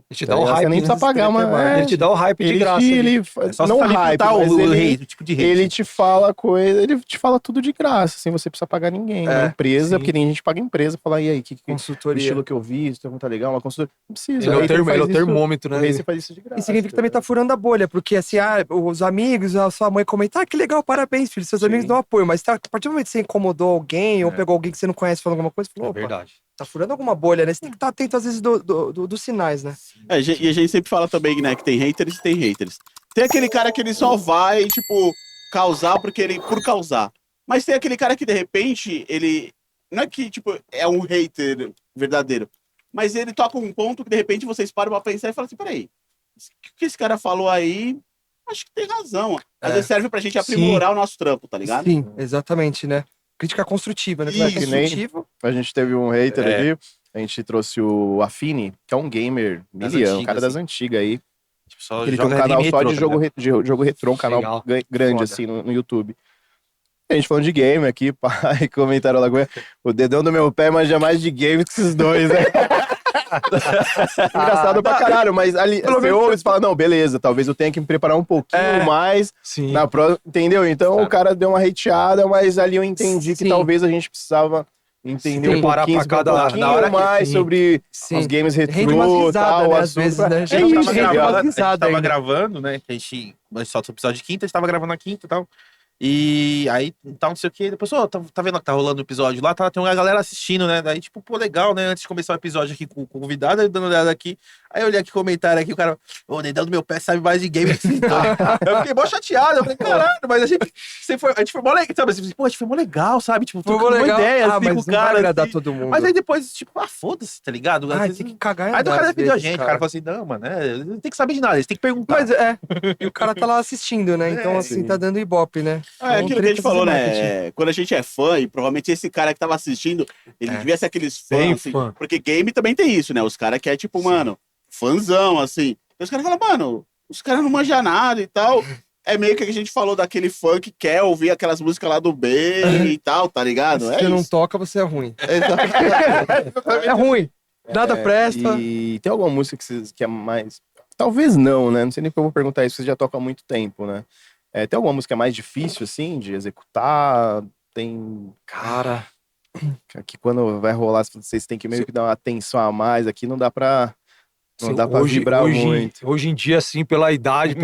[SPEAKER 4] Ele te dá o
[SPEAKER 2] Você
[SPEAKER 4] hype.
[SPEAKER 2] nem precisa
[SPEAKER 4] né?
[SPEAKER 2] pagar uma...
[SPEAKER 4] Ele te dá o hype de
[SPEAKER 2] Ele,
[SPEAKER 4] graça.
[SPEAKER 2] te-
[SPEAKER 4] ali.
[SPEAKER 2] ele,
[SPEAKER 1] É só
[SPEAKER 2] não
[SPEAKER 1] você saber
[SPEAKER 2] hype,
[SPEAKER 1] filtrar
[SPEAKER 2] mas
[SPEAKER 1] o
[SPEAKER 2] ele,
[SPEAKER 1] hate, o tipo de hate.
[SPEAKER 2] ele te fala coisa, ele te fala tudo de graça, sem você precisar pagar ninguém.
[SPEAKER 5] É,
[SPEAKER 2] Uma empresa,
[SPEAKER 4] sim.
[SPEAKER 2] porque tem gente que paga empresa, fala, e aí, que
[SPEAKER 5] Consultoria.
[SPEAKER 2] estilo que eu vi, isso tá legal, uma consultoria. Não precisa.
[SPEAKER 4] Ele é o
[SPEAKER 2] hater
[SPEAKER 4] termo- ele é o
[SPEAKER 2] faz isso-
[SPEAKER 4] termômetro,
[SPEAKER 2] O
[SPEAKER 4] né?
[SPEAKER 2] hater faz isso de graça.
[SPEAKER 5] E significa que também tá furando a bolha, porque assim, os amigos, a sua mãe comenta, que legal, parabéns, filho, seus amigos
[SPEAKER 2] Sim.
[SPEAKER 5] dão apoio, mas a partir do momento que você incomodou alguém, ou
[SPEAKER 1] É.
[SPEAKER 5] pegou alguém que você não conhece falando alguma coisa, falou,
[SPEAKER 4] É
[SPEAKER 5] opa,
[SPEAKER 4] verdade.
[SPEAKER 5] tá furando alguma bolha, né? Você tem que estar atento às vezes dos sinais, né?
[SPEAKER 3] E a gente sempre fala também, né, que tem haters e tem haters. Tem aquele cara que ele só vai, tipo, causar por causar. Mas tem aquele cara que, de repente, ele... Não é que, tipo, é um hater verdadeiro. Mas ele toca um ponto que, de repente, vocês param pra pensar e falam assim, peraí, o que esse cara falou aí, acho que tem razão. Às
[SPEAKER 5] É.
[SPEAKER 3] vezes serve pra gente aprimorar o nosso trampo, tá ligado?
[SPEAKER 5] Sim, exatamente, né? Crítica construtiva, né? Quando é
[SPEAKER 2] Isso, que nem-
[SPEAKER 5] construtivo,
[SPEAKER 2] A gente teve um hater
[SPEAKER 1] É.
[SPEAKER 2] ali, a gente trouxe o Afini, que é um gamer
[SPEAKER 1] Das
[SPEAKER 2] miliano, um
[SPEAKER 1] antigas,
[SPEAKER 2] cara das
[SPEAKER 1] assim.
[SPEAKER 2] antigas aí.
[SPEAKER 1] Tipo, só
[SPEAKER 2] Ele tem um
[SPEAKER 1] joga
[SPEAKER 2] canal
[SPEAKER 1] anime
[SPEAKER 2] só
[SPEAKER 1] retrô,
[SPEAKER 2] de
[SPEAKER 1] tá
[SPEAKER 2] jogo,
[SPEAKER 1] ligado?
[SPEAKER 2] jogo retrô, um canal
[SPEAKER 4] Legal.
[SPEAKER 2] grande
[SPEAKER 5] Foda.
[SPEAKER 2] assim no YouTube. A gente falando de game aqui, pai, comentaram lá, o dedão do meu pé manja mais de games que esses dois, né? Engraçado pra caralho, mas ali
[SPEAKER 5] Pelo
[SPEAKER 2] você
[SPEAKER 5] menos-
[SPEAKER 2] ouve e fala, não, beleza, talvez eu tenha que me preparar um pouquinho
[SPEAKER 5] É.
[SPEAKER 2] mais
[SPEAKER 4] Sim.
[SPEAKER 2] na prova, entendeu? Então o
[SPEAKER 1] Sabe.
[SPEAKER 2] cara deu uma hateada, mas ali eu entendi que
[SPEAKER 5] Sim.
[SPEAKER 2] talvez a gente precisava entender
[SPEAKER 5] Sim.
[SPEAKER 2] um
[SPEAKER 4] Preparar
[SPEAKER 2] pouquinho,
[SPEAKER 4] pra cada-
[SPEAKER 2] um pouquinho
[SPEAKER 4] na hora que-
[SPEAKER 2] mais
[SPEAKER 4] sim.
[SPEAKER 2] sobre
[SPEAKER 5] sim.
[SPEAKER 2] os games retrô,
[SPEAKER 5] Rende umas risadas,
[SPEAKER 2] tal,
[SPEAKER 5] né?
[SPEAKER 2] o
[SPEAKER 5] Às
[SPEAKER 2] assunto
[SPEAKER 5] vezes,
[SPEAKER 2] pra-
[SPEAKER 5] né?
[SPEAKER 2] É
[SPEAKER 1] A
[SPEAKER 5] Gente,
[SPEAKER 1] gente
[SPEAKER 2] isso,
[SPEAKER 1] tava
[SPEAKER 5] rende
[SPEAKER 2] ligado?
[SPEAKER 5] umas
[SPEAKER 1] gravando, a gente
[SPEAKER 5] risadas
[SPEAKER 1] tava
[SPEAKER 5] ainda.
[SPEAKER 1] gravando, né? Que a gente solta o episódio de quinta, a gente tava gravando na quinta e tal. E aí, tal, não sei o que. Depois, tá vendo que tá rolando o episódio lá? Tem uma galera assistindo, né? Daí, tipo, pô, legal, né? Antes de começar o episódio aqui com o convidado, eu dando uma olhada aqui. Aí eu olhei aqui o comentário aqui, o cara, o dedão do meu pé sabe mais de game que vocês dois. Eu fiquei mó chateado. Eu falei, caralho, mas a gente foi mó legal, sabe? Assim, pô, a gente foi mó legal, sabe? Tipo,
[SPEAKER 5] Foi
[SPEAKER 1] trocando uma
[SPEAKER 5] legal.
[SPEAKER 1] ideia, assim,
[SPEAKER 5] mas
[SPEAKER 1] com o
[SPEAKER 5] não vai
[SPEAKER 1] cara.
[SPEAKER 5] agradar
[SPEAKER 1] assim.
[SPEAKER 5] todo mundo.
[SPEAKER 1] Mas aí depois, tipo, foda-se, tá ligado? Às
[SPEAKER 5] Ai,
[SPEAKER 1] vezes-
[SPEAKER 5] tem que cagar em
[SPEAKER 1] Aí do
[SPEAKER 5] andar,
[SPEAKER 1] cara
[SPEAKER 5] às
[SPEAKER 1] defendeu a
[SPEAKER 5] vezes,
[SPEAKER 1] gente, o cara falou assim, não, mano, não tem que saber de nada, eles têm que perguntar.
[SPEAKER 5] Mas e o cara tá lá assistindo, né? Então, assim,
[SPEAKER 2] sim.
[SPEAKER 5] tá dando ibope, né?
[SPEAKER 3] É aquilo que a gente
[SPEAKER 5] tretas de
[SPEAKER 3] falou,
[SPEAKER 5] marketing.
[SPEAKER 3] né? Quando a gente é fã, e provavelmente esse cara que tava assistindo, ele
[SPEAKER 5] É.
[SPEAKER 3] devia ser aqueles
[SPEAKER 4] Bem
[SPEAKER 3] fãs, assim,
[SPEAKER 4] fã.
[SPEAKER 3] porque game também tem isso, né? Os caras que é tipo, mano, fãzão, assim. E os caras falam, mano, os caras não manjam nada e tal. É meio que a gente falou daquele fã que quer ouvir aquelas músicas lá do bem e tal, tá ligado?
[SPEAKER 5] Se
[SPEAKER 3] É
[SPEAKER 5] você não
[SPEAKER 3] isso.
[SPEAKER 5] toca, você é ruim.
[SPEAKER 3] Exatamente.
[SPEAKER 5] É ruim. Nada presta.
[SPEAKER 2] E tem alguma música que é mais. Talvez não, né? Não sei nem porque eu vou perguntar isso, vocês já tocam há muito tempo, né? Tem alguma música mais difícil, assim, de executar? Tem.
[SPEAKER 5] Cara,
[SPEAKER 2] Que quando vai rolar, vocês têm que meio que dar uma atenção a mais aqui, não dá pra. Não
[SPEAKER 4] Sim,
[SPEAKER 2] dá pra vibrar muito.
[SPEAKER 4] Hoje em dia, assim, pela idade,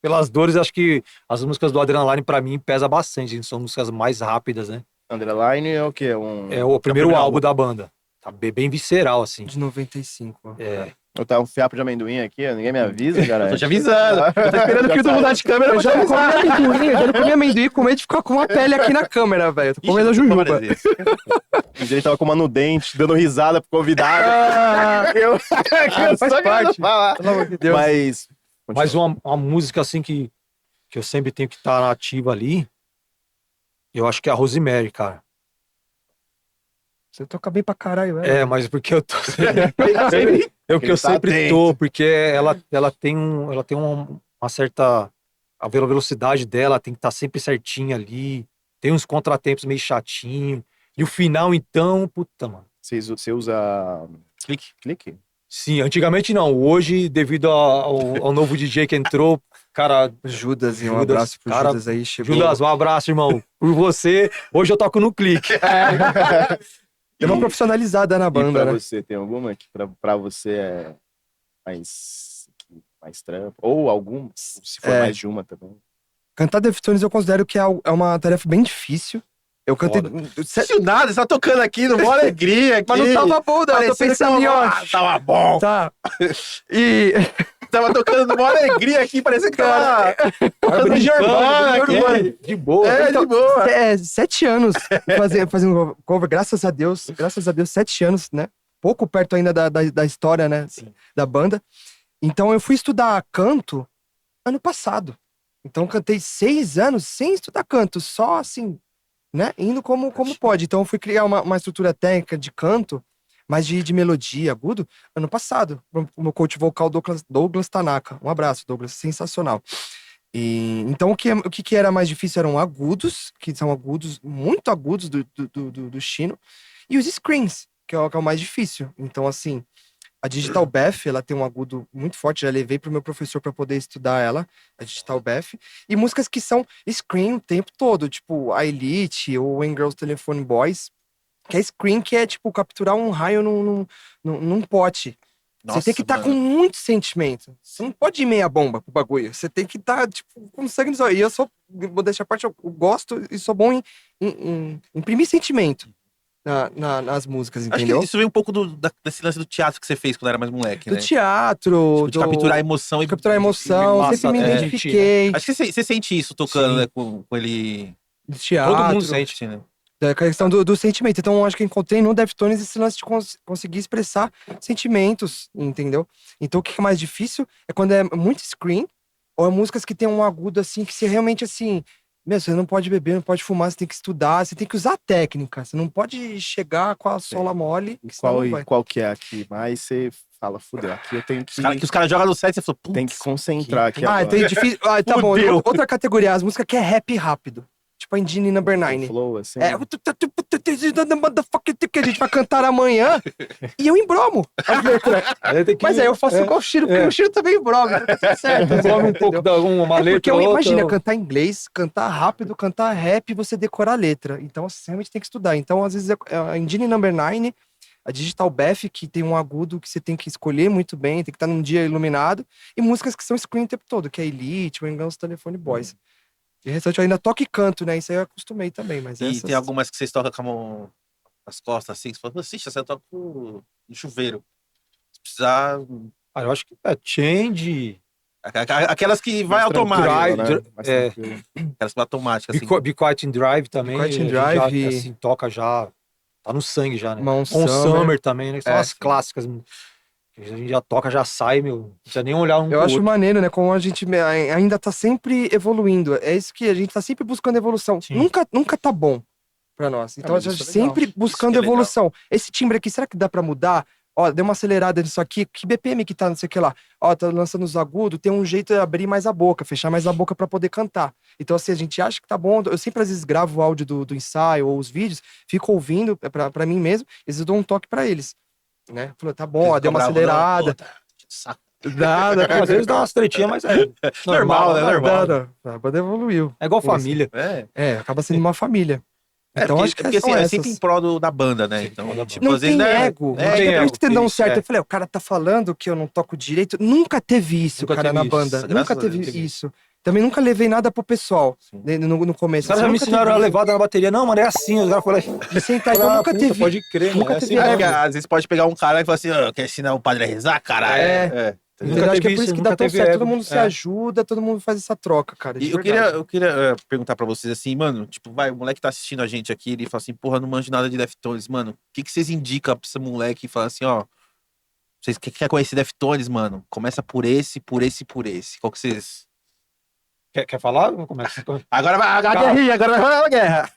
[SPEAKER 4] pelas dores, acho que as músicas do Adrenaline, pra mim, pesa bastante. São músicas mais rápidas, né?
[SPEAKER 2] Underline é o quê?
[SPEAKER 4] É o primeiro álbum da banda. Tá bem visceral, assim.
[SPEAKER 5] de 95. ó.
[SPEAKER 4] É.
[SPEAKER 2] Eu tava um fiapo de amendoim aqui, ó, ninguém me avisa, cara.
[SPEAKER 1] Tô te avisando. Eu tô esperando que tu mudar de câmera.
[SPEAKER 5] Eu já não comi amendoim, eu já não comi amendoim com medo de ficar com uma pele aqui na câmera, velho. Eu tô comendo a jujuba.
[SPEAKER 2] Ele tava com uma no dente, dando risada pro convidado. eu
[SPEAKER 5] faz
[SPEAKER 2] só quero
[SPEAKER 5] parte.
[SPEAKER 2] falar.
[SPEAKER 5] Pelo amor de Deus.
[SPEAKER 4] Mas uma música, assim, que eu sempre tenho que estar na ativa ali, eu acho que é a Rosemary, cara.
[SPEAKER 5] Você toca bem pra caralho, velho.
[SPEAKER 4] Mas porque eu tô... É o que
[SPEAKER 2] Ele
[SPEAKER 4] eu
[SPEAKER 2] tá
[SPEAKER 4] sempre
[SPEAKER 2] atento.
[SPEAKER 4] tô, porque ela tem uma certa... A velocidade dela tem que estar sempre certinha ali. Tem uns contratempos meio chatinho. E o final, então, puta, mano.
[SPEAKER 2] Você usa clique?
[SPEAKER 4] Sim, antigamente não. Hoje, devido ao novo DJ que entrou, cara...
[SPEAKER 5] Judas, e um
[SPEAKER 4] Judas,
[SPEAKER 5] abraço pro
[SPEAKER 4] cara,
[SPEAKER 5] Judas aí. Chegou.
[SPEAKER 4] Judas, um abraço, irmão. Por você, hoje eu toco no clique.
[SPEAKER 5] Deu uma profissionalizada na
[SPEAKER 2] E pra
[SPEAKER 5] banda, né?
[SPEAKER 2] você, tem alguma que pra você é mais trampo? Ou alguma, se for mais de uma também.
[SPEAKER 5] Cantar Deftones eu considero que é uma tarefa bem difícil. Eu cantei...
[SPEAKER 1] Não nada, você tá tocando aqui, no mó alegria aqui.
[SPEAKER 5] Mas não tava bom, não. Eu tô
[SPEAKER 1] Parecia
[SPEAKER 5] pensando em, ó...
[SPEAKER 1] tava bom.
[SPEAKER 5] Tá. E...
[SPEAKER 1] Tava tocando no mó alegria aqui, parecia que tava tocando Germana aqui.
[SPEAKER 4] De boa.
[SPEAKER 5] Então,
[SPEAKER 1] De boa.
[SPEAKER 5] 7 anos fazendo cover, graças a Deus, 7 anos, né? Pouco perto ainda da história, né? Da banda. Então eu fui estudar canto ano passado. Então cantei 6 anos sem estudar canto, só assim, né? Indo como pode. Então eu fui criar uma estrutura técnica de canto, mas de melodia, agudo, ano passado. O meu coach vocal, Douglas Tanaka. Um abraço, Douglas, sensacional. Então o que era mais difícil eram agudos, que são agudos, muito agudos do chino, e os screams, que é o mais difícil. Então, assim, a Digital Beth, ela tem um agudo muito forte, já levei pro meu professor para poder estudar ela, a Digital Beth. E músicas que são scream o tempo todo, tipo a Elite ou When Girls Telephone Boys, que é scream, que é tipo capturar um raio num pote. Você tem que estar com muito sentimento. Você não pode ir meia bomba pro bagulho. Você tem que estar, tipo, com sangue nos olhos. E eu sou, vou deixar a parte, eu gosto e sou bom em imprimir sentimento nas músicas,
[SPEAKER 1] Acho
[SPEAKER 5] entendeu?
[SPEAKER 1] que isso vem um pouco desse lance do teatro que você fez quando era mais moleque,
[SPEAKER 5] Do
[SPEAKER 1] né?
[SPEAKER 5] teatro,
[SPEAKER 1] Tipo, de capturar a emoção.
[SPEAKER 5] capturar a emoção,
[SPEAKER 4] massa,
[SPEAKER 5] sempre me
[SPEAKER 4] é.
[SPEAKER 5] identifiquei.
[SPEAKER 1] Acho que você sente isso tocando,
[SPEAKER 4] Sim.
[SPEAKER 1] né, com ele.
[SPEAKER 5] Do teatro,
[SPEAKER 4] Todo mundo sente.
[SPEAKER 1] Assim, né?
[SPEAKER 5] da questão do sentimento. Então, eu acho que eu encontrei no Deftones esse lance de conseguir expressar sentimentos, entendeu? Então, o que é mais difícil é quando é muito screen, ou é músicas que tem um agudo, assim, que você realmente, assim... Meu, você não pode beber, não pode fumar, você tem que estudar, você tem que usar a técnica. Você não pode chegar com a sola mole,
[SPEAKER 2] E
[SPEAKER 5] que senão
[SPEAKER 2] qual,
[SPEAKER 5] não vai.
[SPEAKER 2] qual que é aqui? Mas você fala, fudeu, aqui eu tenho que,
[SPEAKER 1] Que os caras jogam no set e você falou,
[SPEAKER 2] tem que concentrar aqui
[SPEAKER 5] Ah,
[SPEAKER 2] agora.
[SPEAKER 5] então é difícil. Ah, tá bom.
[SPEAKER 1] Fudeu.
[SPEAKER 5] Outra categoria, as músicas que é rap rápido. Tipo a Indie Number
[SPEAKER 2] O
[SPEAKER 5] 9.
[SPEAKER 2] flow, assim.
[SPEAKER 5] É, que a gente vai cantar amanhã e eu embromo as letras. Mas aí eu faço igual o Chiro, porque o Chiro também embroma, então tá tudo certo.
[SPEAKER 4] Come um pouco
[SPEAKER 5] entendeu?
[SPEAKER 4] da uma
[SPEAKER 5] É
[SPEAKER 4] letra.
[SPEAKER 5] porque
[SPEAKER 4] outra,
[SPEAKER 5] imagina, cantar inglês, cantar rápido, cantar rap e você decorar a letra. Então você realmente tem que estudar. Então, às vezes, a Indie Number 9, a Digital Beth, que tem um agudo que você tem que escolher muito bem, tem que estar num dia iluminado, e músicas que são screen o tempo todo, que é Elite, o Engans Telephone Boys. De restante, eu ainda toco e canto, né? Isso aí eu acostumei também, mas
[SPEAKER 1] E
[SPEAKER 5] essas...
[SPEAKER 1] tem algumas que vocês tocam com a mão nas costas, assim, que você fala, assiste, você toca no chuveiro. Se precisar.
[SPEAKER 4] Ah, eu acho que é Change,
[SPEAKER 1] Aquelas que vai
[SPEAKER 2] Mais tranquilo,
[SPEAKER 1] automático.
[SPEAKER 2] né? Mais
[SPEAKER 4] é.
[SPEAKER 2] tranquilo.
[SPEAKER 1] Aquelas que vai automáticas, assim.
[SPEAKER 4] Be Quiet and Drive também.
[SPEAKER 5] Be Quiet and
[SPEAKER 4] a gente
[SPEAKER 5] Drive
[SPEAKER 4] já,
[SPEAKER 5] e-
[SPEAKER 4] assim, toca já. Tá no sangue já, né?
[SPEAKER 5] Mount
[SPEAKER 4] On
[SPEAKER 5] Summer.
[SPEAKER 4] Summer também, né? Que são
[SPEAKER 1] É,
[SPEAKER 4] as
[SPEAKER 1] sim.
[SPEAKER 4] clássicas. Que a gente já toca, já sai, meu. Não precisa nem olhar um
[SPEAKER 5] Eu
[SPEAKER 4] pro
[SPEAKER 5] acho
[SPEAKER 4] outro.
[SPEAKER 5] maneiro, né? Como a gente ainda tá sempre evoluindo. É isso que a gente tá sempre buscando evolução.
[SPEAKER 4] Sim.
[SPEAKER 5] Nunca tá bom pra nós. Então a
[SPEAKER 2] mas
[SPEAKER 5] gente
[SPEAKER 2] isso é legal.
[SPEAKER 5] sempre buscando
[SPEAKER 1] Isso que é legal.
[SPEAKER 5] evolução. Esse timbre aqui, será que dá pra mudar? Ó, deu uma acelerada nisso aqui. Que BPM que tá, não sei o que lá. Ó, tá lançando os agudos. Tem um jeito de abrir mais a boca, fechar mais a boca pra poder cantar. Então, assim, a gente acha que tá bom. Eu sempre, às vezes, gravo o áudio do ensaio ou os vídeos, fico ouvindo pra mim mesmo, e às vezes eu dou um toque pra eles. Né? Falou, tá bom, ó, deu uma acelerada.
[SPEAKER 1] Saco.
[SPEAKER 5] Nada,
[SPEAKER 4] Às vezes dá umas tretinhas, mas é
[SPEAKER 1] Normal, né? Normal.
[SPEAKER 5] A banda evoluiu.
[SPEAKER 4] É igual
[SPEAKER 5] Isso.
[SPEAKER 4] família.
[SPEAKER 5] É, acaba sendo uma família.
[SPEAKER 1] É,
[SPEAKER 5] Então
[SPEAKER 1] porque,
[SPEAKER 5] acho que
[SPEAKER 1] porque
[SPEAKER 5] são
[SPEAKER 1] assim, é
[SPEAKER 5] essas.
[SPEAKER 1] sempre em prol da banda, né? Então, tipo,
[SPEAKER 5] Não
[SPEAKER 1] às vezes,
[SPEAKER 5] tem
[SPEAKER 1] né?
[SPEAKER 5] ego.
[SPEAKER 1] É,
[SPEAKER 5] É,
[SPEAKER 4] tem
[SPEAKER 5] pra
[SPEAKER 4] ego,
[SPEAKER 5] gente ter dado um
[SPEAKER 4] isso,
[SPEAKER 5] certo.
[SPEAKER 4] é.
[SPEAKER 5] Eu falei, o cara tá falando que eu não toco direito. Nunca teve isso,
[SPEAKER 4] Nunca
[SPEAKER 5] cara,
[SPEAKER 4] teve
[SPEAKER 5] na
[SPEAKER 4] isso,
[SPEAKER 5] banda.
[SPEAKER 1] graças
[SPEAKER 5] Nunca
[SPEAKER 1] a Deus.
[SPEAKER 5] teve isso. Também nunca levei nada pro pessoal no começo.
[SPEAKER 4] Os caras já me
[SPEAKER 5] Nunca
[SPEAKER 4] ensinaram
[SPEAKER 5] teve
[SPEAKER 4] a
[SPEAKER 5] isso.
[SPEAKER 4] levada na bateria. Não, mano, é assim. Os caras falaram.
[SPEAKER 5] De sentar, então nunca teve.
[SPEAKER 4] Pode crer,
[SPEAKER 5] nunca
[SPEAKER 4] mano. É
[SPEAKER 5] teve
[SPEAKER 4] assim
[SPEAKER 1] É,
[SPEAKER 5] ego.
[SPEAKER 1] que
[SPEAKER 4] mesmo.
[SPEAKER 1] às vezes pode pegar um cara e falar assim, quer ensinar o padre a rezar, caralho.
[SPEAKER 5] É.
[SPEAKER 1] Entendeu?
[SPEAKER 5] Entendeu? Acho que é
[SPEAKER 4] teve
[SPEAKER 5] por isso
[SPEAKER 4] isso,
[SPEAKER 5] que dá
[SPEAKER 4] nunca
[SPEAKER 5] tão
[SPEAKER 4] teve
[SPEAKER 5] certo.
[SPEAKER 4] ego.
[SPEAKER 5] Todo mundo se
[SPEAKER 4] É.
[SPEAKER 5] ajuda, todo mundo faz essa troca, cara. de
[SPEAKER 1] E eu
[SPEAKER 5] verdade.
[SPEAKER 1] queria perguntar pra vocês assim, mano, tipo, vai, o moleque tá assistindo a gente aqui, ele fala assim, porra, não manjo nada de Deftones, mano. O que vocês indicam pra esse moleque e fala assim, ó, vocês quer conhecer Deftones, mano? Começa por esse, por esse, por esse. Qual que vocês...
[SPEAKER 4] Quer falar? Começa.
[SPEAKER 1] Agora vai a
[SPEAKER 4] Calma.
[SPEAKER 1] guerrinha, agora vai a guerra.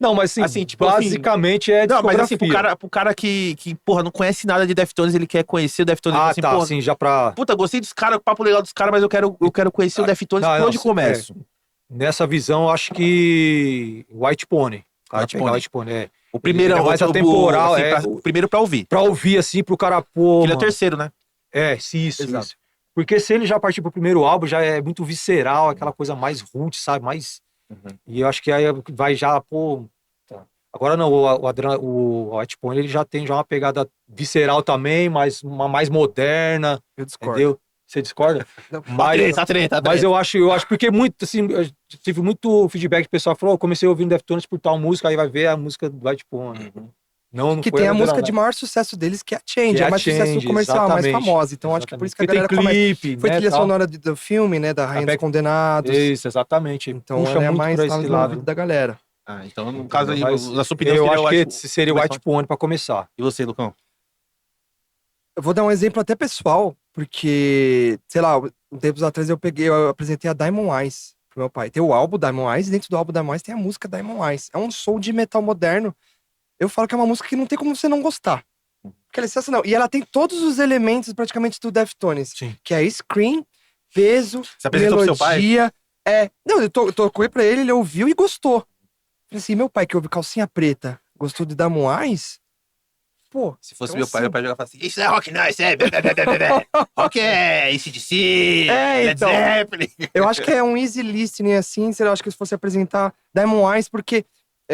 [SPEAKER 4] Não, mas assim,
[SPEAKER 1] Assim, tipo,
[SPEAKER 4] basicamente é
[SPEAKER 1] Não, mas assim,
[SPEAKER 4] discografia.
[SPEAKER 1] pro cara que, porra, não conhece nada de Deftones, ele quer conhecer o Deftones, ele fala
[SPEAKER 4] Ah,
[SPEAKER 1] assim,
[SPEAKER 4] tá,
[SPEAKER 1] porra,
[SPEAKER 4] assim, já pra...
[SPEAKER 1] puta, gostei dos caras, o papo legal dos caras, mas eu quero conhecer o Deftones,
[SPEAKER 4] Não,
[SPEAKER 1] por
[SPEAKER 4] não,
[SPEAKER 1] onde começo?
[SPEAKER 4] Nessa visão, eu acho que White Pony. Cara,
[SPEAKER 1] White
[SPEAKER 4] pegar
[SPEAKER 1] Pony.
[SPEAKER 4] White Pony, é.
[SPEAKER 1] O primeiro
[SPEAKER 4] Ele é mais
[SPEAKER 1] o-
[SPEAKER 4] atemporal,
[SPEAKER 1] assim,
[SPEAKER 4] é.
[SPEAKER 1] o primeiro pra ouvir.
[SPEAKER 4] Pra ouvir, assim, pro cara, pô,
[SPEAKER 1] Ele é o
[SPEAKER 4] mano.
[SPEAKER 1] terceiro, né?
[SPEAKER 4] É, isso,
[SPEAKER 5] Exato.
[SPEAKER 4] isso. Porque se ele já partir pro primeiro álbum, já é muito visceral, aquela coisa mais root, sabe? Mais... E eu acho que aí vai já, pô... tá. Agora não, o White Pony, ele já tem já uma pegada visceral também, mas uma mais moderna,
[SPEAKER 5] Eu discordo.
[SPEAKER 4] entendeu? Você discorda?
[SPEAKER 5] Não.
[SPEAKER 4] Mas,
[SPEAKER 1] treta.
[SPEAKER 4] mas eu acho porque muito, assim, eu tive muito feedback do pessoal, falou, comecei a ouvir Deftones por tal música, aí vai ver a música do White Pony. Não
[SPEAKER 5] Que
[SPEAKER 4] foi
[SPEAKER 5] tem a música
[SPEAKER 4] verdadeira,
[SPEAKER 5] de maior sucesso deles, que é a Change.
[SPEAKER 4] Que é
[SPEAKER 5] É
[SPEAKER 4] a
[SPEAKER 5] mais sucesso
[SPEAKER 4] Change,
[SPEAKER 5] comercial, a mais
[SPEAKER 4] exatamente.
[SPEAKER 5] famosa. Então acho que por isso que a
[SPEAKER 4] Exatamente.
[SPEAKER 5] galera
[SPEAKER 4] Porque tem
[SPEAKER 5] começa.
[SPEAKER 4] clipe,
[SPEAKER 5] Foi
[SPEAKER 4] né,
[SPEAKER 5] trilha
[SPEAKER 4] tal.
[SPEAKER 5] sonora do filme, né? Da Rainha dos
[SPEAKER 4] Beck-
[SPEAKER 5] Condenados.
[SPEAKER 4] Isso, exatamente.
[SPEAKER 5] Então
[SPEAKER 4] Puxa
[SPEAKER 5] ela é
[SPEAKER 4] muito
[SPEAKER 5] mais
[SPEAKER 4] pra
[SPEAKER 5] tá
[SPEAKER 4] esse
[SPEAKER 5] no
[SPEAKER 4] lado.
[SPEAKER 5] ouvido da galera.
[SPEAKER 1] Ah, então no caso aí,
[SPEAKER 4] Mas
[SPEAKER 1] na sua opinião,
[SPEAKER 4] eu
[SPEAKER 1] seria
[SPEAKER 4] acho
[SPEAKER 1] o
[SPEAKER 4] que
[SPEAKER 1] White-
[SPEAKER 4] seria o
[SPEAKER 1] mais
[SPEAKER 4] White Pony pra começar.
[SPEAKER 1] E você, Lucão?
[SPEAKER 5] Eu vou dar um exemplo até pessoal, porque, sei lá, um tempos atrás eu apresentei a Diamond Eyes pro meu pai. Tem o álbum Diamond Eyes, e dentro do álbum Diamond Eyes tem a música Diamond Eyes. É um soul de metal moderno. Eu falo que é uma música que não tem como você não gostar. Porque ela é sensacional. E ela tem todos os elementos praticamente do Deftones.
[SPEAKER 4] Sim.
[SPEAKER 5] Que é scream, peso,
[SPEAKER 1] Você apresentou pro seu pai?
[SPEAKER 5] melodia. Não, eu toquei pra ele ouviu e gostou. Falei assim, meu pai que ouve calcinha preta, gostou de Diamond Eyes? pô.
[SPEAKER 1] Se fosse
[SPEAKER 5] Então,
[SPEAKER 1] meu pai
[SPEAKER 5] assim-
[SPEAKER 1] jogava assim, isso não é rock não, isso é... rock é AC/DC,
[SPEAKER 5] É,
[SPEAKER 1] Led
[SPEAKER 5] então.
[SPEAKER 1] Zeppelin.
[SPEAKER 5] Eu acho que é um easy listening, assim, sei lá, eu acho que se fosse apresentar Diamond Eyes, porque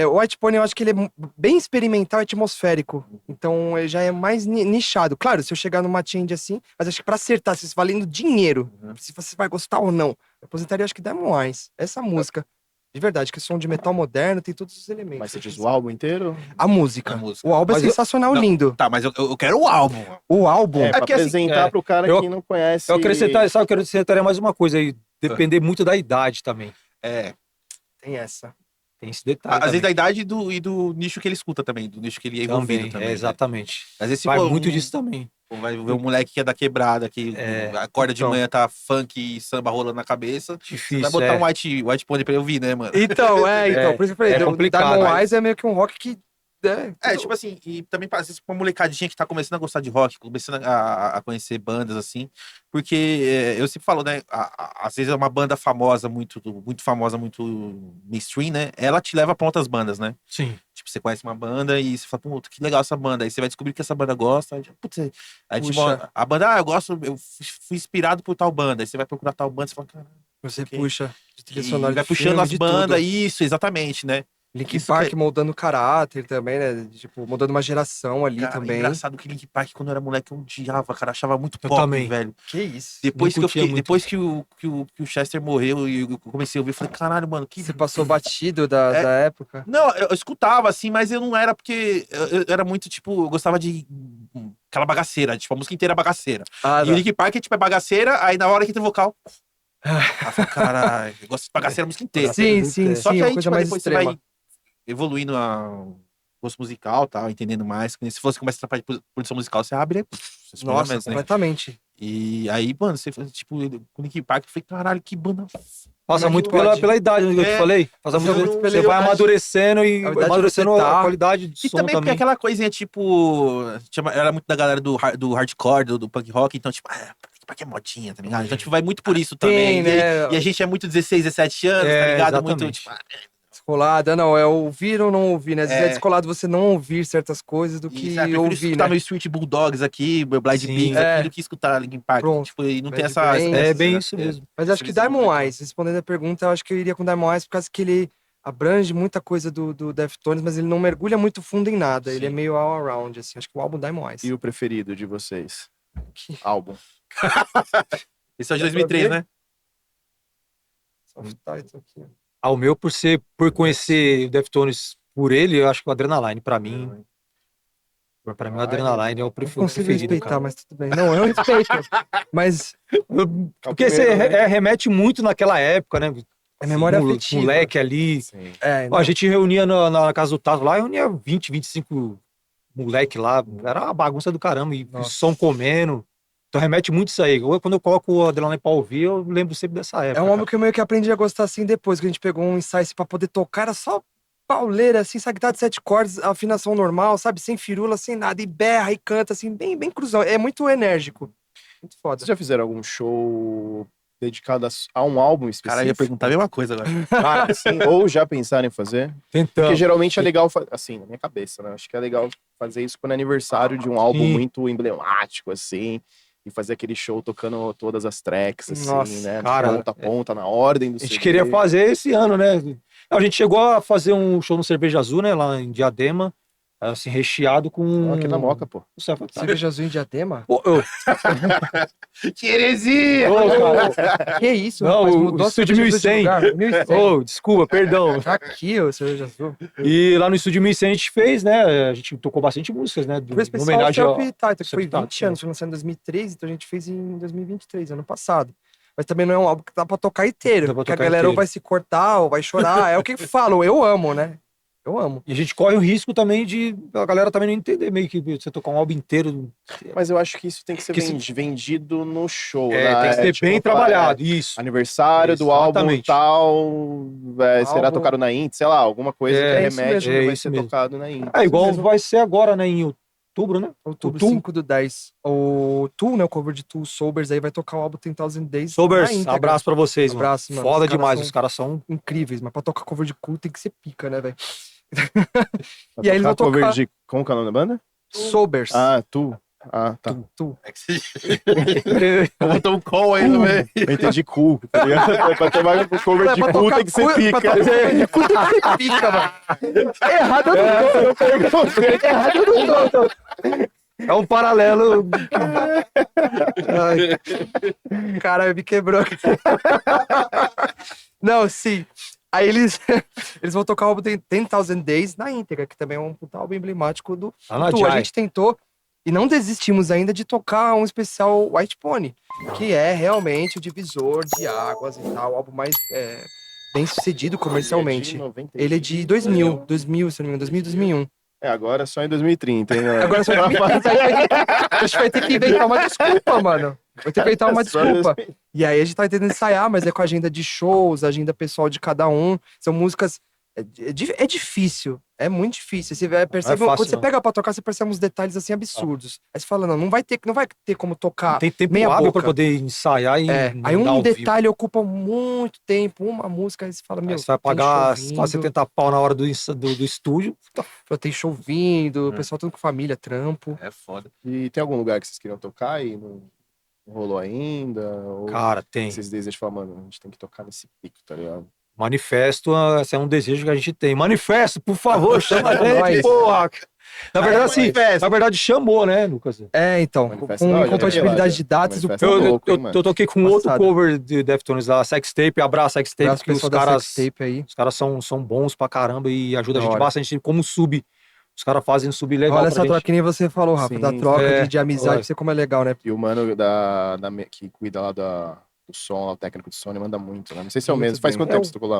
[SPEAKER 5] o White Pony, eu acho que ele é bem experimental e atmosférico. Então, ele já é mais nichado. Claro, se eu chegar numa change assim, mas acho que pra acertar, se valendo dinheiro, se você vai gostar ou não, eu aposentaria, acho que Diamond Eyes. Essa música, de verdade, que é som de metal moderno, tem todos os elementos.
[SPEAKER 2] Mas você diz o álbum inteiro?
[SPEAKER 5] A música.
[SPEAKER 1] A música.
[SPEAKER 5] O álbum é
[SPEAKER 4] Mas eu-
[SPEAKER 5] sensacional,
[SPEAKER 1] Não,
[SPEAKER 5] lindo.
[SPEAKER 1] Tá, mas eu quero o álbum.
[SPEAKER 5] O álbum...
[SPEAKER 2] É, pra
[SPEAKER 4] que assim,
[SPEAKER 2] apresentar pro cara
[SPEAKER 4] eu-
[SPEAKER 2] que não conhece.
[SPEAKER 4] Eu acrescentaria mais uma coisa aí. Depender muito da idade também.
[SPEAKER 1] É,
[SPEAKER 5] Tem essa.
[SPEAKER 4] Tem esse detalhe
[SPEAKER 1] às vezes da
[SPEAKER 4] também.
[SPEAKER 1] idade e do nicho que ele escuta também, do nicho que ele é envolvido
[SPEAKER 4] Também,
[SPEAKER 1] também.
[SPEAKER 4] é,
[SPEAKER 1] né?
[SPEAKER 4] exatamente.
[SPEAKER 1] Às vezes se
[SPEAKER 4] Vai
[SPEAKER 1] for
[SPEAKER 4] muito
[SPEAKER 1] um-
[SPEAKER 4] disso também.
[SPEAKER 1] vai ver um moleque que é da quebrada, que acorda de
[SPEAKER 5] então.
[SPEAKER 1] manhã, tá funk e samba rolando na cabeça.
[SPEAKER 4] Difícil,
[SPEAKER 1] Vai botar
[SPEAKER 4] é.
[SPEAKER 1] um white pony pra eu ouvir, né, mano?
[SPEAKER 5] Então, por isso que eu falei,
[SPEAKER 4] é complicado,
[SPEAKER 5] Diamond
[SPEAKER 1] mas-
[SPEAKER 5] Eyes é meio que um rock que...
[SPEAKER 1] É, tipo assim, e também às vezes pra uma molecadinha que tá começando a gostar de rock, começando a conhecer bandas, assim, porque eu sempre falo, né, às vezes é uma banda famosa, muito famosa, muito mainstream, né, ela te leva pra outras bandas, né,
[SPEAKER 4] Sim.
[SPEAKER 1] tipo, você conhece uma banda e você fala, puta, que legal essa banda, aí você vai descobrir que essa banda gosta, aí, putz, aí tipo,
[SPEAKER 5] Puxa.
[SPEAKER 1] a banda, eu gosto, eu fui inspirado por tal banda, aí você vai procurar tal banda, você fala, caralho,
[SPEAKER 5] Você
[SPEAKER 1] Ok.
[SPEAKER 5] puxa de trilha
[SPEAKER 1] e
[SPEAKER 5] sonora
[SPEAKER 1] vai
[SPEAKER 5] de
[SPEAKER 1] puxando
[SPEAKER 5] filme,
[SPEAKER 1] as
[SPEAKER 5] de
[SPEAKER 1] bandas,
[SPEAKER 5] tudo.
[SPEAKER 1] isso, exatamente, né.
[SPEAKER 5] Linkin
[SPEAKER 1] Isso
[SPEAKER 5] Park
[SPEAKER 1] que
[SPEAKER 5] moldando o caráter também, né? Tipo, mudando uma geração ali
[SPEAKER 1] Cara,
[SPEAKER 5] também.
[SPEAKER 1] engraçado que Linkin Park, quando eu era moleque, eu odiava, cara, achava muito
[SPEAKER 4] Eu
[SPEAKER 1] pop,
[SPEAKER 4] também.
[SPEAKER 1] velho.
[SPEAKER 5] Que isso?
[SPEAKER 1] Depois,
[SPEAKER 4] Não
[SPEAKER 1] que, eu
[SPEAKER 4] curtia
[SPEAKER 1] fiquei,
[SPEAKER 4] muito.
[SPEAKER 1] depois que o Chester morreu e eu comecei a ouvir, eu falei, caralho, mano, que.
[SPEAKER 5] Você passou batido da,
[SPEAKER 1] É.
[SPEAKER 5] da época?
[SPEAKER 1] Não, eu escutava assim, mas eu não era porque eu era muito, tipo, eu gostava de aquela bagaceira, tipo, a música inteira é bagaceira.
[SPEAKER 5] Ah,
[SPEAKER 1] E o Linkin Park, tipo, é bagaceira, aí na hora que entra o vocal. Aí eu falo, caralho, eu gosto de bagaceira a música inteira.
[SPEAKER 5] Sim, sim,
[SPEAKER 1] Só
[SPEAKER 5] sim,
[SPEAKER 1] que
[SPEAKER 5] uma
[SPEAKER 1] aí,
[SPEAKER 5] coisa
[SPEAKER 1] tipo,
[SPEAKER 5] mais
[SPEAKER 1] depois você
[SPEAKER 5] extrema.
[SPEAKER 1] vai evoluindo a gosto musical, tal, entendendo mais. Se você começa a trabalhar de produção musical, você abre, você escolhe
[SPEAKER 5] Nossa,
[SPEAKER 1] mais, né?
[SPEAKER 5] completamente.
[SPEAKER 1] E aí, mano, você tipo, com o Linkin Park, eu falei, caralho, que banda.
[SPEAKER 4] Passa
[SPEAKER 5] Como é
[SPEAKER 4] muito
[SPEAKER 5] que pode?
[SPEAKER 4] pela idade, né, que eu te
[SPEAKER 1] É,
[SPEAKER 4] falei. Passa
[SPEAKER 1] eu
[SPEAKER 4] muito,
[SPEAKER 1] não-
[SPEAKER 4] você
[SPEAKER 1] eu
[SPEAKER 4] vai
[SPEAKER 1] acho-
[SPEAKER 4] amadurecendo e
[SPEAKER 5] a idade que
[SPEAKER 4] amadurecendo
[SPEAKER 5] você tá.
[SPEAKER 4] a qualidade do
[SPEAKER 1] E
[SPEAKER 4] som
[SPEAKER 1] também porque
[SPEAKER 4] também.
[SPEAKER 1] aquela coisinha, tipo. Era muito da galera do hardcore, do punk rock, então, tipo, Linkin Park é modinha, tá ligado? Então, tipo, vai muito por isso também.
[SPEAKER 5] Tem, né?
[SPEAKER 1] E a gente é muito 16, 17 anos, tá
[SPEAKER 4] É,
[SPEAKER 1] ligado? Muito,
[SPEAKER 4] exatamente.
[SPEAKER 1] tipo,
[SPEAKER 5] Descolada, não, é ouvir ou não ouvir, né? Às vezes é
[SPEAKER 1] É.
[SPEAKER 5] descolado você não ouvir certas coisas do
[SPEAKER 1] e,
[SPEAKER 5] que
[SPEAKER 1] sabe, eu prefiro
[SPEAKER 5] ouvir,
[SPEAKER 1] escutar
[SPEAKER 5] né?
[SPEAKER 1] meu Street Bulldogs aqui, meu Blind
[SPEAKER 4] Sim.
[SPEAKER 1] Pigs
[SPEAKER 5] É.
[SPEAKER 1] aqui, do que escutar Linkin Park.
[SPEAKER 5] Pronto.
[SPEAKER 1] Tipo, e não tem
[SPEAKER 5] Bad
[SPEAKER 1] essa.
[SPEAKER 5] Brains.
[SPEAKER 4] É bem isso mesmo.
[SPEAKER 5] Mas eu acho que
[SPEAKER 1] Essa visão
[SPEAKER 5] Diamond
[SPEAKER 1] muito-
[SPEAKER 5] Eyes, respondendo a pergunta, eu acho que eu iria com Diamond Eyes por causa que ele abrange muita coisa do Deftones, mas ele não mergulha muito fundo em nada. Ele é
[SPEAKER 1] Sim.
[SPEAKER 5] meio all around, assim. Acho que o álbum Diamond Eyes.
[SPEAKER 2] E o preferido de vocês?
[SPEAKER 5] Que-
[SPEAKER 2] Álbum.
[SPEAKER 1] Esse é de 2003, né?
[SPEAKER 5] Soft title aqui, ó.
[SPEAKER 4] Ao meu, por conhecer o Deftones por ele, eu acho que o Adrenaline, pra mim, o Adrenaline é o
[SPEAKER 5] Não
[SPEAKER 4] preferido,
[SPEAKER 5] consigo respeitar,
[SPEAKER 4] cara.
[SPEAKER 5] mas tudo bem. Não, eu respeito. Mas
[SPEAKER 4] Porque você remete muito naquela época, né?
[SPEAKER 5] é memória
[SPEAKER 4] Mole-
[SPEAKER 5] afetiva.
[SPEAKER 4] Moleque ali.
[SPEAKER 2] Sim.
[SPEAKER 5] É,
[SPEAKER 4] Ó, a gente reunia na casa do Tato lá, reunia 20, 25 moleque lá. Era uma bagunça do caramba. E
[SPEAKER 5] Nossa.
[SPEAKER 4] som comendo. Então remete muito isso aí. Quando eu coloco o Adrenaline pra ouvir, eu lembro sempre dessa época.
[SPEAKER 5] é um álbum que eu meio que aprendi a gostar assim depois, que a gente pegou um insight pra poder tocar, era só pauleira, assim, sabe? Guitarra de 7 cordas, afinação normal, sabe? Sem firula, sem nada, e berra e canta, assim, bem cruzão. É muito enérgico. Muito foda.
[SPEAKER 2] Vocês já fizeram algum show dedicado a um álbum específico?
[SPEAKER 1] Cara, eu ia perguntar a mesma coisa agora.
[SPEAKER 2] Cara, assim, ou já pensaram em fazer? Porque
[SPEAKER 4] Tentando.
[SPEAKER 2] geralmente é legal, assim, na minha cabeça, né? Acho que é legal fazer isso quando é aniversário de um álbum
[SPEAKER 4] Sim.
[SPEAKER 2] muito emblemático, assim. E fazer aquele show tocando todas as tracks, assim,
[SPEAKER 5] Nossa,
[SPEAKER 2] né?
[SPEAKER 4] cara,
[SPEAKER 2] ponta a ponta, na ordem do
[SPEAKER 4] A gente
[SPEAKER 2] CD.
[SPEAKER 4] queria fazer esse ano, né? A gente chegou a fazer um show no Cerveja Azul, né? Lá em Diadema. Assim, recheado com...
[SPEAKER 2] Ó, aqui na Moca, pô.
[SPEAKER 5] Cerveja azul em Diadema?
[SPEAKER 4] Ô,
[SPEAKER 1] Que heresia!
[SPEAKER 4] cara.
[SPEAKER 5] Que isso,
[SPEAKER 4] Não,
[SPEAKER 5] rapaz?
[SPEAKER 4] o
[SPEAKER 5] Mudou a
[SPEAKER 4] estúdio
[SPEAKER 5] cerveja azul de
[SPEAKER 4] 1100.
[SPEAKER 5] lugar? 1100.
[SPEAKER 4] Ô, desculpa, perdão.
[SPEAKER 5] Tá aqui, ô, cerveja azul.
[SPEAKER 4] E lá no Estúdio 1100 a gente fez, né? A gente tocou bastante músicas, né?
[SPEAKER 5] Foi
[SPEAKER 4] Em
[SPEAKER 5] especial
[SPEAKER 4] homenagem ao...
[SPEAKER 5] Self-Title, que foi
[SPEAKER 4] Self-Title,
[SPEAKER 5] 20 anos, foi lançado em 2013, então a gente fez em 2023, ano passado. Mas também não é um álbum que dá pra tocar inteiro,
[SPEAKER 4] Dá pra
[SPEAKER 5] porque a
[SPEAKER 4] tocar
[SPEAKER 5] galera ou
[SPEAKER 4] inteiro.
[SPEAKER 5] vai se cortar ou vai chorar, é o que falam, eu amo, né? Eu amo.
[SPEAKER 4] E a gente corre o risco também de a galera também não entender meio que você tocar um álbum inteiro.
[SPEAKER 2] Mas eu acho que isso tem que ser
[SPEAKER 4] Que se-
[SPEAKER 2] vendido no show,
[SPEAKER 4] É,
[SPEAKER 2] né?
[SPEAKER 4] tem que ser
[SPEAKER 2] Tipo,
[SPEAKER 4] bem
[SPEAKER 2] falar,
[SPEAKER 4] trabalhado, isso.
[SPEAKER 2] aniversário do álbum
[SPEAKER 4] Exatamente.
[SPEAKER 2] tal, será
[SPEAKER 5] Álbum-
[SPEAKER 2] tocado na Indy, sei lá, alguma coisa
[SPEAKER 4] É,
[SPEAKER 2] que
[SPEAKER 5] isso
[SPEAKER 2] remete
[SPEAKER 5] mesmo,
[SPEAKER 2] que
[SPEAKER 4] é
[SPEAKER 2] vai
[SPEAKER 4] isso
[SPEAKER 2] ser
[SPEAKER 4] mesmo.
[SPEAKER 2] tocado na Indy.
[SPEAKER 4] É igual
[SPEAKER 5] mesmo.
[SPEAKER 4] vai ser agora, né? Em outubro, né?
[SPEAKER 5] Outubro
[SPEAKER 4] O Tool?
[SPEAKER 5] 5/10. O Tool, né? O cover de Tool Sobers aí vai tocar o álbum 10,000 Days.
[SPEAKER 4] Sobers,
[SPEAKER 5] na íntegra.
[SPEAKER 4] abraço pra vocês, mano.
[SPEAKER 5] Abraço, mano.
[SPEAKER 4] Foda
[SPEAKER 5] Os caras
[SPEAKER 4] demais,
[SPEAKER 5] são
[SPEAKER 4] os caras são...
[SPEAKER 5] incríveis, mas pra tocar cover de Cool tem que ser pica, né, velho?
[SPEAKER 2] Vai
[SPEAKER 5] E aí eles
[SPEAKER 2] tocar
[SPEAKER 5] vão
[SPEAKER 2] cover
[SPEAKER 5] tocar-
[SPEAKER 2] de... Como que é o nome da banda?
[SPEAKER 5] Sobers.
[SPEAKER 2] Ah, tu. Ah, tá.
[SPEAKER 1] É que você botou um call aí no meio.
[SPEAKER 2] Eu entendi cu, tá ligado? Pra ter mais cover
[SPEAKER 5] É,
[SPEAKER 2] de
[SPEAKER 5] pra
[SPEAKER 2] cu
[SPEAKER 5] tocar
[SPEAKER 2] tem que ser
[SPEAKER 5] cu-
[SPEAKER 2] pica.
[SPEAKER 5] pra tocar cover de cu tem que ser pica, mano. Errado eu não tô. Errado eu não tô. É um paralelo. Ai. Caralho, me quebrou. Não, sim. Aí eles vão tocar o álbum 10,000 Days na íntegra, que também é um puta álbum emblemático do
[SPEAKER 4] Tá na
[SPEAKER 5] Tu. A
[SPEAKER 4] Jai.
[SPEAKER 5] gente tentou e não desistimos ainda de tocar um especial White Pony, que é realmente o divisor de águas e tal, o álbum mais bem sucedido comercialmente. Ele é de 2000, se não me engano, 2000, 2001.
[SPEAKER 2] É, agora só em 2030, hein, galera?
[SPEAKER 5] Agora só a gente vai ter que inventar uma desculpa, mano. Vai ter que inventar uma
[SPEAKER 2] Só
[SPEAKER 5] desculpa. E aí a gente tá tentando ensaiar, mas é com a agenda de shows, a agenda pessoal de cada um. São músicas. É difícil. É muito difícil. Você percebe,
[SPEAKER 4] Não é fácil,
[SPEAKER 5] quando você
[SPEAKER 4] não.
[SPEAKER 5] pega pra tocar, você percebe uns detalhes assim absurdos. Aí você fala, não vai ter como tocar.
[SPEAKER 4] Não tem tempo
[SPEAKER 5] meia
[SPEAKER 4] hábil
[SPEAKER 5] boca.
[SPEAKER 4] pra poder ensaiar e
[SPEAKER 5] Aí
[SPEAKER 4] mandar
[SPEAKER 5] um
[SPEAKER 4] ao vivo.
[SPEAKER 5] detalhe ocupa muito tempo, uma música, aí você fala, meu,
[SPEAKER 4] Aí você vai
[SPEAKER 5] tem
[SPEAKER 4] pagar
[SPEAKER 5] show
[SPEAKER 4] quase
[SPEAKER 5] vindo,
[SPEAKER 4] 70 pau na hora do estúdio.
[SPEAKER 5] tem show vindo, o pessoal tudo com família, trampo.
[SPEAKER 1] É foda.
[SPEAKER 2] E tem algum lugar que vocês queriam tocar e não rolou ainda? Ou
[SPEAKER 4] Cara, tem.
[SPEAKER 2] vocês desejam falar, mano, a gente tem que tocar nesse pico, tá ligado?
[SPEAKER 4] Manifesto, esse é um desejo que a gente tem. Manifesto, por favor, chama a
[SPEAKER 5] Nós.
[SPEAKER 4] gente, porra. Na verdade, assim,
[SPEAKER 1] Manifesto.
[SPEAKER 4] na verdade chamou, né, Lucas?
[SPEAKER 5] Então,
[SPEAKER 2] Manifesto
[SPEAKER 5] com
[SPEAKER 2] não, já
[SPEAKER 5] incompatibilidade
[SPEAKER 2] toquei
[SPEAKER 5] de
[SPEAKER 2] lá,
[SPEAKER 5] datas, o
[SPEAKER 2] Manifesto
[SPEAKER 5] povo...
[SPEAKER 2] é louco, hein, mano?
[SPEAKER 4] Eu toquei com
[SPEAKER 5] Passado.
[SPEAKER 4] outro cover de Deftones lá, Sextape, abraço Sextape,
[SPEAKER 5] Abraço
[SPEAKER 4] que os
[SPEAKER 5] pessoal da
[SPEAKER 4] caras,
[SPEAKER 5] Sextape aí.
[SPEAKER 4] os caras são bons pra caramba e ajudam a
[SPEAKER 5] Da
[SPEAKER 4] gente
[SPEAKER 5] hora.
[SPEAKER 4] bastante como sub. Os caras fazem sub legal
[SPEAKER 5] Olha
[SPEAKER 4] pra
[SPEAKER 5] essa
[SPEAKER 4] gente.
[SPEAKER 5] troca que nem você falou, Rafa,
[SPEAKER 2] Sim,
[SPEAKER 5] da troca
[SPEAKER 4] é,
[SPEAKER 5] de amizade,
[SPEAKER 4] olha.
[SPEAKER 5] pra você como é legal, né?
[SPEAKER 2] E o mano que cuida lá do som, lá, o técnico de som, ele manda muito, né? Não sei se é o
[SPEAKER 5] Muito
[SPEAKER 2] mesmo. Faz
[SPEAKER 5] bem.
[SPEAKER 2] quanto
[SPEAKER 5] É
[SPEAKER 2] tempo
[SPEAKER 5] o-
[SPEAKER 2] você tocou lá?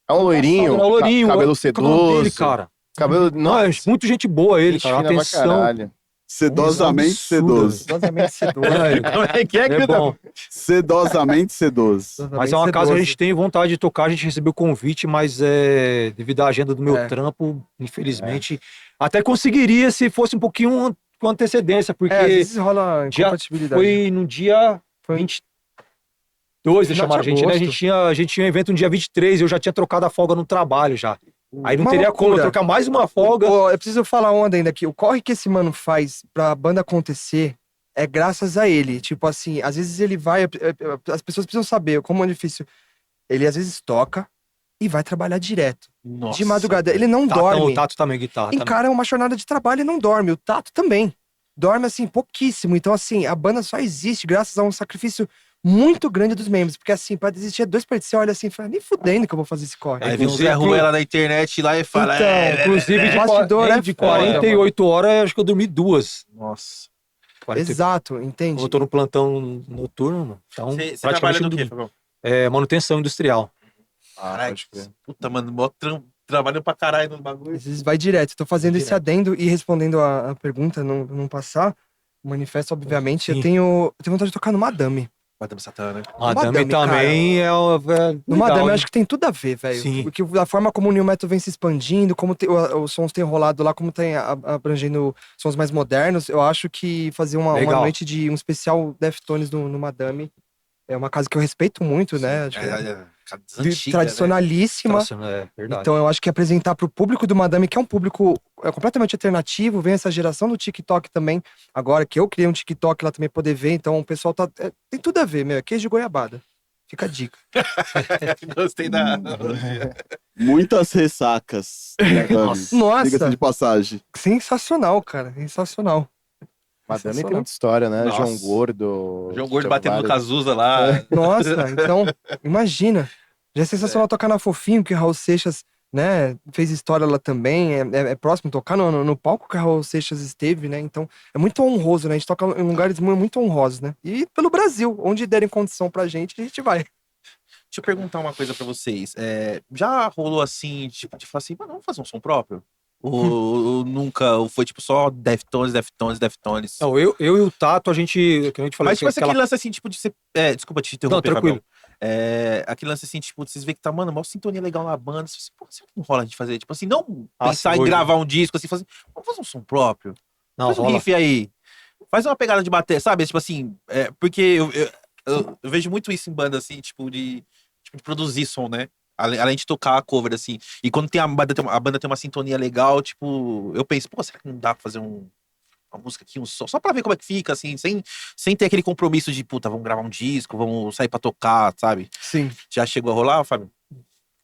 [SPEAKER 2] É um loirinho,
[SPEAKER 4] É o Lourinho,
[SPEAKER 2] cabelo
[SPEAKER 4] qual é o nome
[SPEAKER 2] sedoso.
[SPEAKER 4] dele, cara.
[SPEAKER 2] Cabelo...
[SPEAKER 4] Não, é
[SPEAKER 2] Nossa,
[SPEAKER 4] muito gente boa ele,
[SPEAKER 2] gente
[SPEAKER 4] cara.
[SPEAKER 2] fina pra
[SPEAKER 4] Atenção.
[SPEAKER 2] caralho.
[SPEAKER 3] Sedosamente
[SPEAKER 4] Absurda,
[SPEAKER 3] sedoso.
[SPEAKER 5] Dosamente sedoso.
[SPEAKER 1] Como é que
[SPEAKER 4] É bom.
[SPEAKER 3] Sedosamente sedoso.
[SPEAKER 4] Mas é uma casa que a gente tem vontade de tocar, a gente recebeu o convite, mas devido à agenda do meu
[SPEAKER 5] É.
[SPEAKER 4] trampo, infelizmente, até conseguiria se fosse um pouquinho com antecedência, porque
[SPEAKER 5] às vezes rola
[SPEAKER 4] dia-
[SPEAKER 5] incompatibilidade.
[SPEAKER 4] foi no dia
[SPEAKER 5] Foi
[SPEAKER 4] 22, eles
[SPEAKER 5] final
[SPEAKER 4] chamaram a
[SPEAKER 5] de
[SPEAKER 4] gente, né?
[SPEAKER 5] agosto.
[SPEAKER 4] A gente tinha um evento no dia 23, eu já tinha trocado a folga no trabalho já. Aí não
[SPEAKER 5] Uma
[SPEAKER 4] teria como eu
[SPEAKER 5] loucura.
[SPEAKER 4] trocar mais uma folga.
[SPEAKER 5] Pô, eu preciso falar uma ainda aqui. O corre que esse mano faz pra banda acontecer é graças a ele. Tipo assim, às vezes ele vai. As pessoas precisam saber como é difícil. Ele às vezes toca e vai trabalhar direto.
[SPEAKER 1] Nossa.
[SPEAKER 5] De madrugada. Ele não
[SPEAKER 4] Tatão,
[SPEAKER 5] dorme.
[SPEAKER 4] o Tato também, guitarra. também.
[SPEAKER 5] Encara uma jornada de trabalho e não dorme. O Tato também. Dorme, assim, pouquíssimo. Então, assim, a banda só existe graças a um sacrifício muito grande dos membros. Porque, assim, pra desistir é dois partidos, você olha assim e fala, nem fudendo que eu vou fazer esse corre.
[SPEAKER 1] Aí vem o Zé
[SPEAKER 4] Inclusive,
[SPEAKER 1] Ruela na internet lá e fala.
[SPEAKER 5] Então,
[SPEAKER 4] Inclusive, de,
[SPEAKER 5] Bastidor é
[SPEAKER 4] de
[SPEAKER 5] foda,
[SPEAKER 4] 48 horas, eu acho que eu dormi 2.
[SPEAKER 1] Nossa.
[SPEAKER 4] 48.
[SPEAKER 5] Exato, entende?
[SPEAKER 4] Eu tô no plantão noturno, então
[SPEAKER 1] Você trabalha
[SPEAKER 4] praticamente
[SPEAKER 1] no
[SPEAKER 4] não
[SPEAKER 1] quê,
[SPEAKER 4] durmo.
[SPEAKER 1] Fabão?
[SPEAKER 4] Manutenção industrial.
[SPEAKER 1] Caralho.
[SPEAKER 2] pode crer.
[SPEAKER 1] Puta, mano, mó trabalho pra caralho no bagulho.
[SPEAKER 5] Às vezes vai direto. Tô fazendo
[SPEAKER 4] Vai
[SPEAKER 5] esse adendo e respondendo a pergunta, não passar. O manifesto, obviamente,
[SPEAKER 4] Sim.
[SPEAKER 5] eu tenho vontade de tocar no Madame.
[SPEAKER 1] Madame Satã, né?
[SPEAKER 4] Madame
[SPEAKER 5] Madame,
[SPEAKER 4] também
[SPEAKER 5] No
[SPEAKER 4] legal,
[SPEAKER 5] Madame, eu
[SPEAKER 4] hein?
[SPEAKER 5] acho que tem tudo a ver, velho.
[SPEAKER 4] Sim.
[SPEAKER 5] Porque a forma como o New Metal vem se expandindo, como os sons têm rolado lá, como tem abrangendo sons mais modernos, eu acho que fazer uma
[SPEAKER 4] Legal.
[SPEAKER 5] noite de um especial Deftones no Madame é uma casa que eu respeito muito, né? Acho que tradicionalíssima.
[SPEAKER 4] Nossa, é verdade.
[SPEAKER 5] Então eu acho que apresentar pro público do Madame, que é um público completamente alternativo, vem essa geração do TikTok também, agora que eu criei um TikTok lá também poder ver, então o pessoal tem tudo a ver, meu, é queijo de goiabada. Fica a dica.
[SPEAKER 1] Gostei da.
[SPEAKER 3] Muitas ressacas.
[SPEAKER 5] Nossa.
[SPEAKER 3] Diga-se de passagem.
[SPEAKER 5] Sensacional, cara, sensacional.
[SPEAKER 2] Madame tem
[SPEAKER 5] Sensacional.
[SPEAKER 2] muita história, né?
[SPEAKER 1] Nossa.
[SPEAKER 2] João Gordo.
[SPEAKER 1] João Gordo
[SPEAKER 2] tinha
[SPEAKER 1] batendo no
[SPEAKER 2] vários-
[SPEAKER 1] Cazuza lá.
[SPEAKER 5] Nossa, então, imagina. Já é sensacional tocar na Fofinho, que o Raul Seixas, né, fez história lá também, é próximo tocar no palco que o Raul Seixas esteve, né, então é muito honroso, né, a gente toca em lugares muito honrosos, né, e pelo Brasil, onde derem condição pra gente, a gente vai.
[SPEAKER 1] Deixa eu perguntar uma coisa pra vocês. Já rolou assim, tipo, de falar assim, mano, vamos fazer um som próprio? Ou nunca, ou foi tipo só Deftones?
[SPEAKER 4] Não, eu e o Tato, a gente falou
[SPEAKER 1] Mas tipo assim,
[SPEAKER 4] aquela...
[SPEAKER 1] aquele lance assim, tipo, de ser. Desculpa te
[SPEAKER 4] Não,
[SPEAKER 1] interromper,
[SPEAKER 4] tranquilo.
[SPEAKER 1] Fabião. Aquele lance assim, tipo, de vocês verem que tá, mano, uma sintonia legal na banda. Você, pô, será que não rola a gente fazer? Tipo assim, não pensar
[SPEAKER 4] sim,
[SPEAKER 1] em
[SPEAKER 4] hoje.
[SPEAKER 1] gravar um disco, assim, fazer, vamos fazer um som próprio.
[SPEAKER 4] Não,
[SPEAKER 1] Faz um
[SPEAKER 4] rola.
[SPEAKER 1] riff aí. Faz uma pegada de bater, sabe? Tipo assim, porque eu vejo muito isso em banda, assim, tipo, de produzir som, né? Além de tocar a cover, assim. E quando tem a banda tem uma sintonia legal, tipo, eu penso, pô, será que não dá pra fazer uma música aqui, só pra ver como é que fica, assim, sem ter aquele compromisso de, puta, vamos gravar um disco, vamos sair pra tocar, sabe?
[SPEAKER 5] Sim.
[SPEAKER 1] Já chegou a rolar, Fábio?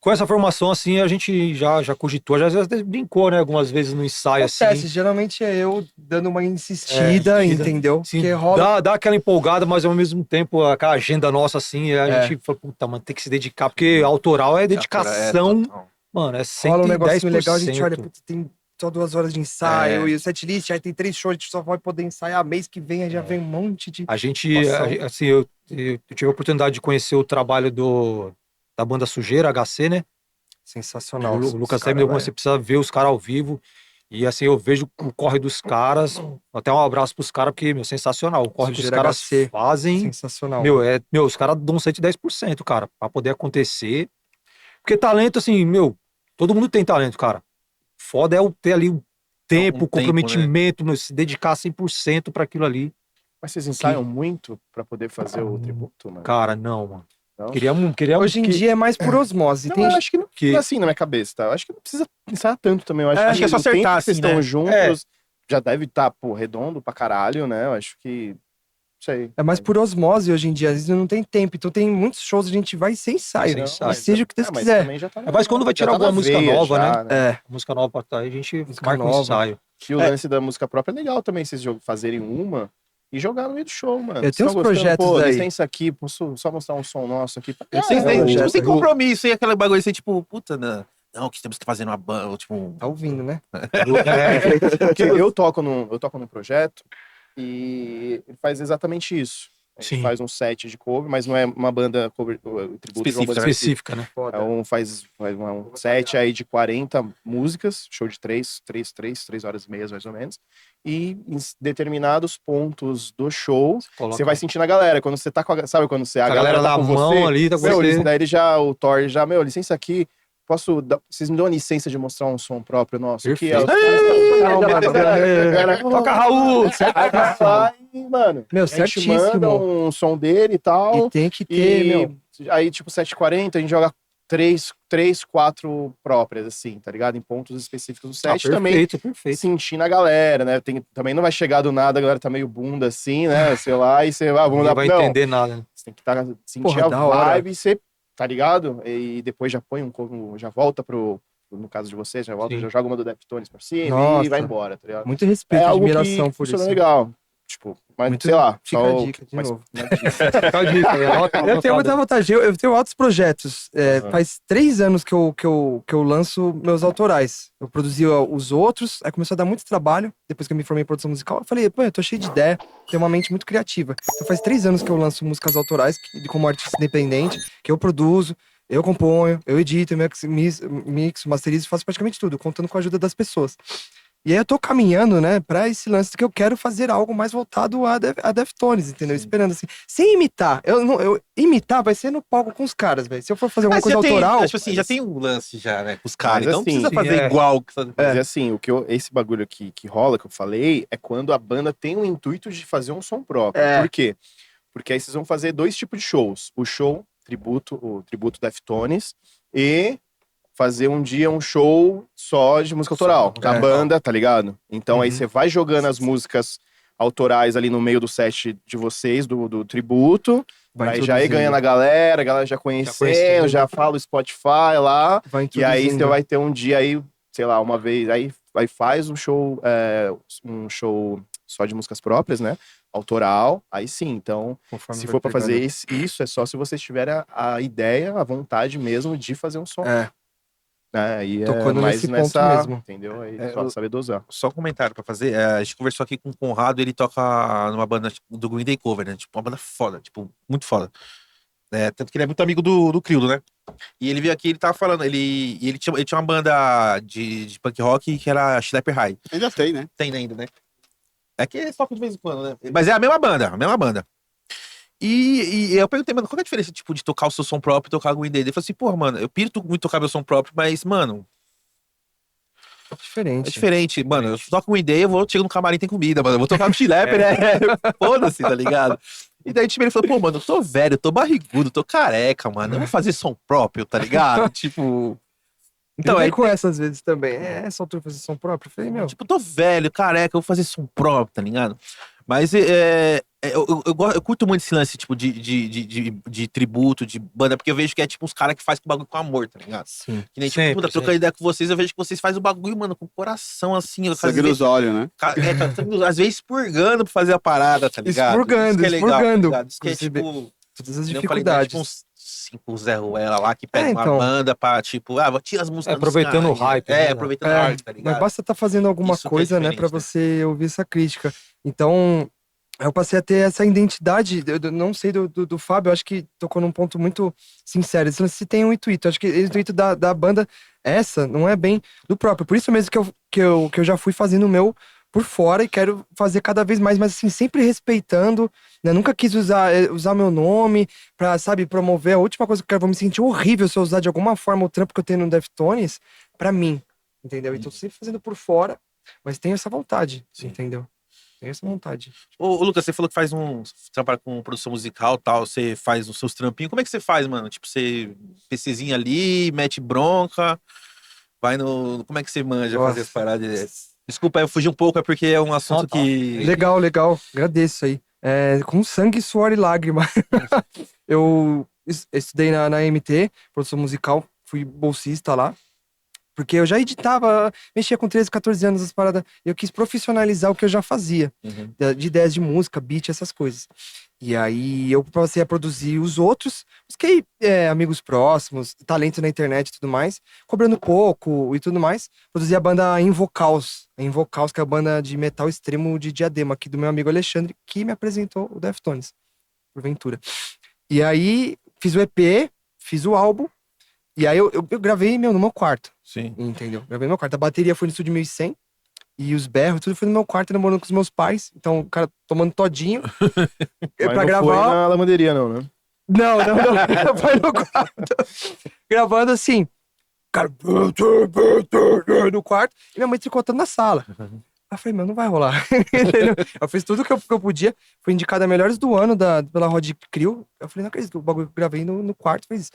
[SPEAKER 4] Com essa formação, assim, a gente já cogitou, já às vezes brincou, né? Algumas vezes no ensaio,
[SPEAKER 5] Acontece,
[SPEAKER 4] assim.
[SPEAKER 5] geralmente é eu dando uma insistida,
[SPEAKER 4] insistida.
[SPEAKER 5] entendeu?
[SPEAKER 4] Sim,
[SPEAKER 5] Porque rola.
[SPEAKER 4] dá aquela empolgada, mas ao mesmo tempo, aquela agenda nossa, assim, a gente fala, puta, mano, tem que se dedicar, porque autoral é dedicação, mano, é 110%.
[SPEAKER 5] Rola um negocinho legal, a gente olha, putz, tem só 2 horas de ensaio, e o setlist, aí tem 3 shows, a gente só vai poder ensaiar mês que vem, aí já vem um monte de.
[SPEAKER 4] A gente,
[SPEAKER 5] Nossa.
[SPEAKER 4] assim, eu tive a oportunidade de conhecer o trabalho da banda Sujeira, HC, né?
[SPEAKER 5] Sensacional.
[SPEAKER 4] O Lucas
[SPEAKER 5] cara,
[SPEAKER 4] Leme,
[SPEAKER 5] velho.
[SPEAKER 4] você precisa ver os caras ao vivo. E assim, eu vejo o corre dos caras. Até um abraço pros caras, porque, meu, sensacional. O corre que os
[SPEAKER 5] Sujeira
[SPEAKER 4] caras
[SPEAKER 5] HC.
[SPEAKER 4] fazem.
[SPEAKER 5] Sensacional.
[SPEAKER 4] Meu, os caras dão 110%, cara, pra poder acontecer. Porque talento, assim, meu, todo mundo tem talento, cara. Foda é ter ali o tempo, o comprometimento, meu, se dedicar 100% pra aquilo ali.
[SPEAKER 2] Mas vocês ensaiam muito pra poder fazer o tributo, mano?
[SPEAKER 4] Cara, não, mano.
[SPEAKER 2] Não?
[SPEAKER 4] Queria
[SPEAKER 5] Hoje em dia é mais por osmose.
[SPEAKER 2] Não,
[SPEAKER 5] Tem
[SPEAKER 2] eu acho que não
[SPEAKER 4] que-
[SPEAKER 2] é assim na minha cabeça, tá? Eu acho que não precisa ensaiar tanto também. Eu acho,
[SPEAKER 1] acho que é só
[SPEAKER 2] o tempo
[SPEAKER 1] acertar,
[SPEAKER 2] que vocês
[SPEAKER 1] assim,
[SPEAKER 2] estão
[SPEAKER 1] né?
[SPEAKER 2] juntos, já deve estar, pô, redondo pra caralho, né? Eu acho que... Não sei.
[SPEAKER 5] É mais por osmose hoje em dia, às vezes não tem tempo. Então tem muitos shows que a gente vai sem ensaio.
[SPEAKER 4] Sem
[SPEAKER 5] E
[SPEAKER 4] ensaio.
[SPEAKER 5] seja o que Deus
[SPEAKER 2] mas
[SPEAKER 5] quiser.
[SPEAKER 2] também já tá
[SPEAKER 4] Mas quando vai
[SPEAKER 2] já
[SPEAKER 4] tirar
[SPEAKER 2] tá
[SPEAKER 4] alguma
[SPEAKER 2] na
[SPEAKER 4] música
[SPEAKER 2] veia
[SPEAKER 4] nova,
[SPEAKER 2] já,
[SPEAKER 4] né?
[SPEAKER 5] É.
[SPEAKER 4] Música nova pra trás, a gente
[SPEAKER 5] Música
[SPEAKER 4] marca um
[SPEAKER 5] nova.
[SPEAKER 4] ensaio.
[SPEAKER 2] Que o lance da música própria é legal também, vocês fazerem uma e jogar no meio do show, mano.
[SPEAKER 5] Eu
[SPEAKER 2] Vocês
[SPEAKER 5] tenho
[SPEAKER 2] tão
[SPEAKER 5] uns
[SPEAKER 2] gostando?
[SPEAKER 5] projetos
[SPEAKER 2] Pô,
[SPEAKER 5] aí.
[SPEAKER 2] licença aqui, posso só mostrar um som nosso aqui?
[SPEAKER 1] Vocês
[SPEAKER 5] é
[SPEAKER 1] têm,
[SPEAKER 5] um
[SPEAKER 1] tipo,
[SPEAKER 5] projeto
[SPEAKER 1] sem
[SPEAKER 5] aí.
[SPEAKER 1] compromisso, e aquela bagulho assim, tipo, puta, não, que temos que fazer uma banda, tipo...
[SPEAKER 5] Tá ouvindo, né?
[SPEAKER 2] Porque eu toco num projeto e ele faz exatamente isso. A gente
[SPEAKER 4] Sim.
[SPEAKER 2] faz um set de cover, mas não é uma banda cover, tributo, é uma banda
[SPEAKER 4] Específica, né?
[SPEAKER 2] faz um set aí de 40 músicas, show de 3 horas e meia, mais ou menos. E em determinados pontos do show, você vai sentindo a galera. Quando você tá com sabe quando você, a galera tá
[SPEAKER 4] na
[SPEAKER 2] com
[SPEAKER 4] mão
[SPEAKER 2] você,
[SPEAKER 4] ali, tá com
[SPEAKER 2] meu,
[SPEAKER 4] você.
[SPEAKER 2] daí o Thor já, meu, licença aqui, vocês me dão a licença de mostrar um som próprio nosso?
[SPEAKER 4] Perfeito.
[SPEAKER 2] Toca Raul! Mano,
[SPEAKER 5] Meu,
[SPEAKER 2] a gente
[SPEAKER 5] certíssimo.
[SPEAKER 2] manda um som dele e tal.
[SPEAKER 5] E tem que ter, meu.
[SPEAKER 2] Aí, tipo, 7h40, a gente joga 4 próprias, assim, tá ligado? Em pontos específicos do set. Também
[SPEAKER 4] Perfeito.
[SPEAKER 2] sentindo a galera, né? Também não vai chegar do nada, a galera tá meio bunda assim, né? Sei lá, e você vai, vamos
[SPEAKER 4] Não
[SPEAKER 2] dar
[SPEAKER 4] vai
[SPEAKER 2] não,
[SPEAKER 4] entender nada, né?
[SPEAKER 2] você tem que sentir
[SPEAKER 5] Porra,
[SPEAKER 2] a
[SPEAKER 5] da hora.
[SPEAKER 2] vibe e você, tá ligado? E depois já põe já volta no caso de vocês, já volta,
[SPEAKER 4] Sim.
[SPEAKER 2] já joga uma do Deftones por cima
[SPEAKER 5] Nossa.
[SPEAKER 2] e vai embora, tá ligado?
[SPEAKER 5] Muito respeito,
[SPEAKER 2] É algo
[SPEAKER 5] admiração
[SPEAKER 2] que
[SPEAKER 5] por
[SPEAKER 2] funciona
[SPEAKER 5] isso.
[SPEAKER 2] legal. Tipo, mas
[SPEAKER 5] Muito-
[SPEAKER 2] sei lá,
[SPEAKER 5] Fica a dica de
[SPEAKER 2] mas-
[SPEAKER 5] novo.
[SPEAKER 4] Fica a dica,
[SPEAKER 5] Eu tenho muita vontade. Eu tenho altos projetos. Faz 3 anos que eu lanço meus autorais. Eu produzi os outros, aí começou a dar muito trabalho. Depois que eu me formei em produção musical, eu falei, pô, eu tô cheio de ideia, tenho uma mente muito criativa. Então faz 3 anos que eu lanço músicas autorais, como artista independente, que eu produzo, eu componho, eu edito, eu mixo, masterizo, faço praticamente tudo, contando com a ajuda das pessoas. E aí eu tô caminhando, né, pra esse lance que eu quero fazer algo mais voltado a Deftones, entendeu? Esperando assim, sem imitar. Eu imitar vai ser no palco com os caras, velho. Se eu for fazer alguma coisa autoral...
[SPEAKER 1] Tipo assim, já tem um lance já, né, com os caras.
[SPEAKER 2] Mas
[SPEAKER 1] Então não
[SPEAKER 2] assim,
[SPEAKER 1] precisa fazer
[SPEAKER 4] sim,
[SPEAKER 1] igual.
[SPEAKER 2] Mas assim, esse bagulho aqui que rola, que eu falei, é quando a banda tem o intuito de fazer um som próprio. Por quê? Porque aí vocês vão fazer 2 tipos de shows. O tributo Deftones, e fazer um dia um show só de música autoral, da banda, tá ligado? Então aí você vai jogando as músicas autorais ali no meio do set de vocês, do tributo, aí já ir ganhando a galera já conhecendo, já fala o Spotify lá, e aí você vai ter um dia aí, sei lá, uma vez, aí faz um show só de músicas próprias, né? Autoral, aí sim, então, se for pra fazer isso, é só se vocês tiverem a ideia, a vontade mesmo de fazer um som. Aí
[SPEAKER 5] Tocando
[SPEAKER 2] mais
[SPEAKER 5] nesse ponto mesmo.
[SPEAKER 2] Entendeu? Aí só saber dosar.
[SPEAKER 1] Só um comentário pra fazer. A gente conversou aqui com o Conrado, ele toca numa banda tipo, do Green Day Cover, né? Tipo, uma banda foda, tipo, muito foda. Tanto que ele é muito amigo do Crildo, né? E ele veio aqui, ele tava falando, ele tinha uma banda de punk rock que era Schlepper High.
[SPEAKER 3] Ainda tem, né?
[SPEAKER 1] Tem ainda, né? É que eles tocam de vez em quando, né? Mas é a mesma banda. E eu perguntei, mano, qual que é a diferença, tipo, de tocar o seu som próprio e tocar o Green Day? Ele falou assim, porra, mano, eu piro muito tocar meu som próprio, mas, mano,
[SPEAKER 5] Diferente.
[SPEAKER 1] é diferente. Mano, eu toco o Green Day, chego no camarim, tem comida, mano. Eu vou tocar no Schlepper, né? Foda-se, tá ligado? E daí, tipo, ele falou, pô, mano, eu tô velho, eu tô barrigudo, tô careca, mano. Eu vou fazer som próprio, tá ligado? Tipo. Então,
[SPEAKER 5] Então,
[SPEAKER 1] aí,
[SPEAKER 5] com essas vezes também. É essa altura fazer som próprio. Eu falei, meu.
[SPEAKER 1] tipo, tô velho, careca, eu vou fazer som próprio, tá ligado? Mas eu curto muito esse lance, tipo, de tributo, de banda, porque eu vejo que é tipo uns caras que faz o bagulho com amor, tá ligado?
[SPEAKER 4] Sim.
[SPEAKER 1] Que nem, tipo,
[SPEAKER 4] Sempre,
[SPEAKER 1] puta,
[SPEAKER 4] sempre.
[SPEAKER 1] trocando ideia com vocês, eu vejo que vocês fazem o bagulho, mano, com o coração, assim. Eu,
[SPEAKER 3] Sangue nos olhos, né?
[SPEAKER 1] às vezes expurgando pra fazer a parada, tá ligado?
[SPEAKER 5] Expurgando,
[SPEAKER 1] Isso que é legal,
[SPEAKER 5] expurgando.
[SPEAKER 1] tá ligado? Isso que é,
[SPEAKER 5] Inclusive,
[SPEAKER 1] tipo...
[SPEAKER 5] Todas as
[SPEAKER 1] nem eu falei, né,
[SPEAKER 5] dificuldades.
[SPEAKER 1] tipo uns 5 Zé Ruela lá que pega uma
[SPEAKER 5] então.
[SPEAKER 1] banda pra, tipo, vou tirar as músicas dos
[SPEAKER 4] Aproveitando o
[SPEAKER 1] caras.
[SPEAKER 4] hype, né?
[SPEAKER 1] Aproveitando o
[SPEAKER 5] É,
[SPEAKER 1] hype, tá ligado?
[SPEAKER 5] mas basta estar fazendo alguma
[SPEAKER 1] Isso que é
[SPEAKER 5] coisa, né, pra
[SPEAKER 1] diferente, né?
[SPEAKER 5] você ouvir essa crítica. Então, eu passei a ter essa identidade, eu não sei do Fábio, eu acho que tocou num ponto muito sincero. Se tem um intuito, eu acho que o intuito da banda, essa, não é bem do próprio. Por isso mesmo que eu já fui fazendo o meu por fora e quero fazer cada vez mais, mas assim, sempre respeitando, né? Nunca quis usar meu nome pra, sabe, promover. A última coisa que eu quero, vou me sentir horrível se eu usar de alguma forma o trampo que eu tenho no Deftones pra mim, entendeu? Então, sempre fazendo por fora, mas tenho essa vontade, entendeu? Tenho essa vontade.
[SPEAKER 1] Ô, Lucas, você falou que você trabalha com produção musical e tal, você faz os seus trampinhos. Como é que você faz, mano? Tipo, você PCzinha ali, mete bronca, vai no... Como é que você manja fazer as
[SPEAKER 5] Nossa.
[SPEAKER 1] paradas? Desculpa, eu fugi um pouco, é porque é um assunto
[SPEAKER 4] tá.
[SPEAKER 1] que...
[SPEAKER 5] Legal, agradeço aí. Com sangue, suor e lágrima. Eu estudei na MT, produção musical, fui bolsista lá. Porque eu já editava, mexia com 13, 14 anos as paradas. Eu quis profissionalizar o que eu já fazia.
[SPEAKER 1] Uhum.
[SPEAKER 5] De ideias de música, beat, essas coisas. E aí eu passei a produzir os outros. Busquei amigos próximos, talento na internet e tudo mais. Cobrando pouco e tudo mais. Produzi a banda Invocaus. A Invocaus, que é a banda de metal extremo de Diadema, aqui do meu amigo Alexandre, que me apresentou o Deftones, porventura. E aí fiz o EP, fiz o álbum. E aí eu gravei, no meu quarto.
[SPEAKER 1] Sim.
[SPEAKER 5] Entendeu? Gravei no meu quarto. A bateria foi no estúdio 1100. E os berros, tudo foi no meu quarto, namorando com os meus pais. Então, o cara tomando todinho.
[SPEAKER 2] Mas
[SPEAKER 5] pra
[SPEAKER 2] não
[SPEAKER 5] gravar.
[SPEAKER 2] foi na lavanderia, não, né?
[SPEAKER 5] Não. Foi no quarto. Gravando assim. Cara. No quarto. E minha mãe tricotando na sala. Aí eu falei, não vai rolar. Entendeu? Eu fiz tudo que eu podia. Fui indicada a melhores do ano pela Rod Crew. Eu falei, não acredito que o bagulho que eu gravei no quarto fez isso.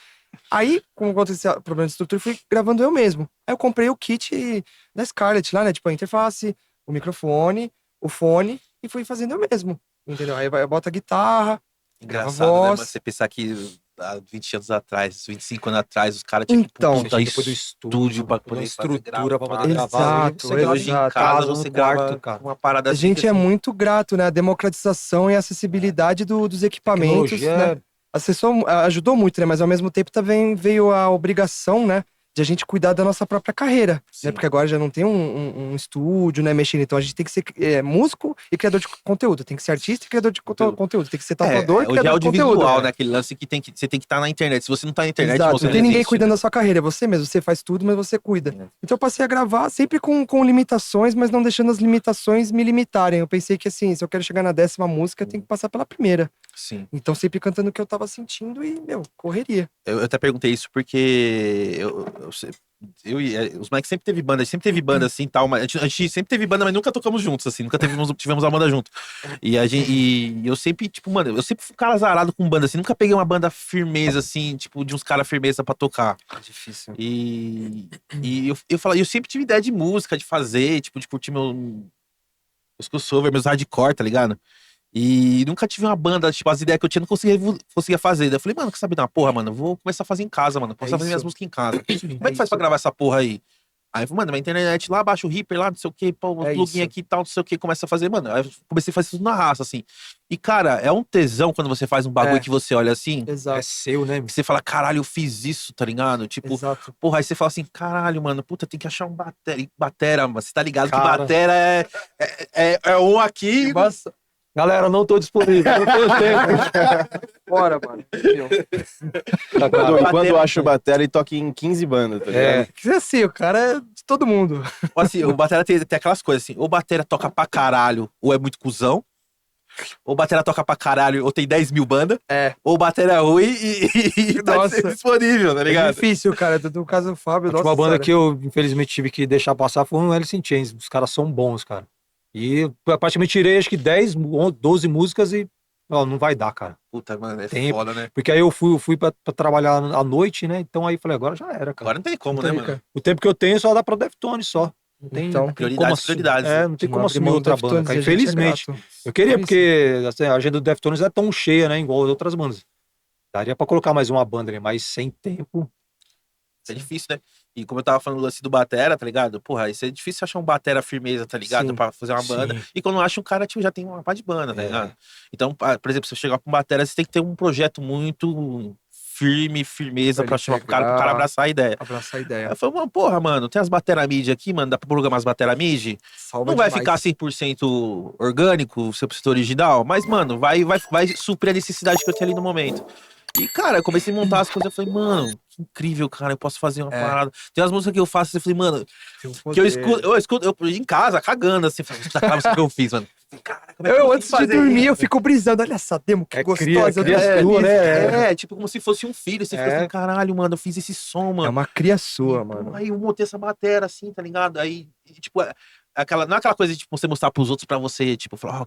[SPEAKER 5] Aí, como aconteceu o problema de estrutura, eu fui gravando eu mesmo. Aí eu comprei o kit da Scarlett lá, né? Tipo, a interface, o microfone, o fone, e fui fazendo eu mesmo. Entendeu? Aí eu boto a guitarra, gravo a
[SPEAKER 1] Engraçado, né,
[SPEAKER 5] voz.
[SPEAKER 1] mano? Você pensar que há 20 anos atrás, 25 anos atrás, os caras tinham que
[SPEAKER 5] Então,
[SPEAKER 1] puta
[SPEAKER 4] depois do
[SPEAKER 1] estúdio pra poder
[SPEAKER 4] estrutura pra poder
[SPEAKER 5] Exato,
[SPEAKER 4] gravar. Você grava
[SPEAKER 1] Hoje em
[SPEAKER 5] exato.
[SPEAKER 1] casa você
[SPEAKER 4] no
[SPEAKER 1] grava
[SPEAKER 4] quarto, cara.
[SPEAKER 1] uma parada
[SPEAKER 5] A
[SPEAKER 1] assim.
[SPEAKER 5] gente
[SPEAKER 1] que,
[SPEAKER 5] é
[SPEAKER 1] assim,
[SPEAKER 5] muito grato, né? A democratização e a acessibilidade dos equipamentos,
[SPEAKER 4] Tecnologia
[SPEAKER 5] né? Ajudou muito, né? Mas ao mesmo tempo também veio a obrigação, né? De a gente cuidar da nossa própria carreira,
[SPEAKER 1] Sim.
[SPEAKER 5] né? Porque agora já não tem um estúdio, né? Mexendo. Então a gente tem que ser músico e criador de conteúdo. Tem que ser artista e criador de conteúdo. Tem que ser tatuador e
[SPEAKER 1] hoje é
[SPEAKER 5] criador de conteúdo.
[SPEAKER 1] audiovisual, né? Aquele lance que você tem que estar na internet. Se você não tá na internet,
[SPEAKER 5] Exato,
[SPEAKER 1] você
[SPEAKER 5] não tem ninguém
[SPEAKER 1] existe,
[SPEAKER 5] cuidando
[SPEAKER 1] né?
[SPEAKER 5] da sua carreira, é você mesmo, você faz tudo, mas você cuida.
[SPEAKER 1] É.
[SPEAKER 5] Então eu passei a gravar sempre com limitações, mas não deixando as limitações me limitarem. Eu pensei que assim, se eu quero chegar na 10ª música, eu tenho que passar pela primeira.
[SPEAKER 1] Sim.
[SPEAKER 5] Então sempre cantando o que eu tava sentindo e, correria.
[SPEAKER 1] Eu até perguntei isso porque os moleques sempre teve banda, a gente sempre teve banda assim tal, mas a gente sempre teve banda, mas nunca tocamos juntos, assim, nunca tivemos a banda junto. E eu sempre, tipo, mano, eu sempre fui um cara azarado com banda, assim, nunca peguei uma banda firmeza, assim, tipo, de uns caras firmeza pra tocar.
[SPEAKER 5] É difícil.
[SPEAKER 1] E eu sempre tive ideia de música, de fazer, tipo, de curtir meus crossover, meus hardcore, tá ligado? E nunca tive uma banda, tipo, as ideias que eu tinha, não conseguia fazer. Daí eu falei, mano, quer saber de uma porra, mano? Eu vou começar a fazer em casa, mano. Começar a fazer minhas
[SPEAKER 5] isso.
[SPEAKER 1] músicas em casa. Como é que faz pra gravar essa porra aí? Aí eu falei, mano, na internet lá, baixa o Reaper lá, não sei o que, pô, o
[SPEAKER 5] É
[SPEAKER 1] plugin
[SPEAKER 5] isso.
[SPEAKER 1] aqui e tal, não sei o que, começa a fazer, mano. Aí eu comecei a fazer tudo na raça, assim. E, cara, é um tesão quando você faz um bagulho
[SPEAKER 5] É.
[SPEAKER 1] que você olha assim,
[SPEAKER 4] É
[SPEAKER 5] Exato.
[SPEAKER 4] seu, né?
[SPEAKER 1] que você fala, caralho, eu fiz isso, tá ligado? Tipo,
[SPEAKER 5] Exato.
[SPEAKER 1] porra, aí você fala assim, caralho, mano, puta, tem que achar um batera, mano. Você tá ligado que
[SPEAKER 4] Cara.
[SPEAKER 1] batera é um aqui.
[SPEAKER 5] Nossa,
[SPEAKER 4] Galera, não tô disponível. Não tenho tempo.
[SPEAKER 5] bora, mano. Meu.
[SPEAKER 4] Tá, cara.
[SPEAKER 2] Enquanto
[SPEAKER 1] Batera-
[SPEAKER 2] eu acho batera e toca em 15 bandas, tá ligado?
[SPEAKER 4] É,
[SPEAKER 5] Que assim, o cara é de todo mundo.
[SPEAKER 1] Assim, o batera tem aquelas coisas assim, ou batera toca pra caralho, ou é muito cuzão, ou batera toca pra caralho, ou tem 10 mil bandas, ou batera é ruim e tá
[SPEAKER 5] Nossa.
[SPEAKER 1] disponível, tá
[SPEAKER 5] É
[SPEAKER 1] ligado?
[SPEAKER 5] difícil, cara. Do caso do Fábio,
[SPEAKER 4] a
[SPEAKER 5] nossa
[SPEAKER 4] última banda
[SPEAKER 5] senhora.
[SPEAKER 4] que eu, infelizmente, tive que deixar passar foi um Alice in Chains. Os caras são bons, cara. E eu praticamente tirei, acho que 10, 12 músicas e Ó, não vai dar, cara.
[SPEAKER 1] Puta, mano, é
[SPEAKER 4] Tempo.
[SPEAKER 1] foda, né?
[SPEAKER 4] Porque aí eu fui pra trabalhar à noite, né? Então aí falei, agora já era, cara.
[SPEAKER 1] Agora não tem como,
[SPEAKER 5] Então,
[SPEAKER 1] né, mano?
[SPEAKER 5] cara,
[SPEAKER 4] O tempo que eu tenho só dá pra Deftones só. Não tem,
[SPEAKER 5] Então,
[SPEAKER 4] não tem
[SPEAKER 1] prioridades,
[SPEAKER 4] como assumir.
[SPEAKER 1] prioridades.
[SPEAKER 4] É, não tem
[SPEAKER 5] não
[SPEAKER 4] como
[SPEAKER 5] abre
[SPEAKER 4] assumir
[SPEAKER 5] mão do
[SPEAKER 4] outra banda,
[SPEAKER 5] Deftones,
[SPEAKER 4] cara.
[SPEAKER 5] a gente é
[SPEAKER 4] Infelizmente.
[SPEAKER 5] grato.
[SPEAKER 4] Eu queria,
[SPEAKER 5] Por isso.
[SPEAKER 4] porque assim, a agenda do Deftones é tão cheia, né? Igual as outras bandas. Daria pra colocar mais uma banda ali, mas sem tempo.
[SPEAKER 1] É difícil, né? E como eu tava falando do lance do batera, tá ligado? Porra, isso é difícil achar um batera firmeza, tá ligado?
[SPEAKER 5] Sim.
[SPEAKER 1] Pra fazer uma banda.
[SPEAKER 4] Sim.
[SPEAKER 1] E quando acha um cara, tipo, já tem uma pá de banda, tá
[SPEAKER 4] É.
[SPEAKER 1] ligado? Então, por exemplo, se você chegar pra um batera, você tem que ter um projeto muito firmeza
[SPEAKER 5] Pra
[SPEAKER 1] pra
[SPEAKER 5] ele
[SPEAKER 1] chamar pro cara
[SPEAKER 5] pegar.
[SPEAKER 1] abraçar a ideia.
[SPEAKER 5] Abraçar a
[SPEAKER 1] Aí
[SPEAKER 5] ideia.
[SPEAKER 1] eu falei, mano, porra, mano, tem as batera MIDI aqui, mano, dá pra programar as batera MIDI?
[SPEAKER 5] Salva
[SPEAKER 1] Não vai
[SPEAKER 5] demais.
[SPEAKER 1] ficar 100% orgânico, 100% original, mas, mano, vai suprir a necessidade que eu tenho ali no momento. E, cara, eu comecei a montar as coisas, eu falei, mano, que incrível, cara, eu posso fazer uma
[SPEAKER 5] É.
[SPEAKER 1] parada. Tem umas músicas que eu faço, eu falei, mano,
[SPEAKER 5] Tem um
[SPEAKER 1] que eu
[SPEAKER 5] poder.
[SPEAKER 1] escuto, eu em casa, cagando, assim, falei, escuta aquela música que eu fiz, mano. Cara, como é que
[SPEAKER 5] Eu,
[SPEAKER 1] consigo
[SPEAKER 5] antes de
[SPEAKER 1] fazer
[SPEAKER 5] dormir,
[SPEAKER 1] isso?
[SPEAKER 5] eu fico brisando. Olha essa demo, que
[SPEAKER 4] É
[SPEAKER 5] gostosa.
[SPEAKER 4] cria
[SPEAKER 5] eu tô
[SPEAKER 4] sua,
[SPEAKER 5] feliz.
[SPEAKER 4] né?
[SPEAKER 1] É, tipo, como se fosse um filho, você fica
[SPEAKER 5] É.
[SPEAKER 1] assim, caralho, mano, eu fiz esse som,
[SPEAKER 5] É
[SPEAKER 1] mano.
[SPEAKER 5] uma cria sua,
[SPEAKER 1] E, pô,
[SPEAKER 5] mano.
[SPEAKER 1] aí eu montei essa batera, assim, tá ligado? Aí, tipo, não é aquela coisa de tipo, você mostrar pros outros pra você, tipo, falar,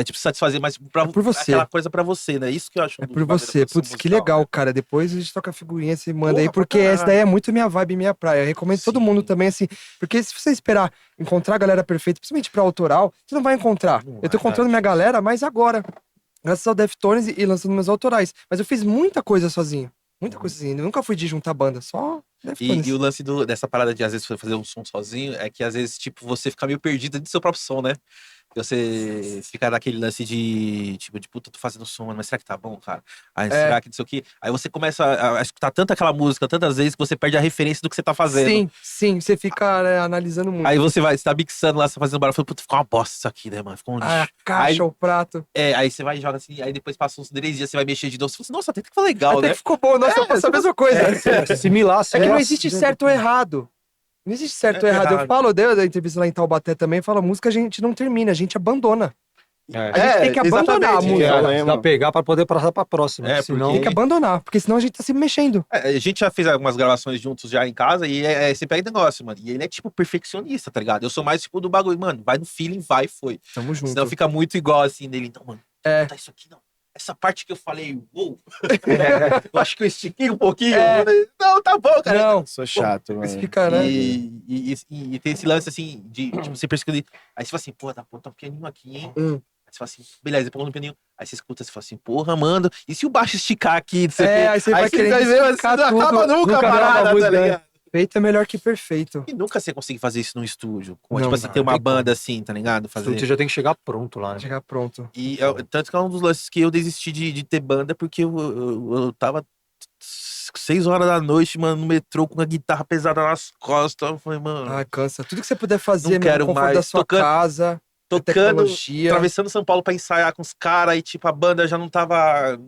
[SPEAKER 1] tipo, satisfazer, mas
[SPEAKER 5] É por você.
[SPEAKER 1] aquela coisa pra você, né? Isso que eu acho
[SPEAKER 5] É
[SPEAKER 1] do
[SPEAKER 5] por
[SPEAKER 1] bagulho da
[SPEAKER 5] você.
[SPEAKER 1] produção
[SPEAKER 5] Putz, que
[SPEAKER 1] musical,
[SPEAKER 5] legal,
[SPEAKER 1] né?
[SPEAKER 5] cara. Depois a gente troca figurinha, você manda
[SPEAKER 1] Porra,
[SPEAKER 5] aí,
[SPEAKER 1] pra
[SPEAKER 5] porque essa
[SPEAKER 1] caralho.
[SPEAKER 5] daí é muito minha vibe, minha praia. Eu recomendo todo
[SPEAKER 1] Sim.
[SPEAKER 5] mundo também, assim, porque se você esperar encontrar a galera perfeita, principalmente pra autoral, você não vai encontrar.
[SPEAKER 1] Não
[SPEAKER 5] Eu
[SPEAKER 1] vai,
[SPEAKER 5] tô encontrando minha
[SPEAKER 1] cara.
[SPEAKER 5] galera, mas agora, graças ao Deftones e lançando meus autorais. Mas eu fiz muita coisa sozinho. Muita coisa sozinho. Eu nunca fui de juntar banda, só Deftones.
[SPEAKER 1] E o lance dessa parada de, às vezes, fazer um som sozinho é que, às vezes, tipo, você fica meio perdido do seu próprio som, né? Você fica naquele lance de, tipo, de puta, tô fazendo som, mas será que tá bom, cara? Aí,
[SPEAKER 5] É.
[SPEAKER 1] será que não sei o quê? Aí você começa a escutar tanto aquela música, tantas vezes, que você perde a referência do que você tá fazendo.
[SPEAKER 5] Sim, sim, você fica né, analisando muito.
[SPEAKER 1] Aí você tá mixando lá, você tá fazendo barulho, fala, puta, ficou uma bosta isso aqui, né, mano? Ficou um lixo.
[SPEAKER 5] a caixa, o prato.
[SPEAKER 1] Aí você vai e joga assim, aí depois passa uns 3 dias, você vai mexer de novo, você fala assim, nossa, até que ficou legal,
[SPEAKER 5] Até
[SPEAKER 1] né?
[SPEAKER 5] que ficou bom. Nossa, eu faço a mesma coisa.
[SPEAKER 4] Assimilar,
[SPEAKER 5] É que não existe certo ou errado. Não existe certo ou errado. Eu falo, deu da entrevista lá em Taubaté também, falo, música a gente não termina, a gente abandona. A gente tem que abandonar a
[SPEAKER 2] exatamente,
[SPEAKER 5] música.
[SPEAKER 2] é o lema.
[SPEAKER 4] Dá pegar pra poder passar pra próxima.
[SPEAKER 1] É,
[SPEAKER 4] senão...
[SPEAKER 5] Tem que abandonar, porque senão a gente tá se mexendo.
[SPEAKER 1] A gente já fez algumas gravações juntos já em casa e você pega negócio, mano. E ele é tipo perfeccionista, tá ligado? Eu sou mais tipo do bagulho, mano, vai no feeling, vai e foi.
[SPEAKER 5] Tamo junto.
[SPEAKER 1] Senão fica muito igual assim dele. Então, mano,
[SPEAKER 5] É.
[SPEAKER 1] tá isso aqui não. Essa parte que eu falei, uou, eu acho que eu estiquei um pouquinho.
[SPEAKER 5] É.
[SPEAKER 1] Eu falei, não, tá bom, cara.
[SPEAKER 5] Não,
[SPEAKER 2] Sou chato, mano.
[SPEAKER 5] isso fica, né?
[SPEAKER 1] E tem esse lance assim, de tipo, você percebe. Aí você fala assim, pô, tá um pianinho aqui, hein? Aí você fala assim, beleza, põe no pianinho. Aí você escuta, você fala assim, porra, mano, e se o baixo esticar aqui? Não sei o quê?
[SPEAKER 5] Aí você vai querendo
[SPEAKER 1] ver, mas
[SPEAKER 5] esticar
[SPEAKER 1] não acaba
[SPEAKER 5] tudo,
[SPEAKER 1] nunca a
[SPEAKER 5] nunca acaba a
[SPEAKER 1] parada, tá
[SPEAKER 5] música, né?
[SPEAKER 1] ligado?
[SPEAKER 5] Feito é melhor que perfeito.
[SPEAKER 1] E nunca você consegue fazer isso num estúdio.
[SPEAKER 5] Não,
[SPEAKER 1] Tipo assim,
[SPEAKER 5] não,
[SPEAKER 1] ter uma
[SPEAKER 4] tem como.
[SPEAKER 1] banda assim, tá ligado? Fazer.
[SPEAKER 4] Você já tem que chegar pronto lá, né?
[SPEAKER 5] Chegar pronto.
[SPEAKER 1] E tanto que é um dos lances que eu desisti de ter banda, porque eu tava 6 horas da noite, mano, no metrô com a guitarra pesada nas costas. Eu falei, mano,
[SPEAKER 5] Ah, cansa. Tudo que você puder fazer,
[SPEAKER 1] Não
[SPEAKER 5] meu,
[SPEAKER 1] quero
[SPEAKER 5] no conforto
[SPEAKER 1] mais.
[SPEAKER 5] da sua
[SPEAKER 1] Tocando-
[SPEAKER 5] casa,
[SPEAKER 1] tocando,
[SPEAKER 5] tecnologia.
[SPEAKER 1] atravessando São Paulo pra ensaiar com os caras, e tipo, a banda já não tava.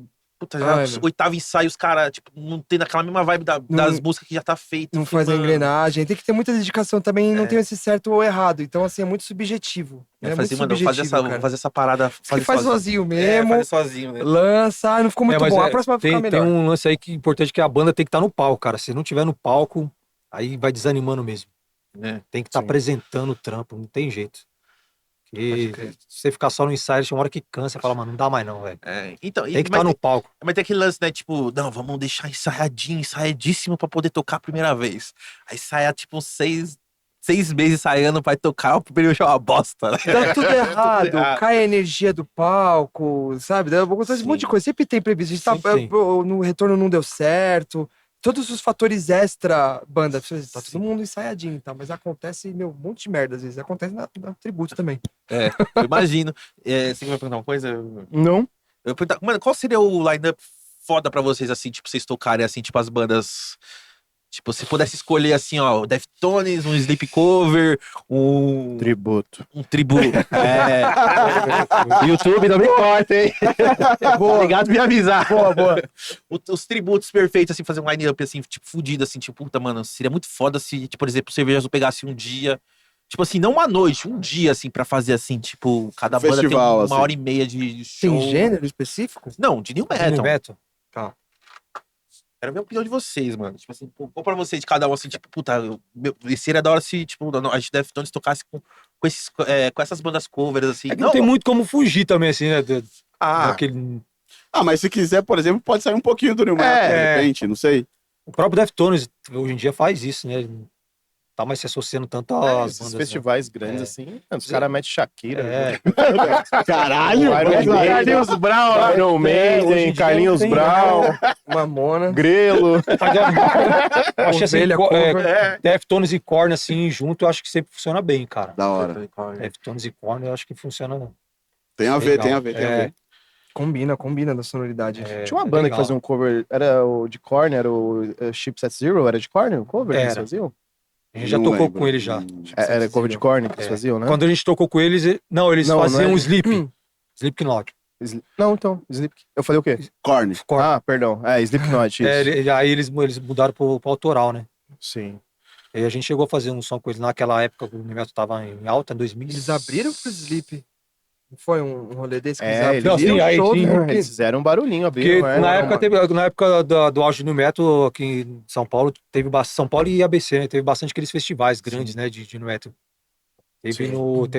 [SPEAKER 1] Puta, já
[SPEAKER 5] Ai, meu.
[SPEAKER 1] 8º ensaio, os caras, tipo, não tem naquela mesma vibe das músicas que já tá feita.
[SPEAKER 5] Não
[SPEAKER 1] Eu falei,
[SPEAKER 5] faz a
[SPEAKER 1] mano,
[SPEAKER 5] engrenagem. Tem que ter muita dedicação também, não
[SPEAKER 1] É.
[SPEAKER 5] tem esse certo ou errado. Então, assim, é muito subjetivo.
[SPEAKER 1] Eu
[SPEAKER 5] É
[SPEAKER 1] falei
[SPEAKER 5] muito
[SPEAKER 1] assim, mano, eu vou fazer
[SPEAKER 5] subjetivo,
[SPEAKER 1] vou
[SPEAKER 5] cara.
[SPEAKER 1] fazer essa parada.
[SPEAKER 5] Você faz sozinho
[SPEAKER 1] É,
[SPEAKER 5] mesmo,
[SPEAKER 1] fazer sozinho, né?
[SPEAKER 5] lança, não ficou muito
[SPEAKER 4] mas
[SPEAKER 5] bom. A próxima vai ficar
[SPEAKER 4] tem
[SPEAKER 5] melhor.
[SPEAKER 4] um lance aí que é importante que a banda tem que estar no palco, cara. Se não tiver no palco, aí vai desanimando mesmo.
[SPEAKER 1] É.
[SPEAKER 4] Tem que estar
[SPEAKER 2] Sim.
[SPEAKER 4] apresentando o trampo, não tem jeito.
[SPEAKER 5] Pode
[SPEAKER 4] Porque
[SPEAKER 5] crer.
[SPEAKER 4] se você ficar só no ensaio, tem uma hora que cansa, fala, mano, não dá mais não, velho.
[SPEAKER 1] Então,
[SPEAKER 4] Tem que estar no palco.
[SPEAKER 1] Mas tem aquele lance, né? Tipo, não, vamos deixar ensaiadíssimo pra poder tocar a primeira vez. Aí ensaiar, tipo, uns 6 meses ensaiando pra tocar, o primeiro show é uma bosta, né?
[SPEAKER 5] Dá tudo errado,
[SPEAKER 1] errado.
[SPEAKER 5] cai a energia do palco, sabe? Acontece um monte de
[SPEAKER 1] Sim.
[SPEAKER 5] coisa, sempre tem previsto. A gente
[SPEAKER 4] Sempre tem.
[SPEAKER 5] no retorno não deu certo. Todos os fatores extra, banda, tá todo mundo ensaiadinho e tal, mas acontece, meu, um monte de merda às vezes. Acontece na tributo também.
[SPEAKER 1] Eu imagino. Você vai perguntar uma coisa?
[SPEAKER 2] Não?
[SPEAKER 1] Eu ia perguntar, mano, qual seria o line-up foda pra vocês, assim, tipo, vocês tocarem, assim, tipo, as bandas. Tipo, se pudesse escolher, assim, ó, o Deftones, um Sleep Cover, um
[SPEAKER 2] Tributo.
[SPEAKER 1] tributo. YouTube, não me corta, hein? Obrigado por me avisar.
[SPEAKER 5] Boa, boa.
[SPEAKER 1] Os tributos perfeitos, assim, fazer um line-up, assim, tipo, fudido, assim, tipo, puta, mano, seria muito foda se, tipo, por exemplo, o Cerveja Azul pegasse um dia, tipo assim, não uma noite, um dia, assim, pra fazer, assim, tipo, cada banda tem
[SPEAKER 2] Festival,
[SPEAKER 1] uma
[SPEAKER 2] assim.
[SPEAKER 1] hora e meia de show.
[SPEAKER 5] Tem gênero específico?
[SPEAKER 1] Não, de New Metal.
[SPEAKER 4] Beto.
[SPEAKER 1] Quero ver a opinião de vocês, mano. Tipo assim, qual pra vocês, de cada um, assim, tipo, puta, seria da hora se, tipo, a gente Deftones tocasse com essas bandas covers, assim.
[SPEAKER 4] É que não tem muito como fugir também, assim, né?
[SPEAKER 1] Ah,
[SPEAKER 4] Aquele...
[SPEAKER 3] Ah, mas se quiser, por exemplo, pode sair um pouquinho do New Metal, de repente, não sei.
[SPEAKER 4] O próprio Deftones hoje em dia faz isso, né? Ele não tá mais se associando tanto às
[SPEAKER 2] Esses
[SPEAKER 4] bandas, né?
[SPEAKER 2] festivais grandes,
[SPEAKER 4] É.
[SPEAKER 2] assim, os caras metem Shakira.
[SPEAKER 4] É.
[SPEAKER 3] Caralho!
[SPEAKER 2] Iron
[SPEAKER 3] mas-
[SPEAKER 2] Maiden.
[SPEAKER 5] Carlinhos Brown lá.
[SPEAKER 2] Iron
[SPEAKER 4] hoje em
[SPEAKER 2] Maiden,
[SPEAKER 4] dia
[SPEAKER 2] Carlinhos
[SPEAKER 4] não tem,
[SPEAKER 2] Brown,
[SPEAKER 5] Mamona.
[SPEAKER 2] Grelo.
[SPEAKER 4] Eu acho que assim,
[SPEAKER 5] Ovelha, cover.
[SPEAKER 4] Deftones e Korn assim junto, eu acho que sempre funciona bem, cara.
[SPEAKER 3] Da hora.
[SPEAKER 4] Deftones e Korn, eu acho que funciona.
[SPEAKER 3] Tem a ver,
[SPEAKER 4] legal.
[SPEAKER 3] tem a ver, tem a ver.
[SPEAKER 5] Combina na sonoridade.
[SPEAKER 2] Tinha uma banda que fazia um cover, era o de Korn, era o Chipset Zero, era de Korn o cover que eles
[SPEAKER 4] Era.
[SPEAKER 2] faziam?
[SPEAKER 4] A gente já
[SPEAKER 3] Não
[SPEAKER 4] tocou
[SPEAKER 3] lembro.
[SPEAKER 4] com eles já.
[SPEAKER 2] Era cover de Korn que eles
[SPEAKER 4] É.
[SPEAKER 2] faziam, né?
[SPEAKER 4] Quando a gente tocou com eles, eles
[SPEAKER 2] Não,
[SPEAKER 4] faziam
[SPEAKER 2] não é.
[SPEAKER 4] um Slipknot.
[SPEAKER 2] Não, então, Eu falei o quê?
[SPEAKER 3] Korn.
[SPEAKER 4] Korn.
[SPEAKER 2] Ah, perdão. Slipknot, isso.
[SPEAKER 4] Aí eles mudaram pro autoral, né?
[SPEAKER 2] Sim.
[SPEAKER 4] E a gente chegou a fazer um som com eles naquela época, que o Nemeto tava em alta, em 2000.
[SPEAKER 5] Eles abriram pro Sleep. Não foi um rolê desse que
[SPEAKER 2] É,
[SPEAKER 5] eles
[SPEAKER 2] eles-
[SPEAKER 5] abriram
[SPEAKER 4] Não, sim, aí
[SPEAKER 5] o show
[SPEAKER 4] sim.
[SPEAKER 5] do
[SPEAKER 2] Eles
[SPEAKER 5] Slip?
[SPEAKER 2] fizeram um barulhinho,
[SPEAKER 4] Porque
[SPEAKER 2] abriram, né?
[SPEAKER 4] na época do auge do Nemeto aqui em São Paulo, São Paulo e ABC, né? Teve bastante aqueles festivais grandes, né? De Nemeto. Teve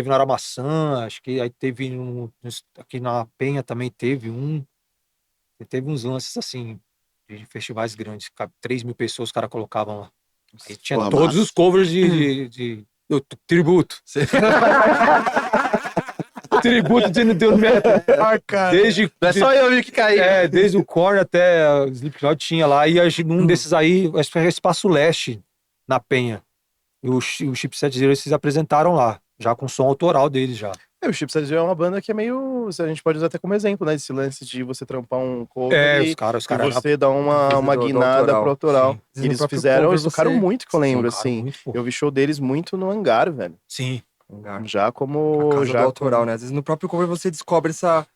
[SPEAKER 4] no Aramaçã, acho que aí teve aqui na Penha também teve um. E teve uns lances assim, de festivais grandes. 3 mil pessoas os caras colocavam lá. Aí tinha
[SPEAKER 3] Porra,
[SPEAKER 4] todos
[SPEAKER 3] massa.
[SPEAKER 4] os covers do tributo. Tributo de Nemeto.
[SPEAKER 5] Ah, cara.
[SPEAKER 4] Desde,
[SPEAKER 1] não é só eu que caí.
[SPEAKER 4] desde o Korn até o Slipknot tinha lá. E num desses aí, acho que era Espaço Leste, na Penha. E o Chipset Zero eles apresentaram lá, já com som autoral deles já.
[SPEAKER 2] O Chipset Zero é uma banda que é meio... A gente pode usar até como exemplo, né? Esse lance de você trampar um cover
[SPEAKER 4] Os
[SPEAKER 2] e
[SPEAKER 4] caras
[SPEAKER 2] você dar uma
[SPEAKER 5] do
[SPEAKER 2] guinada
[SPEAKER 5] autoral.
[SPEAKER 2] pro autoral.
[SPEAKER 5] Sim.
[SPEAKER 2] E eles
[SPEAKER 5] No próprio
[SPEAKER 2] fizeram,
[SPEAKER 5] cover
[SPEAKER 2] eles tocaram
[SPEAKER 5] você-
[SPEAKER 2] muito, que eu lembro,
[SPEAKER 4] Sim, cara,
[SPEAKER 2] assim.
[SPEAKER 4] muito, pô.
[SPEAKER 2] Eu vi show deles muito no Hangar, velho.
[SPEAKER 4] Sim.
[SPEAKER 2] Já
[SPEAKER 5] A
[SPEAKER 2] como...
[SPEAKER 5] casa
[SPEAKER 2] Já
[SPEAKER 5] do autoral, né? Às vezes no próprio cover você descobre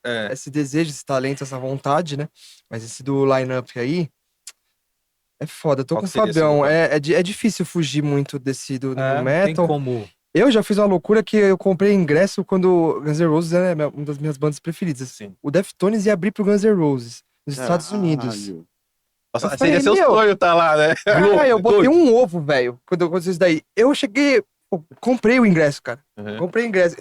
[SPEAKER 1] É.
[SPEAKER 5] esse desejo, esse talento, essa vontade, né? Mas esse do line-up aí é foda. Tô
[SPEAKER 1] Qual
[SPEAKER 5] com
[SPEAKER 1] que
[SPEAKER 5] o
[SPEAKER 1] seria
[SPEAKER 5] Fabião.
[SPEAKER 1] esse
[SPEAKER 5] É difícil fugir muito desse do
[SPEAKER 4] Não tem
[SPEAKER 5] metal.
[SPEAKER 4] como.
[SPEAKER 5] Eu já fiz uma loucura que eu comprei ingresso quando Guns N' Roses é uma das minhas bandas preferidas.
[SPEAKER 1] Sim.
[SPEAKER 5] O Deftones ia abrir pro Guns N' Roses nos Estados Unidos.
[SPEAKER 3] Caralho.
[SPEAKER 1] Nossa,
[SPEAKER 5] Eu
[SPEAKER 1] seria
[SPEAKER 5] falei,
[SPEAKER 1] seu
[SPEAKER 5] meu,
[SPEAKER 1] sonho tá lá, né?
[SPEAKER 5] Cara, eu botei um ovo, velho, quando aconteceu isso daí. Eu cheguei, pô, comprei o ingresso, cara.
[SPEAKER 1] Uhum.
[SPEAKER 5] Comprei o ingresso.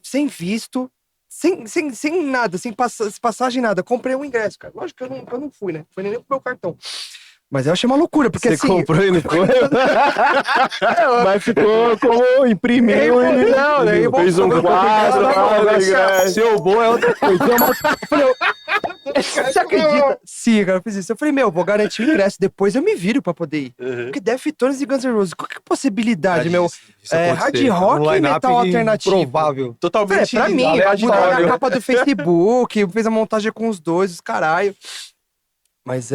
[SPEAKER 5] Sem visto, sem nada, sem passagem, nada. Comprei um ingresso, cara. Lógico que eu não fui, né? Foi nem com o meu cartão. Mas eu achei uma loucura, porque
[SPEAKER 2] Você
[SPEAKER 5] assim.
[SPEAKER 2] comprou e não foi? Mas ficou como imprimiu e
[SPEAKER 5] Não, né? Eu
[SPEAKER 2] fez um
[SPEAKER 5] vou-
[SPEAKER 2] quadro lá no ingresso.
[SPEAKER 5] Seu bom é outra coisa. Você acredita? Sim, cara, eu fiz isso. Eu falei, meu, vou garantir o ingresso. Depois eu me viro pra poder ir. Porque Deftones e Guns N' Roses, qual que é a possibilidade, meu? hard rock e metal alternativo.
[SPEAKER 4] Provável.
[SPEAKER 1] Totalmente.
[SPEAKER 5] Pra mim, vai mudar a
[SPEAKER 1] aleatório.
[SPEAKER 5] capa do Facebook, fez a montagem com os dois, os caralho. Mas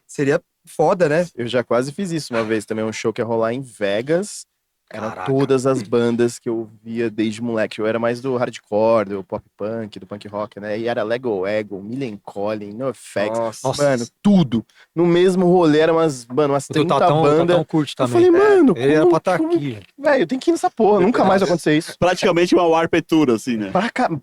[SPEAKER 5] seria foda, né?
[SPEAKER 2] Eu já quase fiz isso uma vez também, um show que ia rolar em Vegas. Eram
[SPEAKER 4] Caraca.
[SPEAKER 2] todas as bandas que eu via desde moleque. Eu era mais do hardcore, do pop punk, do punk rock, né? E era Lego Ego, Millencolin, NoFX.
[SPEAKER 5] Nossa.
[SPEAKER 2] Mano, tudo. No mesmo rolê, eram umas 30
[SPEAKER 4] O Tatão
[SPEAKER 2] bandas.
[SPEAKER 4] curte
[SPEAKER 2] Eu
[SPEAKER 4] também.
[SPEAKER 2] falei, mano,
[SPEAKER 4] Ele era
[SPEAKER 2] como-
[SPEAKER 4] pra estar
[SPEAKER 2] como-
[SPEAKER 4] aqui.
[SPEAKER 2] velho, tem que ir nessa porra, nunca mais vai acontecer isso.
[SPEAKER 3] Praticamente uma Warped Tour, assim, né?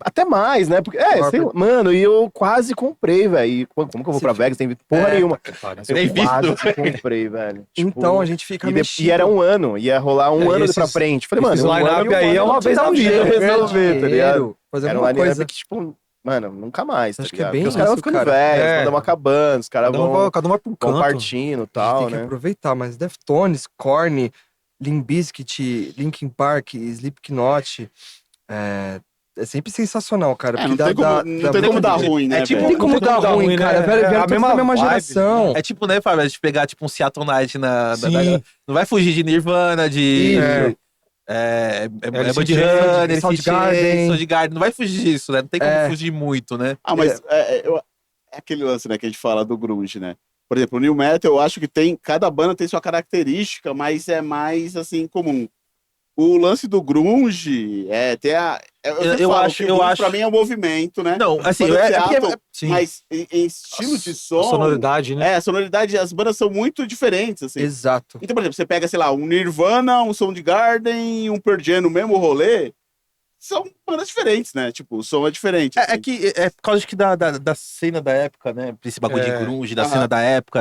[SPEAKER 2] Até mais, né? Porque, sei lá, mano, e eu quase comprei, velho. E como que eu vou pra Vegas? Tem porra nenhuma. Mas eu
[SPEAKER 1] Nem visto.
[SPEAKER 2] quase comprei, velho. Tipo,
[SPEAKER 5] Então a gente fica
[SPEAKER 2] e era um ano, ia rolar um ano
[SPEAKER 4] esses-
[SPEAKER 2] pra frente. Falei, mano,
[SPEAKER 4] esses
[SPEAKER 2] um ano
[SPEAKER 4] line-up
[SPEAKER 2] e um
[SPEAKER 4] aí
[SPEAKER 2] ano
[SPEAKER 4] é uma
[SPEAKER 2] não
[SPEAKER 4] vez
[SPEAKER 2] dá
[SPEAKER 4] na
[SPEAKER 2] um
[SPEAKER 4] vida,
[SPEAKER 2] jeito de
[SPEAKER 5] ganhar
[SPEAKER 2] resolver, tá ligado?
[SPEAKER 5] dinheiro, fazer
[SPEAKER 2] Era um
[SPEAKER 5] alguma
[SPEAKER 2] line-up
[SPEAKER 5] coisa.
[SPEAKER 2] que, tipo, mano, nunca mais, tá
[SPEAKER 5] Acho que é
[SPEAKER 2] ligado?
[SPEAKER 5] bem
[SPEAKER 2] Porque os caras vão
[SPEAKER 5] isso,
[SPEAKER 2] ficando
[SPEAKER 5] cara.
[SPEAKER 2] velhos,
[SPEAKER 4] É.
[SPEAKER 2] as bandas vão acabando, os caras vão
[SPEAKER 4] Cada um vai pra um canto.
[SPEAKER 2] partindo e
[SPEAKER 5] A
[SPEAKER 2] tal,
[SPEAKER 5] gente tem que
[SPEAKER 2] né?
[SPEAKER 5] aproveitar, mas Deftones, Korn, Limp Bizkit, Linkin Park, Slipknot, é sempre sensacional, cara.
[SPEAKER 3] É, não
[SPEAKER 5] porque
[SPEAKER 3] tem como dar ruim, né?
[SPEAKER 1] É tipo,
[SPEAKER 5] Não
[SPEAKER 3] velho?
[SPEAKER 5] tem como dar ruim,
[SPEAKER 4] né?
[SPEAKER 5] cara.
[SPEAKER 4] É
[SPEAKER 5] Vieram
[SPEAKER 4] a
[SPEAKER 5] todos da mesma
[SPEAKER 4] vibe,
[SPEAKER 5] geração.
[SPEAKER 1] É tipo, né, Fábio, a gente pegar tipo um Seattle Night
[SPEAKER 4] Sim.
[SPEAKER 1] não vai fugir de Nirvana, de.
[SPEAKER 5] Isso.
[SPEAKER 4] Alice
[SPEAKER 1] Bud
[SPEAKER 4] in Chains,
[SPEAKER 1] Runner,
[SPEAKER 5] Soundgarden.
[SPEAKER 1] Soundgarden. Não vai fugir disso, né? Não tem como fugir muito, né?
[SPEAKER 3] Ah, mas é aquele lance, né, que a gente fala do grunge, né? Por exemplo, o New Metal, eu acho que cada banda tem sua característica, mas é mais, assim, comum. O lance do grunge
[SPEAKER 1] Eu acho-
[SPEAKER 3] pra mim é um movimento, né?
[SPEAKER 1] Não, assim,
[SPEAKER 3] Banda de
[SPEAKER 1] porque
[SPEAKER 3] Seattle,
[SPEAKER 4] Sim.
[SPEAKER 3] mas em estilo de
[SPEAKER 4] A
[SPEAKER 3] som,
[SPEAKER 4] sonoridade, né?
[SPEAKER 3] a sonoridade, as bandas são muito diferentes, assim.
[SPEAKER 5] Exato.
[SPEAKER 3] Então, por exemplo, você pega, sei lá, um Nirvana, um Soundgarden, um Pearl Jam no mesmo rolê, são bandas diferentes, né? Tipo, o som é diferente.
[SPEAKER 1] É
[SPEAKER 3] assim.
[SPEAKER 1] que é por causa da cena da época, né? Esse bagulho de grunge, da
[SPEAKER 3] Aham.
[SPEAKER 1] cena da época,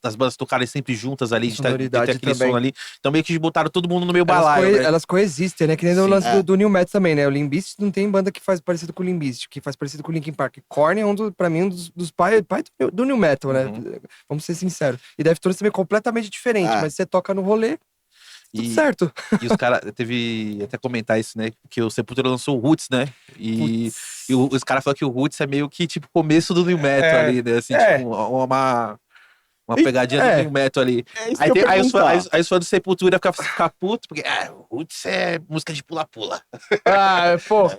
[SPEAKER 1] das bandas tocarem sempre juntas ali, de ter
[SPEAKER 5] Sonoridade
[SPEAKER 1] aquele
[SPEAKER 5] também.
[SPEAKER 1] som ali. Então meio que botaram todo mundo no meio balaio, né?
[SPEAKER 5] Elas coexistem, né? Que nem no
[SPEAKER 1] Sim.
[SPEAKER 5] lance
[SPEAKER 3] É.
[SPEAKER 5] do New Metal também, né? O Limp Bizkit não tem banda que faz parecido com o Limp Bizkit, que faz parecido com o Linkin Park. Korn é pra mim, um dos pais do New Metal, né?
[SPEAKER 1] Uhum.
[SPEAKER 5] Vamos ser sinceros. E Deftones também é completamente diferente,
[SPEAKER 3] É.
[SPEAKER 5] mas você toca no rolê, tudo certo.
[SPEAKER 1] E os caras, teve até comentar isso, né? Que o Sepultura lançou o Roots, né? E os caras falaram que o Roots é meio que, tipo, começo do New Metal ali, né? Assim, tipo, uma pegadinha do New Metal ali.
[SPEAKER 3] É isso
[SPEAKER 1] Aí,
[SPEAKER 3] que eu ia perguntar.
[SPEAKER 1] aí os fãs do Sepultura ficam putos, porque o Roots é música de pula-pula.
[SPEAKER 5] Ah, pô.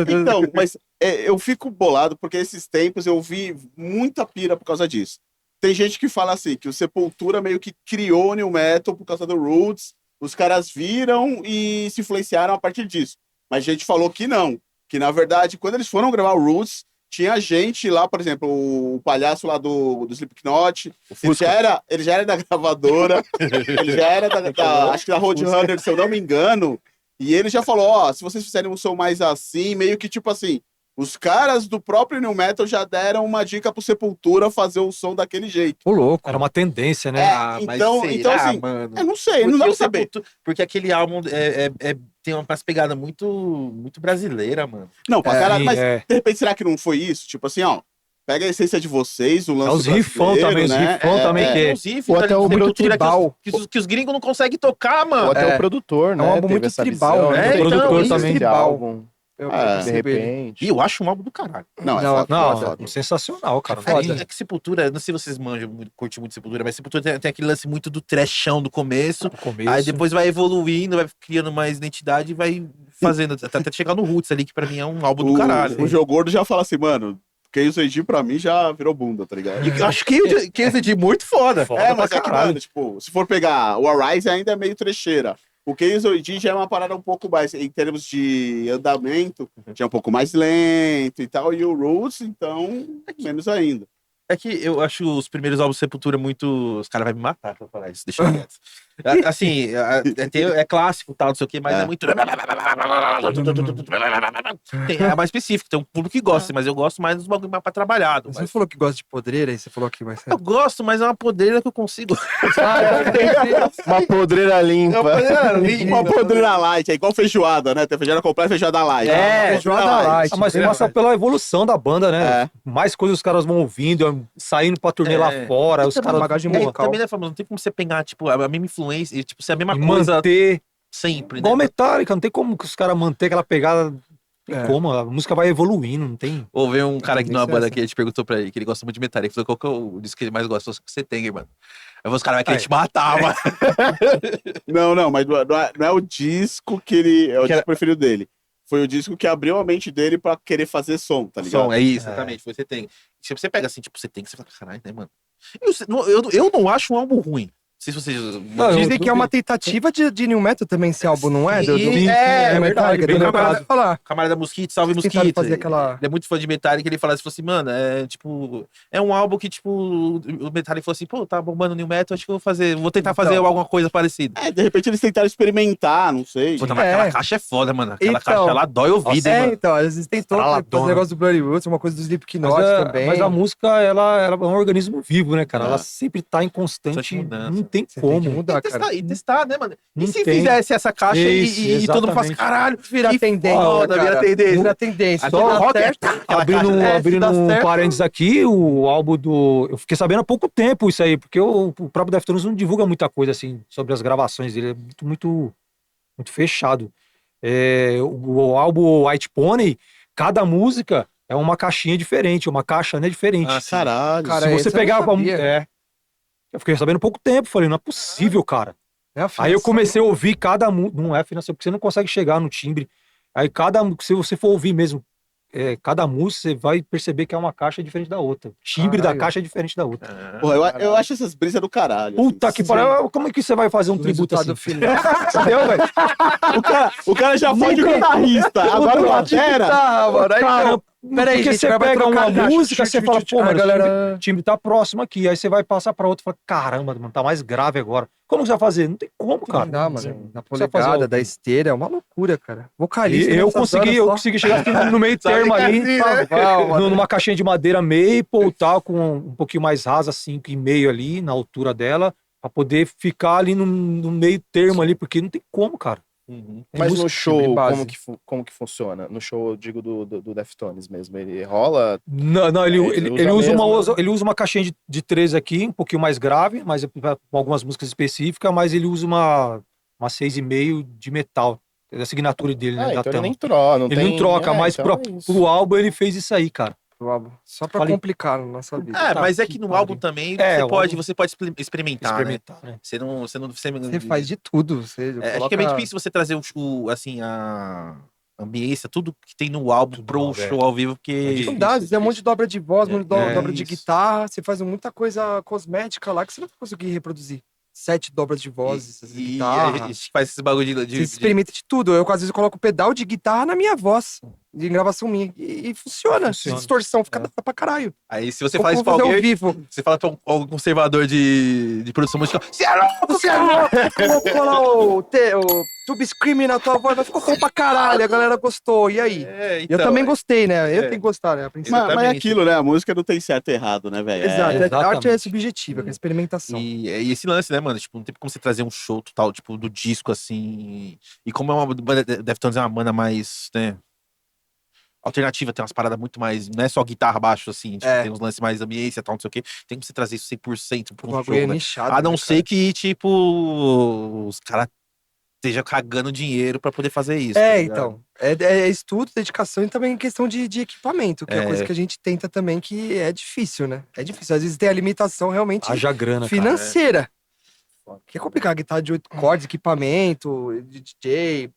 [SPEAKER 3] Então, mas eu fico bolado porque esses tempos eu vi muita pira por causa disso. Tem gente que fala assim, que o Sepultura meio que criou o New Metal por causa do Roots, os caras viram e se influenciaram a partir disso. Mas gente falou que não, que na verdade, quando eles foram gravar o Roots, tinha gente lá, por exemplo, o palhaço lá do Slipknot, ele já era da gravadora, ele já era acho que da Roadrunner, se eu não me engano, e ele já falou, ó, se vocês fizerem um som mais assim, meio que tipo assim, os caras do próprio New Metal já deram uma dica pro Sepultura fazer o som daquele jeito.
[SPEAKER 5] Ô, louco.
[SPEAKER 4] Era uma tendência, né?
[SPEAKER 3] Então, assim,
[SPEAKER 1] mano?
[SPEAKER 3] Eu não sei, não dá pra saber.
[SPEAKER 1] Porque aquele álbum tem umas pegadas muito brasileira, mano.
[SPEAKER 3] Não, pra caralho, mas
[SPEAKER 4] é.
[SPEAKER 3] de repente será que não foi isso? Tipo assim, ó, pega a essência de vocês, o lance
[SPEAKER 4] Os rifão
[SPEAKER 3] brasileiro,
[SPEAKER 4] também, os
[SPEAKER 3] né?
[SPEAKER 4] rifão também, que-
[SPEAKER 1] Os riffs,
[SPEAKER 2] Ou
[SPEAKER 1] tá
[SPEAKER 2] até o
[SPEAKER 1] ligado?
[SPEAKER 2] meio tribal.
[SPEAKER 1] Que os gringos não conseguem tocar, mano.
[SPEAKER 2] Ou até o produtor, né?
[SPEAKER 5] um álbum
[SPEAKER 2] teve
[SPEAKER 5] muito
[SPEAKER 2] essa
[SPEAKER 5] tribal,
[SPEAKER 2] visão,
[SPEAKER 5] né?
[SPEAKER 2] de
[SPEAKER 1] Então,
[SPEAKER 2] produtor
[SPEAKER 1] isso,
[SPEAKER 2] também.
[SPEAKER 5] tribal.
[SPEAKER 2] Álbum,
[SPEAKER 5] Eu
[SPEAKER 3] Ah,
[SPEAKER 2] de
[SPEAKER 5] percebi.
[SPEAKER 2] repente.
[SPEAKER 1] E eu acho um álbum do caralho.
[SPEAKER 3] Não, é
[SPEAKER 5] Não,
[SPEAKER 3] foda,
[SPEAKER 4] Não,
[SPEAKER 3] foda.
[SPEAKER 4] sensacional, cara.
[SPEAKER 1] É que Sepultura, não sei se vocês manjam, curtem muito Sepultura, mas Sepultura tem aquele lance muito do trashão do começo.
[SPEAKER 4] No começo.
[SPEAKER 1] Aí depois vai evoluindo, vai criando mais identidade e vai fazendo, até chegar no Roots ali, que pra mim é um álbum do caralho.
[SPEAKER 3] O Joe Gordo já fala assim, mano, KZG pra mim já virou bunda, tá ligado?
[SPEAKER 1] E eu acho que esse de muito foda.
[SPEAKER 4] Foda
[SPEAKER 3] É,
[SPEAKER 4] pra
[SPEAKER 3] mas é que,
[SPEAKER 4] caralho.
[SPEAKER 3] mano, tipo, se for pegar o Arise ainda é meio trecheira. O KZG já é uma parada um pouco mais, em termos de andamento, já é um pouco mais lento e tal, e o Roots, então, menos ainda.
[SPEAKER 1] É que eu acho os primeiros álbuns de Sepultura muito. Os caras vão me matar pra falar isso, deixa eu quieto. Assim, é clássico e tal, não sei o quê, mas é muito. É mais específico, tem um público que gosta, mas eu gosto mais dos bagulho mais pra trabalhado.
[SPEAKER 5] Você
[SPEAKER 1] Mas...
[SPEAKER 5] falou que gosta de podreira, aí você falou que vai ser.
[SPEAKER 1] Eu gosto, mas é uma podreira que eu consigo.
[SPEAKER 2] Uma podreira limpa.
[SPEAKER 3] Uma podreira light, é igual feijoada, né? Tem feijoada completa e feijoada light.
[SPEAKER 1] É,
[SPEAKER 5] feijoada light.
[SPEAKER 4] Ah, mas passa pela evolução da banda, né?
[SPEAKER 3] É.
[SPEAKER 4] Mais coisas os caras vão ouvindo, saindo pra turnê lá fora. Os
[SPEAKER 5] Tem uma
[SPEAKER 4] caras
[SPEAKER 5] bagagem
[SPEAKER 4] porra,
[SPEAKER 5] musical.
[SPEAKER 1] Também, né, famoso? Não tem como você pegar, tipo, a mesma influência, e, tipo, ser a mesma
[SPEAKER 4] e
[SPEAKER 1] coisa
[SPEAKER 4] manter.
[SPEAKER 1] sempre,
[SPEAKER 4] Igual
[SPEAKER 1] né?
[SPEAKER 4] Metallica, não tem como que os caras manter aquela pegada. Não tem
[SPEAKER 5] É.
[SPEAKER 4] como, a música vai evoluindo, não tem.
[SPEAKER 1] Ou veio um cara aqui numa
[SPEAKER 5] tendência é
[SPEAKER 1] banda
[SPEAKER 5] essa.
[SPEAKER 1] que a gente perguntou pra ele, que ele gosta muito de Metallica. Ele falou, qual que é o disco que ele mais gosta? Falou, que você tem, mano. Aí os caras vão querer te matar, mano.
[SPEAKER 3] Não, mas não é o disco que ele. É o
[SPEAKER 1] Que era-
[SPEAKER 3] disco preferido dele. Foi o disco que abriu a mente dele pra querer fazer som, tá ligado?
[SPEAKER 1] Som, é isso, exatamente. Você tem. Se você pega assim, tipo, você tem que você fala, caralho, né, mano? Eu não acho um álbum ruim. Não sei se vocês.
[SPEAKER 5] Dizem que é uma tentativa de New Metal também esse álbum, não é? Do
[SPEAKER 1] Sim, é
[SPEAKER 5] Metallica,
[SPEAKER 1] verdade,
[SPEAKER 5] do
[SPEAKER 1] bem
[SPEAKER 5] meu caso. Falar.
[SPEAKER 1] Camarada Mosquito, salve
[SPEAKER 5] Eles tentaram
[SPEAKER 1] Mosquito.
[SPEAKER 5] fazer aquela...
[SPEAKER 1] Ele é muito fã de Metallica, ele fala assim, mano, é tipo, é um álbum que, tipo, o Metallica falou assim, pô, tá bombando New Metal, acho que eu vou tentar fazer
[SPEAKER 5] Então.
[SPEAKER 1] alguma coisa parecida.
[SPEAKER 3] De repente eles tentaram experimentar, não sei.
[SPEAKER 1] Pô, mas aquela
[SPEAKER 5] É.
[SPEAKER 1] caixa é foda, mano. Aquela
[SPEAKER 5] Então.
[SPEAKER 1] caixa, ela dói o ouvido, hein, mano.
[SPEAKER 5] então, eles tentou
[SPEAKER 4] Estraladona.
[SPEAKER 5] fazer negócio do Bloody Roots, uma coisa do Slipknot também.
[SPEAKER 4] Mas a música, ela é um organismo vivo, né, cara?
[SPEAKER 1] É.
[SPEAKER 4] Ela sempre tá em
[SPEAKER 1] Constante
[SPEAKER 4] constante.
[SPEAKER 1] mudança.
[SPEAKER 4] Não tem
[SPEAKER 5] Você tem que
[SPEAKER 4] como.
[SPEAKER 5] mudar, cara.
[SPEAKER 1] E testar, né, mano? E
[SPEAKER 4] Não
[SPEAKER 1] se
[SPEAKER 4] tem.
[SPEAKER 1] fizesse essa caixa
[SPEAKER 4] Isso,
[SPEAKER 1] e todo mundo fala assim,
[SPEAKER 4] exatamente.
[SPEAKER 1] caralho,
[SPEAKER 5] Virar
[SPEAKER 1] que
[SPEAKER 5] tendência,
[SPEAKER 1] foda,
[SPEAKER 5] cara.
[SPEAKER 1] vira tendência.
[SPEAKER 5] Vira tendência.
[SPEAKER 1] Até
[SPEAKER 5] Só
[SPEAKER 1] no
[SPEAKER 5] dá
[SPEAKER 1] rock
[SPEAKER 5] certo.
[SPEAKER 1] aquela
[SPEAKER 4] Abrindo,
[SPEAKER 1] caixa, né?
[SPEAKER 4] abrindo
[SPEAKER 5] se dá
[SPEAKER 4] um
[SPEAKER 5] certo.
[SPEAKER 4] parênteses aqui, o álbum do. Eu fiquei sabendo há pouco tempo isso aí, porque o próprio Deftones não divulga muita coisa assim sobre as gravações dele. É muito fechado. O álbum White Pony, cada música é uma caixinha diferente, uma caixa, né, diferente.
[SPEAKER 1] Ah, sim.
[SPEAKER 3] Caralho.
[SPEAKER 5] Cara,
[SPEAKER 4] Se
[SPEAKER 5] esse
[SPEAKER 4] você
[SPEAKER 5] eu não
[SPEAKER 4] pegar.
[SPEAKER 5] sabia.
[SPEAKER 4] Eu fiquei sabendo há pouco tempo, falei, não é possível, cara.
[SPEAKER 5] É a
[SPEAKER 4] Aí eu
[SPEAKER 5] afinação.
[SPEAKER 4] comecei a ouvir cada música. Não é financeiro, porque você não consegue chegar no timbre. Aí se você for ouvir mesmo cada música, você vai perceber que é uma caixa diferente da outra. O timbre da
[SPEAKER 5] Caralho.
[SPEAKER 4] caixa é diferente da outra.
[SPEAKER 3] Porra, eu acho essas brisas do caralho.
[SPEAKER 4] Puta
[SPEAKER 3] assim.
[SPEAKER 4] que pariu. Como é que você vai fazer um
[SPEAKER 5] O
[SPEAKER 4] tributo
[SPEAKER 5] resultado
[SPEAKER 4] assim?
[SPEAKER 5] final.
[SPEAKER 4] Entendeu, velho?
[SPEAKER 3] O cara já foi de guitarrista, agora o batera.
[SPEAKER 5] Tá, mano. Aí,
[SPEAKER 4] Cara,
[SPEAKER 5] Peraí,
[SPEAKER 4] Porque
[SPEAKER 5] gente,
[SPEAKER 4] você
[SPEAKER 5] vai
[SPEAKER 4] pega
[SPEAKER 5] trocar
[SPEAKER 4] uma
[SPEAKER 5] a caixa.
[SPEAKER 4] música, você fala, pô,
[SPEAKER 5] A
[SPEAKER 4] mano,
[SPEAKER 5] galera...
[SPEAKER 4] o time tá próximo aqui. Aí você vai passar pra outro e fala, caramba, mano, tá mais grave agora. Como você vai fazer? Não tem como, cara.
[SPEAKER 5] Não dá, mano. Na
[SPEAKER 4] Você vai fazer
[SPEAKER 5] polegada,
[SPEAKER 4] ao
[SPEAKER 5] da
[SPEAKER 4] vivo.
[SPEAKER 5] esteira, é uma loucura, cara.
[SPEAKER 4] E
[SPEAKER 5] Vocalista
[SPEAKER 4] eu
[SPEAKER 5] nessas horas
[SPEAKER 4] eu
[SPEAKER 5] só-
[SPEAKER 4] consegui chegar assim, no meio
[SPEAKER 3] Só
[SPEAKER 4] termo
[SPEAKER 3] fica
[SPEAKER 4] ali,
[SPEAKER 3] assim, né?
[SPEAKER 4] numa caixinha de madeira maple e tal, com um pouquinho mais rasa, 5,5 ali, na altura dela, pra poder ficar ali no meio termo ali, porque não tem como, cara.
[SPEAKER 1] Uhum.
[SPEAKER 4] Tem
[SPEAKER 2] Mas
[SPEAKER 4] música
[SPEAKER 2] no
[SPEAKER 4] que
[SPEAKER 2] show,
[SPEAKER 5] sempre base.
[SPEAKER 2] como que funciona? No show, eu digo, do Deftones mesmo. Ele rola.
[SPEAKER 4] Não, ele,
[SPEAKER 2] Ele
[SPEAKER 4] ele,
[SPEAKER 2] usa
[SPEAKER 4] ele
[SPEAKER 2] a
[SPEAKER 4] usa
[SPEAKER 2] mesma-
[SPEAKER 4] ele usa uma caixinha de 3 aqui, um pouquinho mais grave, mas com algumas músicas específicas, mas ele usa uma 6,5 de metal. É a assinatura dele, né?
[SPEAKER 2] Ah,
[SPEAKER 4] Da
[SPEAKER 2] então ele
[SPEAKER 4] Tama.
[SPEAKER 2] nem troca. Não
[SPEAKER 4] Ele
[SPEAKER 2] tem...
[SPEAKER 4] não troca, mas
[SPEAKER 2] então é
[SPEAKER 4] pro
[SPEAKER 2] isso.
[SPEAKER 4] álbum ele fez isso aí, cara.
[SPEAKER 5] pro álbum. Só pra
[SPEAKER 4] Falei-
[SPEAKER 5] complicar na nossa vida.
[SPEAKER 1] É,
[SPEAKER 4] Tá,
[SPEAKER 1] mas é
[SPEAKER 4] que
[SPEAKER 1] que no
[SPEAKER 4] pariu.
[SPEAKER 1] álbum também
[SPEAKER 4] É, o álbum-
[SPEAKER 1] você pode experimentar, né?
[SPEAKER 4] Experimentar, né?
[SPEAKER 1] Você não.
[SPEAKER 5] Você faz de tudo. Você
[SPEAKER 1] Acho que é
[SPEAKER 5] coloca...
[SPEAKER 1] meio difícil você trazer assim, a ambiência, tudo que tem no álbum
[SPEAKER 4] Tudo
[SPEAKER 1] pro
[SPEAKER 4] no álbum, é.
[SPEAKER 1] show ao vivo, porque.
[SPEAKER 4] É
[SPEAKER 5] Não
[SPEAKER 4] difícil.
[SPEAKER 5] dá, é um monte de dobra de voz, um monte de
[SPEAKER 1] É,
[SPEAKER 5] dobra de
[SPEAKER 1] isso.
[SPEAKER 5] guitarra. Você faz muita coisa cosmética lá que você não vai conseguir reproduzir. 7 dobras de vozes, de
[SPEAKER 1] E
[SPEAKER 5] guitarra.
[SPEAKER 1] a gente faz esse bagulho
[SPEAKER 5] Você experimenta de tudo. Eu, às vezes, coloco pedal de guitarra na minha voz, de gravação minha. E funciona.
[SPEAKER 4] Funciona.
[SPEAKER 5] Distorção fica
[SPEAKER 4] É.
[SPEAKER 5] da hora pra caralho.
[SPEAKER 1] Aí se você
[SPEAKER 5] Como
[SPEAKER 1] faz
[SPEAKER 5] eu
[SPEAKER 1] isso
[SPEAKER 5] vou
[SPEAKER 1] pra
[SPEAKER 5] fazer ao
[SPEAKER 1] alguém,
[SPEAKER 5] vivo.
[SPEAKER 1] você fala pra um conservador de produção musical, você é louco,
[SPEAKER 5] Você é louco! Colocou lá o Tube Screaming na tua voz, mas ficou bom pra caralho. A galera gostou. E aí?
[SPEAKER 1] É,
[SPEAKER 5] Eu
[SPEAKER 1] então,
[SPEAKER 5] também gostei, né? Eu
[SPEAKER 1] é.
[SPEAKER 5] tenho que gostar, né? A princípio.
[SPEAKER 3] Mas é
[SPEAKER 1] Exatamente.
[SPEAKER 3] aquilo, né? A música não tem certo e errado, né, velho?
[SPEAKER 5] Exato. A arte é
[SPEAKER 4] exatamente.
[SPEAKER 5] subjetiva, que é experimentação.
[SPEAKER 1] E esse lance, né, mano? Tipo, não tem como você trazer um show total, tipo, do disco, assim. E como é uma banda, Deftones é uma banda mais, né? Alternativa, tem umas paradas muito mais. Não é só guitarra, baixo, assim. Tipo,
[SPEAKER 5] É.
[SPEAKER 1] tem uns lances mais ambiência, tal, não sei o quê. Tem como você trazer isso 100% pra
[SPEAKER 5] O
[SPEAKER 1] um
[SPEAKER 5] bagulho é
[SPEAKER 1] show, né?
[SPEAKER 5] nichado.
[SPEAKER 1] A não
[SPEAKER 5] né,
[SPEAKER 1] ser
[SPEAKER 5] cara?
[SPEAKER 1] que, tipo, os caras estejam cagando dinheiro pra poder fazer isso. tá
[SPEAKER 5] É,
[SPEAKER 1] ligado?
[SPEAKER 5] então. É estudo, dedicação e também questão de equipamento, que é
[SPEAKER 1] É.
[SPEAKER 5] coisa que a gente tenta também, que é difícil, né? É difícil. Às vezes tem a limitação realmente
[SPEAKER 4] Haja grana, cara.
[SPEAKER 5] financeira. Que é complicado. Guitarra de 8 cordas, equipamento, DJ,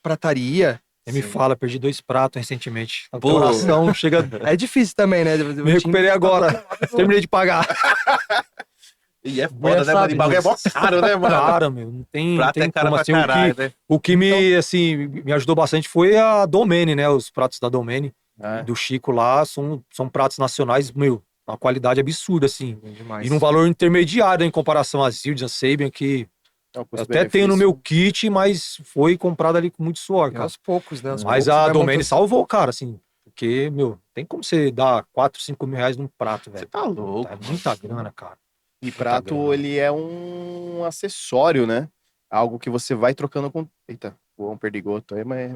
[SPEAKER 5] prataria.
[SPEAKER 4] Você me fala, perdi 2 pratos recentemente. A
[SPEAKER 1] Pô.
[SPEAKER 4] coração chega.
[SPEAKER 5] É difícil também, né?
[SPEAKER 4] Me recuperei agora. Terminei de pagar.
[SPEAKER 1] E é
[SPEAKER 5] Mulher
[SPEAKER 1] foda, né, mano?
[SPEAKER 5] sabe
[SPEAKER 1] E bagulho é mó
[SPEAKER 5] disso.
[SPEAKER 1] caro, né, mano?
[SPEAKER 4] Cara, meu, não tem, não
[SPEAKER 1] Prata
[SPEAKER 4] tem
[SPEAKER 1] é caro
[SPEAKER 4] como
[SPEAKER 1] pra
[SPEAKER 4] assim.
[SPEAKER 1] caralho, né?
[SPEAKER 4] O que me, assim, me ajudou bastante foi a Domene, né? Os pratos da Domene,
[SPEAKER 2] Ah,
[SPEAKER 4] do Chico lá, são pratos nacionais, meu, uma qualidade absurda, assim.
[SPEAKER 5] Demais.
[SPEAKER 4] E num valor intermediário em comparação a Zildjian, Sabian, que
[SPEAKER 2] é o
[SPEAKER 4] eu até tenho no meu kit, mas foi comprado ali com muito suor,
[SPEAKER 5] É
[SPEAKER 4] cara.
[SPEAKER 5] aos poucos, né? Aos
[SPEAKER 4] Mas
[SPEAKER 5] poucos
[SPEAKER 4] a
[SPEAKER 5] vai
[SPEAKER 4] Domene
[SPEAKER 5] montando-
[SPEAKER 4] salvou, cara, assim. Porque, meu, tem como você dar 4, 5 mil reais num prato,
[SPEAKER 1] Você
[SPEAKER 4] velho.
[SPEAKER 1] tá louco.
[SPEAKER 4] É muita grana, cara.
[SPEAKER 2] E prato,
[SPEAKER 4] grana.
[SPEAKER 2] ele é um acessório, né? Algo que você vai trocando com. Eita, voou um perdigoto aí, mas.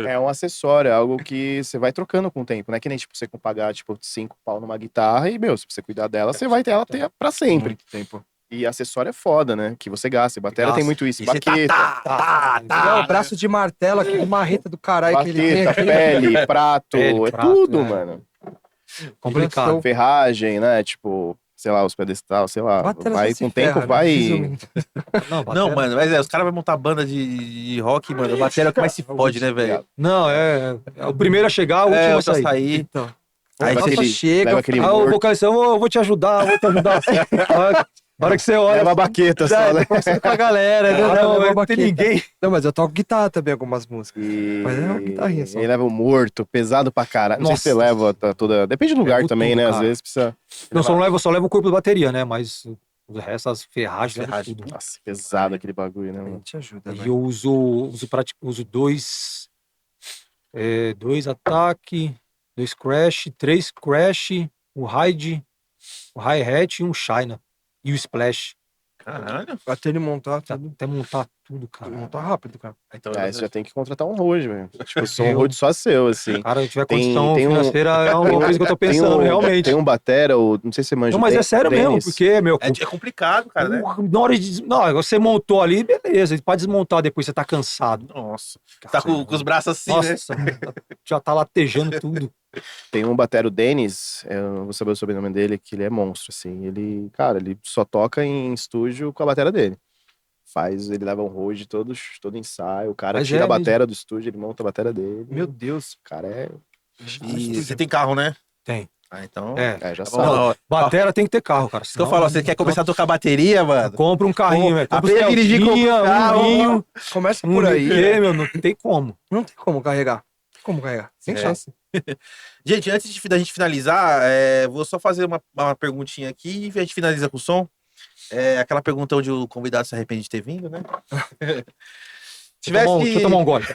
[SPEAKER 2] É um acessório, é algo que você vai trocando com o tempo. Não é que nem, tipo, você pagar, tipo, 5 pau numa guitarra e, meu, se você cuidar dela, você vai ter ela pra sempre.
[SPEAKER 5] Muito tempo.
[SPEAKER 2] E acessório é foda, né? Que você gasta. E bateria
[SPEAKER 4] Gasta.
[SPEAKER 2] tem muito isso.
[SPEAKER 1] E você
[SPEAKER 2] Baqueta,
[SPEAKER 5] É o braço de martelo, aquele marreta do caralho que ele tem
[SPEAKER 2] baqueta,
[SPEAKER 5] aqui.
[SPEAKER 2] pele, prato,
[SPEAKER 4] Pele,
[SPEAKER 2] é
[SPEAKER 4] prato,
[SPEAKER 2] tudo,
[SPEAKER 4] é.
[SPEAKER 2] mano.
[SPEAKER 4] Complicado.
[SPEAKER 2] Ferragem, né? Tipo, sei lá, os pedestal, sei lá.
[SPEAKER 5] Batera
[SPEAKER 2] Vai
[SPEAKER 5] só
[SPEAKER 2] com o
[SPEAKER 5] se
[SPEAKER 2] tempo,
[SPEAKER 5] ferra, né?
[SPEAKER 2] vai.
[SPEAKER 5] Resumindo.
[SPEAKER 4] Não,
[SPEAKER 1] Não,
[SPEAKER 4] batera-
[SPEAKER 1] mano, mas os caras vão montar banda de rock, mano. A bateria é o que mais se fode, né, velho?
[SPEAKER 4] Não, é o primeiro a chegar, o último
[SPEAKER 1] É,
[SPEAKER 4] a
[SPEAKER 1] eu
[SPEAKER 4] sair.
[SPEAKER 1] sair.
[SPEAKER 5] Então.
[SPEAKER 1] Aí
[SPEAKER 2] Leva
[SPEAKER 1] você
[SPEAKER 2] aquele-
[SPEAKER 5] chega,
[SPEAKER 2] leva aquele
[SPEAKER 4] Ah, o
[SPEAKER 2] morto,
[SPEAKER 4] vocalista, eu vou te ajudar, eu vou te ajudar. Na hora que você olha,
[SPEAKER 2] leva a baqueta só, né?
[SPEAKER 5] tô conversando com a galera, né?
[SPEAKER 4] ah,
[SPEAKER 5] Leva
[SPEAKER 4] não,
[SPEAKER 5] uma
[SPEAKER 4] não tem
[SPEAKER 5] baqueta.
[SPEAKER 4] ninguém.
[SPEAKER 5] Não, mas eu toco guitarra também, algumas músicas.
[SPEAKER 2] E...
[SPEAKER 5] Mas é uma guitarrinha só.
[SPEAKER 2] Ele leva o morto, pesado pra caralho. Não sei se você
[SPEAKER 4] Nossa.
[SPEAKER 2] leva toda. Depende do lugar
[SPEAKER 4] Levo
[SPEAKER 2] também,
[SPEAKER 4] tudo,
[SPEAKER 2] né? Às
[SPEAKER 4] cara.
[SPEAKER 2] vezes precisa.
[SPEAKER 4] Não, só levo o corpo da bateria, né? Mas o resto, as ferragens, levo
[SPEAKER 1] Ferragem.
[SPEAKER 4] tudo.
[SPEAKER 2] Nossa, pesado aquele bagulho, né,
[SPEAKER 5] A
[SPEAKER 2] mano?
[SPEAKER 5] gente ajuda,
[SPEAKER 4] E
[SPEAKER 5] velho.
[SPEAKER 4] eu uso 2 ataque, 2 crash, 3 crash, o ride, o hi-hat e um China. E o splash.
[SPEAKER 1] Caralho.
[SPEAKER 5] Até ele montar tudo.
[SPEAKER 4] Até montar tudo, cara.
[SPEAKER 5] Montar rápido, cara.
[SPEAKER 1] Então,
[SPEAKER 2] É, você já tem que contratar um road, velho. Tipo, só um
[SPEAKER 4] Eu-
[SPEAKER 2] road só seu, assim.
[SPEAKER 4] Cara, se tiver
[SPEAKER 2] Tem-
[SPEAKER 4] condição
[SPEAKER 2] tem um-
[SPEAKER 4] financeira, é uma
[SPEAKER 2] tem um-
[SPEAKER 4] coisa que eu tô
[SPEAKER 2] Tem
[SPEAKER 4] pensando,
[SPEAKER 2] um,
[SPEAKER 4] realmente.
[SPEAKER 2] Tem um batera, ou não sei se você manja.
[SPEAKER 4] Não, mas
[SPEAKER 2] o
[SPEAKER 4] é sério mesmo,
[SPEAKER 2] Dennis.
[SPEAKER 4] porque, meu,
[SPEAKER 1] é complicado, cara, né?
[SPEAKER 4] na hora de. Não, você montou ali, beleza. Ele pode desmontar depois, você tá cansado.
[SPEAKER 1] Nossa. Tá com os braços assim, né?
[SPEAKER 4] Nossa, já tá latejando tudo.
[SPEAKER 2] Tem um batera, o Dennis, eu não vou saber o sobrenome dele, que ele é monstro, assim. Ele, cara, ele só toca em estúdio com a batera dele. Ele leva um road todo ensaio, o cara
[SPEAKER 4] Mas
[SPEAKER 2] tira
[SPEAKER 4] é
[SPEAKER 2] a batera do estúdio, ele monta a batera dele.
[SPEAKER 5] Meu Deus.
[SPEAKER 2] O cara é...
[SPEAKER 1] E você tem carro, né?
[SPEAKER 4] Tem.
[SPEAKER 1] Ah, então.
[SPEAKER 4] É.
[SPEAKER 2] já
[SPEAKER 1] Tá
[SPEAKER 2] sabe.
[SPEAKER 1] bom, ó.
[SPEAKER 4] Batera tem que ter carro, cara.
[SPEAKER 1] Isso que eu falo, você quer começar a tocar bateria, mano?
[SPEAKER 4] Compra um carrinho, velho. Compra
[SPEAKER 1] aprende a dirigir com o carro.
[SPEAKER 4] um vinho,
[SPEAKER 5] Começa
[SPEAKER 4] um
[SPEAKER 5] por aí.
[SPEAKER 4] liquê, meu, não tem como.
[SPEAKER 5] Não tem como carregar. Como carregar? Sem
[SPEAKER 1] É.
[SPEAKER 5] chance.
[SPEAKER 1] Gente, antes da gente finalizar, vou só fazer uma perguntinha aqui e a gente finaliza com o som. Aquela pergunta onde o convidado se arrepende de ter vindo, né?
[SPEAKER 4] Deixa eu tomar um gole.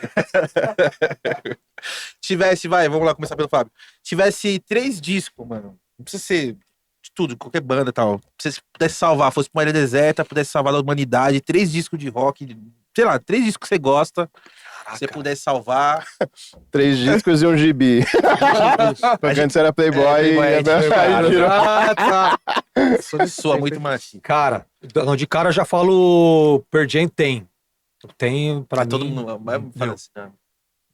[SPEAKER 1] Vamos lá começar pelo Fábio. Tivesse 3 discos, mano. Não precisa ser de tudo, qualquer banda e tal. Se você pudesse salvar, fosse pra uma ilha deserta, pudesse salvar da humanidade, 3 discos de rock, sei lá, 3 discos que você gosta. Se você pudesse salvar.
[SPEAKER 2] 3 discos e um gibi. Porque antes era Playboy.
[SPEAKER 1] Soa muito machista.
[SPEAKER 4] Cara, não, de cara eu já falo Pearl Jam tem. Tem, pra
[SPEAKER 1] Todo
[SPEAKER 4] mim,
[SPEAKER 1] mundo vai falar assim, né?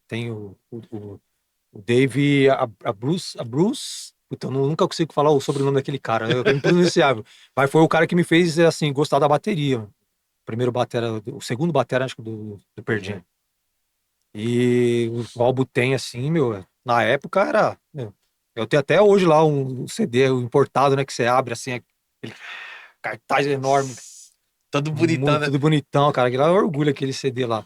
[SPEAKER 4] tem o Dave, a Bruce, puta, eu nunca consigo falar o sobrenome daquele cara, é impronunciável. Mas foi o cara que me fez, assim, gostar da bateria. O segundo batera, acho que do Pearl Jam. E o álbum tem, assim, na época era... eu tenho até hoje lá um CD importado, né, que você abre, assim, aquele cartaz enorme.
[SPEAKER 1] Todo bonitão, né?
[SPEAKER 4] Tudo bonitão, cara, que lá orgulho aquele CD lá.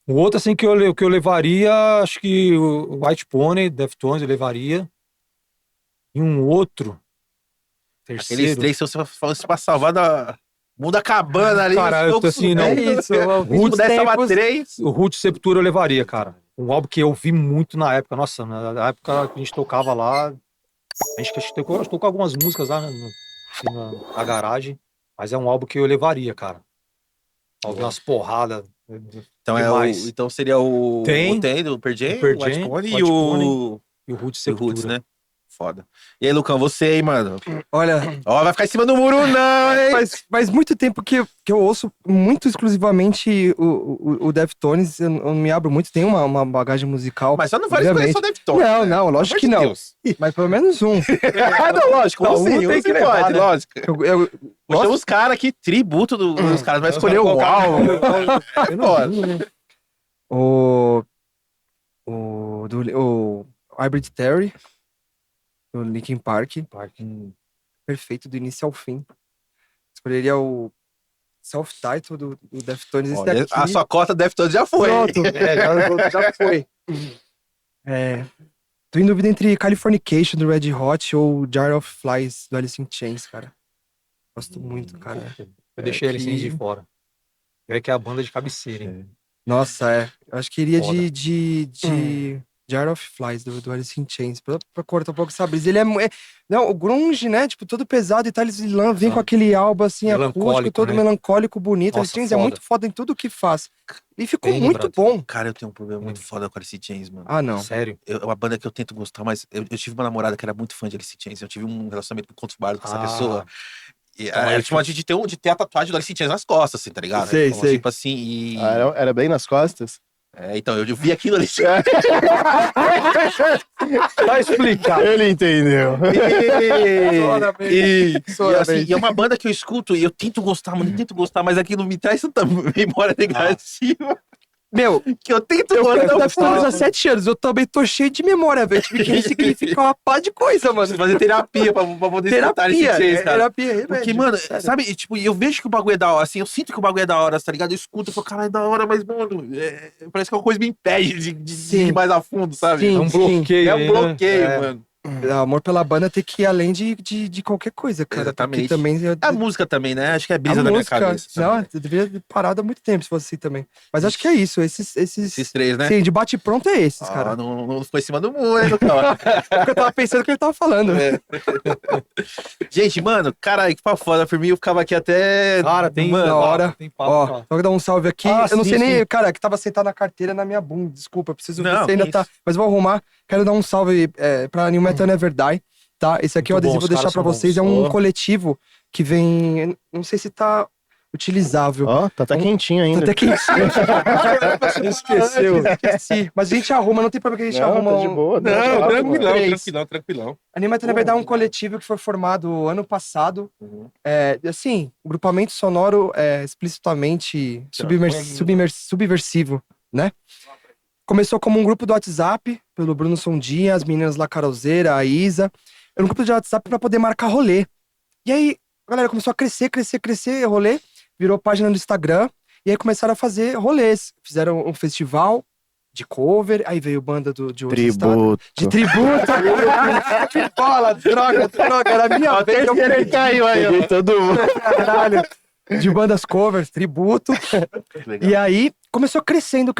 [SPEAKER 4] O outro, assim, que eu levaria, acho que o White Pony, Deftones, eu levaria. E um outro,
[SPEAKER 1] Aqueles
[SPEAKER 4] terceiro...
[SPEAKER 1] 3, se você fosse pra salvar da mundo acabando ali.
[SPEAKER 4] Cara, eu tô assim, não.
[SPEAKER 5] É isso.
[SPEAKER 1] Se pudesse salvar
[SPEAKER 5] tempos-
[SPEAKER 1] 3.
[SPEAKER 4] O Root Sepultura eu levaria, cara. Um álbum que eu vi muito na época. Nossa, na época que a gente tocava lá, a gente tocou algumas músicas lá na garagem, mas é um álbum que eu levaria, cara. Ouvir umas porradas.
[SPEAKER 1] Então,
[SPEAKER 4] demais.
[SPEAKER 1] então seria o
[SPEAKER 4] Tem.
[SPEAKER 1] do Pearl Jam,
[SPEAKER 4] O Pearl
[SPEAKER 1] o White
[SPEAKER 4] Jam,
[SPEAKER 1] Pony
[SPEAKER 4] White
[SPEAKER 1] e o
[SPEAKER 4] E o Root
[SPEAKER 1] o
[SPEAKER 4] Sepultura.
[SPEAKER 1] Roots, né? Foda. E aí, Lucão, você aí, mano?
[SPEAKER 5] Olha,
[SPEAKER 1] Ó, vai ficar em cima do muro, não, hein?
[SPEAKER 5] faz muito tempo que eu ouço muito exclusivamente o Deftones. Eu não me abro muito, tem uma bagagem musical.
[SPEAKER 1] Mas só não vai escolher
[SPEAKER 5] obviamente.
[SPEAKER 1] só Deftones.
[SPEAKER 5] Não,
[SPEAKER 1] né?
[SPEAKER 5] não, lógico que
[SPEAKER 1] Pelo amor
[SPEAKER 5] não.
[SPEAKER 1] de Deus.
[SPEAKER 5] Mas pelo menos um.
[SPEAKER 1] Não, lógico,
[SPEAKER 5] Não,
[SPEAKER 1] um sim,
[SPEAKER 5] tem
[SPEAKER 1] um
[SPEAKER 5] que
[SPEAKER 1] sim
[SPEAKER 5] levar,
[SPEAKER 1] pode,
[SPEAKER 5] né?
[SPEAKER 1] lógico.
[SPEAKER 5] Eu
[SPEAKER 1] Poxa, os caras aqui, tributo dos caras, vai escolher um álbum.
[SPEAKER 5] o Hybrid Theory, do Linkin Park. Perfeito, do início ao fim. Escolheria o self-title do Deftones. Esse
[SPEAKER 1] Olha,
[SPEAKER 5] daqui.
[SPEAKER 1] a sua cota Deftones já foi.
[SPEAKER 5] Pronto, já foi. Tô em dúvida entre Californication, do Red Hot, ou Jar of Flies, do Alice in Chains, cara. Gosto muito, cara.
[SPEAKER 4] Eu deixei eles
[SPEAKER 5] que-
[SPEAKER 4] de fora. É que é a banda de cabeceira, hein?
[SPEAKER 5] Nossa, eu acho que iria
[SPEAKER 4] Foda.
[SPEAKER 5] de Jar of Flies, do Alice in Chains, pra cortar um pouco essa brisa. Ele não, o grunge, né, tipo, todo pesado e tal, eles vem com aquele álbum, assim, acústico,
[SPEAKER 4] Melancólico,
[SPEAKER 5] todo
[SPEAKER 4] né?
[SPEAKER 5] melancólico, bonito.
[SPEAKER 4] Nossa,
[SPEAKER 5] Alice in Chains é
[SPEAKER 4] foda.
[SPEAKER 5] muito foda em tudo que faz. E ficou
[SPEAKER 4] Bem
[SPEAKER 5] muito
[SPEAKER 4] lembrado.
[SPEAKER 5] bom.
[SPEAKER 1] Cara, eu tenho um problema muito foda com Alice in Chains, mano.
[SPEAKER 5] Ah, não.
[SPEAKER 4] Sério.
[SPEAKER 1] É uma banda que eu tento gostar, mas eu tive uma namorada que era muito fã de Alice in Chains. Eu tive um relacionamento com conturbado com essa pessoa. E
[SPEAKER 4] Então,
[SPEAKER 1] ela
[SPEAKER 4] aí,
[SPEAKER 1] tinha uma de ter a tatuagem do Alice in Chains nas costas, assim, tá ligado?
[SPEAKER 5] Sei,
[SPEAKER 1] Então,
[SPEAKER 5] sei.
[SPEAKER 1] Tipo assim, e...
[SPEAKER 2] Era bem nas costas?
[SPEAKER 1] Então, eu vi aquilo ali.
[SPEAKER 4] Tá explicado.
[SPEAKER 2] Ele entendeu.
[SPEAKER 1] Assim, e é uma banda que eu escuto e eu tento gostar, mano, eu tento gostar, mas aquilo me traz tanta memória negativa
[SPEAKER 5] Meu,
[SPEAKER 1] que eu tento
[SPEAKER 5] eu
[SPEAKER 1] gostar.
[SPEAKER 5] Deftones há 7 anos, eu também tô cheio de memória, velho. Tive que ressignificar uma pá de coisa, mano.
[SPEAKER 1] Preciso fazer terapia pra poder escutar Alice in Chains, cara.
[SPEAKER 5] Terapia,
[SPEAKER 1] Porque,
[SPEAKER 5] velho,
[SPEAKER 1] mano,
[SPEAKER 5] sério.
[SPEAKER 1] sabe, e, tipo, eu vejo que o bagulho é da hora, assim, eu sinto que o bagulho é da hora, tá ligado? Eu escuto e falo, caralho, é da hora, mas, mano, parece que uma coisa me impede de
[SPEAKER 5] Sim.
[SPEAKER 1] ir mais a fundo, sabe?
[SPEAKER 5] Sim.
[SPEAKER 4] É um bloqueio.
[SPEAKER 1] É um
[SPEAKER 4] aí, né?
[SPEAKER 1] bloqueio,
[SPEAKER 4] É.
[SPEAKER 1] mano.
[SPEAKER 5] Amor pela banda tem que ir além de qualquer coisa, cara.
[SPEAKER 1] Exatamente.
[SPEAKER 5] Porque também
[SPEAKER 1] A música também, né? Acho que é brisa
[SPEAKER 5] a
[SPEAKER 1] da minha
[SPEAKER 5] música,
[SPEAKER 1] cabeça.
[SPEAKER 5] não,
[SPEAKER 1] Sabe?
[SPEAKER 5] eu deveria ter parado há muito tempo se fosse assim também. Mas acho que é isso,
[SPEAKER 1] Esses 3, né?
[SPEAKER 5] Sim, de bate-pronto é esses,
[SPEAKER 1] Ah,
[SPEAKER 5] cara.
[SPEAKER 1] não foi em cima do muro, hein, Lucão?
[SPEAKER 5] Porque eu tava pensando o que ele tava falando.
[SPEAKER 1] Gente, mano, caralho, que papo foda. Por mim, eu ficava aqui até.
[SPEAKER 4] Cara, tem
[SPEAKER 1] Mano,
[SPEAKER 5] da hora.
[SPEAKER 4] Tem papo,
[SPEAKER 5] Ó,
[SPEAKER 4] cara.
[SPEAKER 5] só dar um salve aqui.
[SPEAKER 4] Ah,
[SPEAKER 5] Eu não
[SPEAKER 4] sim,
[SPEAKER 5] sei nem,
[SPEAKER 4] sim.
[SPEAKER 5] cara, que tava sentado na carteira na minha bunda. Desculpa, eu preciso ver
[SPEAKER 1] Não,
[SPEAKER 5] se ainda
[SPEAKER 1] que
[SPEAKER 5] tá.
[SPEAKER 1] isso.
[SPEAKER 5] Mas vou arrumar. Quero dar um salve pra New Metal Never Die, tá? Esse aqui é o
[SPEAKER 4] Muito bom,
[SPEAKER 5] adesivo,
[SPEAKER 4] os
[SPEAKER 5] vou deixar
[SPEAKER 4] caras
[SPEAKER 5] pra
[SPEAKER 4] são
[SPEAKER 5] vocês. É
[SPEAKER 4] bons.
[SPEAKER 5] um
[SPEAKER 4] Ó.
[SPEAKER 5] coletivo que vem. Não sei se tá utilizável.
[SPEAKER 2] Ó, tá até quentinho
[SPEAKER 5] Tá
[SPEAKER 2] ainda.
[SPEAKER 5] até quentinho.
[SPEAKER 4] Esqueceu.
[SPEAKER 5] Esqueci. Mas a gente arruma, não tem problema que a gente
[SPEAKER 2] Não,
[SPEAKER 5] arruma.
[SPEAKER 2] tá de boa.
[SPEAKER 1] Não,
[SPEAKER 2] tá
[SPEAKER 1] tranquilão,
[SPEAKER 5] três.
[SPEAKER 1] tranquilão.
[SPEAKER 5] A Animator, na verdade, é um coletivo que foi formado ano passado. Assim, um grupamento sonoro explicitamente subversivo, né? Começou como um grupo do WhatsApp, pelo Bruno Sondinha, as meninas lá, Carolzeira, a Isa. Era um grupo de WhatsApp pra poder marcar rolê. E aí, a galera começou a crescer, rolê. Virou página no Instagram. E aí começaram a fazer rolês. Fizeram um festival de cover, aí veio banda de outro estado.
[SPEAKER 2] Tributo.
[SPEAKER 5] De tributo. Que bola, droga, era minha vez.
[SPEAKER 2] Ele caiu aí, peguei todo mundo.
[SPEAKER 5] Caralho. De bandas covers, tributo.
[SPEAKER 1] Legal.
[SPEAKER 5] E aí começou crescendo,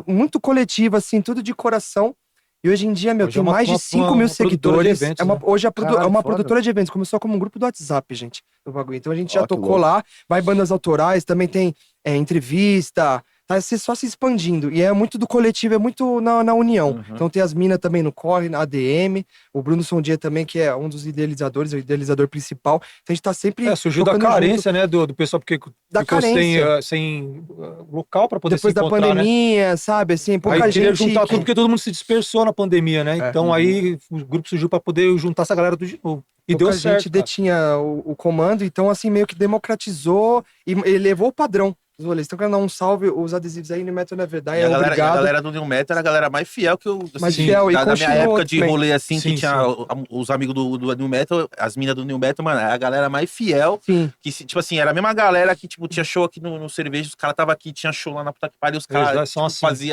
[SPEAKER 5] muito coletivo, assim, tudo de coração. E hoje em dia, meu,
[SPEAKER 4] Hoje
[SPEAKER 5] tem
[SPEAKER 4] é uma-
[SPEAKER 5] mais de
[SPEAKER 4] uma-
[SPEAKER 5] 5
[SPEAKER 4] uma
[SPEAKER 5] mil
[SPEAKER 4] produtora de
[SPEAKER 5] seguidores.
[SPEAKER 4] eventos,
[SPEAKER 5] Né? Hoje é
[SPEAKER 2] Caralho,
[SPEAKER 5] uma
[SPEAKER 2] foda.
[SPEAKER 5] produtora de eventos. Começou como um grupo do WhatsApp, gente, do bagulho. Então a gente já
[SPEAKER 2] Ó, que
[SPEAKER 5] tocou
[SPEAKER 2] louco.
[SPEAKER 5] lá, vai bandas autorais, também tem entrevista, tá só se expandindo. E é muito do coletivo, é muito na união.
[SPEAKER 1] Uhum.
[SPEAKER 5] Então tem as minas também no corre, na ADM, o Bruno Sondia também, que é um dos idealizadores, o idealizador principal. Então a gente tá sempre
[SPEAKER 4] Surgiu da
[SPEAKER 5] tocando junto.
[SPEAKER 4] carência, né, do pessoal, porque
[SPEAKER 5] Da
[SPEAKER 4] ficou
[SPEAKER 5] carência.
[SPEAKER 4] sem local para poder
[SPEAKER 5] Depois
[SPEAKER 4] se
[SPEAKER 5] da
[SPEAKER 4] encontrar, né?
[SPEAKER 5] pandemia, sabe? Assim, pouca
[SPEAKER 4] Aí queria
[SPEAKER 5] gente.
[SPEAKER 4] juntar tudo, porque todo mundo se dispersou na pandemia, né? Então aí o grupo surgiu para poder juntar essa galera tudo de novo. E
[SPEAKER 5] pouca
[SPEAKER 4] deu certo.
[SPEAKER 5] gente detinha o comando, então assim, meio que democratizou e elevou o padrão dos rolês. Então, quero dar um salve, os adesivos aí no Metal na verdade,
[SPEAKER 1] E a galera,
[SPEAKER 5] obrigado.
[SPEAKER 1] do New Metal era a galera mais fiel que eu. Assim,
[SPEAKER 5] Mais fiel, e
[SPEAKER 1] da minha
[SPEAKER 5] continuou
[SPEAKER 1] época de
[SPEAKER 5] também.
[SPEAKER 1] rolê assim,
[SPEAKER 4] Sim,
[SPEAKER 1] que tinha os amigos do New Metal, as minas do New Metal, mano, é a galera mais fiel.
[SPEAKER 5] Sim,
[SPEAKER 1] Que, tipo assim, era a mesma galera que, tipo, tinha show aqui no cerveja, os caras tava aqui, tinha show lá na puta que pariu, os
[SPEAKER 4] Eles
[SPEAKER 1] caras
[SPEAKER 4] são
[SPEAKER 1] tipo,
[SPEAKER 4] assim.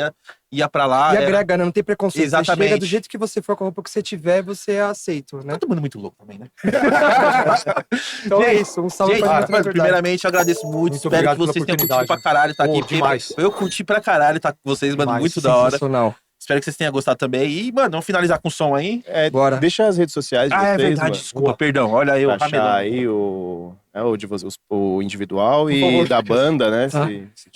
[SPEAKER 1] ia pra lá.
[SPEAKER 5] e
[SPEAKER 1] era
[SPEAKER 5] agrega, né? Não tem preconceito. Você
[SPEAKER 1] Exatamente.
[SPEAKER 5] chega do jeito que você for, com a roupa que você tiver, você é aceito, né?
[SPEAKER 1] todo mundo muito louco também, né?
[SPEAKER 5] Então é isso, um salve
[SPEAKER 1] Gente,
[SPEAKER 5] pra gente, na
[SPEAKER 1] mano,
[SPEAKER 5] verdade.
[SPEAKER 1] primeiramente eu agradeço muito,
[SPEAKER 4] Muito
[SPEAKER 1] espero
[SPEAKER 4] obrigado
[SPEAKER 1] que
[SPEAKER 4] pela
[SPEAKER 1] vocês tenham curtido
[SPEAKER 4] oportunidade.
[SPEAKER 1] pra caralho estar
[SPEAKER 4] Pô,
[SPEAKER 1] aqui. porque
[SPEAKER 4] demais.
[SPEAKER 1] Eu curti pra caralho estar com vocês, mano,
[SPEAKER 4] Demais.
[SPEAKER 1] muito da hora.
[SPEAKER 5] Sensacional.
[SPEAKER 1] Espero que vocês tenham gostado também. E, mano, vamos finalizar com o som aí.
[SPEAKER 5] Bora.
[SPEAKER 2] Deixa as redes sociais de
[SPEAKER 1] Ah,
[SPEAKER 2] vocês,
[SPEAKER 1] é verdade,
[SPEAKER 2] mano.
[SPEAKER 1] desculpa, perdão. Olha aí o
[SPEAKER 2] Pra achar
[SPEAKER 1] Ramelão.
[SPEAKER 2] aí o de vocês, o individual
[SPEAKER 5] Por
[SPEAKER 2] e
[SPEAKER 5] favor.
[SPEAKER 2] da banda, né?
[SPEAKER 5] Tá.
[SPEAKER 2] Se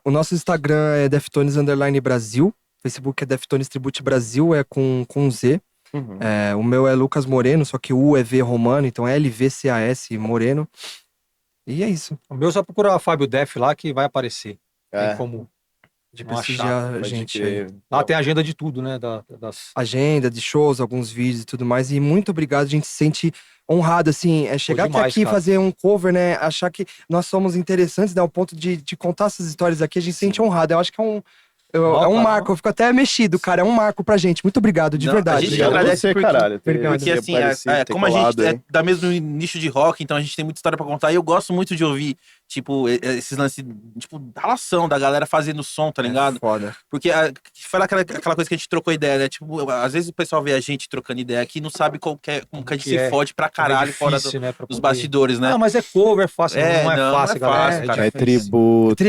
[SPEAKER 5] O nosso Instagram é Deftones_Brasil. Facebook é Deftones Tribute Brasil, é com Z.
[SPEAKER 2] Uhum.
[SPEAKER 5] O meu é Lucas Moreno, só que o U é V romano, então é LVCAS Moreno. E é isso.
[SPEAKER 4] O meu é só procurar Fábio Def lá que vai aparecer.
[SPEAKER 2] É.
[SPEAKER 4] Tem como
[SPEAKER 5] De
[SPEAKER 4] não achar.
[SPEAKER 5] prestigiar a
[SPEAKER 2] Pode
[SPEAKER 5] gente aí.
[SPEAKER 2] crer.
[SPEAKER 4] Lá tem a agenda de tudo, né? Das...
[SPEAKER 5] Agenda de shows, alguns vídeos e tudo mais. E muito obrigado, a gente se sente honrado, assim, chegar até
[SPEAKER 4] demais,
[SPEAKER 5] aqui e
[SPEAKER 4] cara.
[SPEAKER 5] fazer um cover, né? Achar que nós somos interessantes, né? Ao ponto de contar essas histórias aqui, a gente se sente honrado. Eu acho que é um
[SPEAKER 4] Ó, cara,
[SPEAKER 5] marco, eu fico até mexido, cara. É um marco pra gente. Muito obrigado, de
[SPEAKER 1] Não,
[SPEAKER 5] verdade.
[SPEAKER 1] a gente
[SPEAKER 2] Obrigado
[SPEAKER 1] agradece
[SPEAKER 2] você,
[SPEAKER 1] porque-
[SPEAKER 2] caralho.
[SPEAKER 5] Obrigado.
[SPEAKER 1] Porque assim, como a gente é da mesmo nicho de rock, então a gente tem muita história pra contar. E eu gosto muito de ouvir, tipo, esses lances, tipo, relação da galera fazendo som, tá ligado?
[SPEAKER 5] Foda.
[SPEAKER 1] Porque foi aquela coisa que a gente trocou ideia, né? Tipo, às vezes o pessoal vê a gente trocando ideia aqui e não sabe como que a gente
[SPEAKER 4] que
[SPEAKER 1] se
[SPEAKER 4] é.
[SPEAKER 1] fode pra caralho fora
[SPEAKER 4] difícil, né, pra
[SPEAKER 1] dos
[SPEAKER 4] poder-
[SPEAKER 1] bastidores, né?
[SPEAKER 4] Ah, mas é cover, é fácil.
[SPEAKER 1] É,
[SPEAKER 4] não é
[SPEAKER 1] não,
[SPEAKER 4] fácil,
[SPEAKER 1] não é
[SPEAKER 4] galera.
[SPEAKER 1] fácil, cara.
[SPEAKER 2] É
[SPEAKER 4] difícil.
[SPEAKER 2] tributo.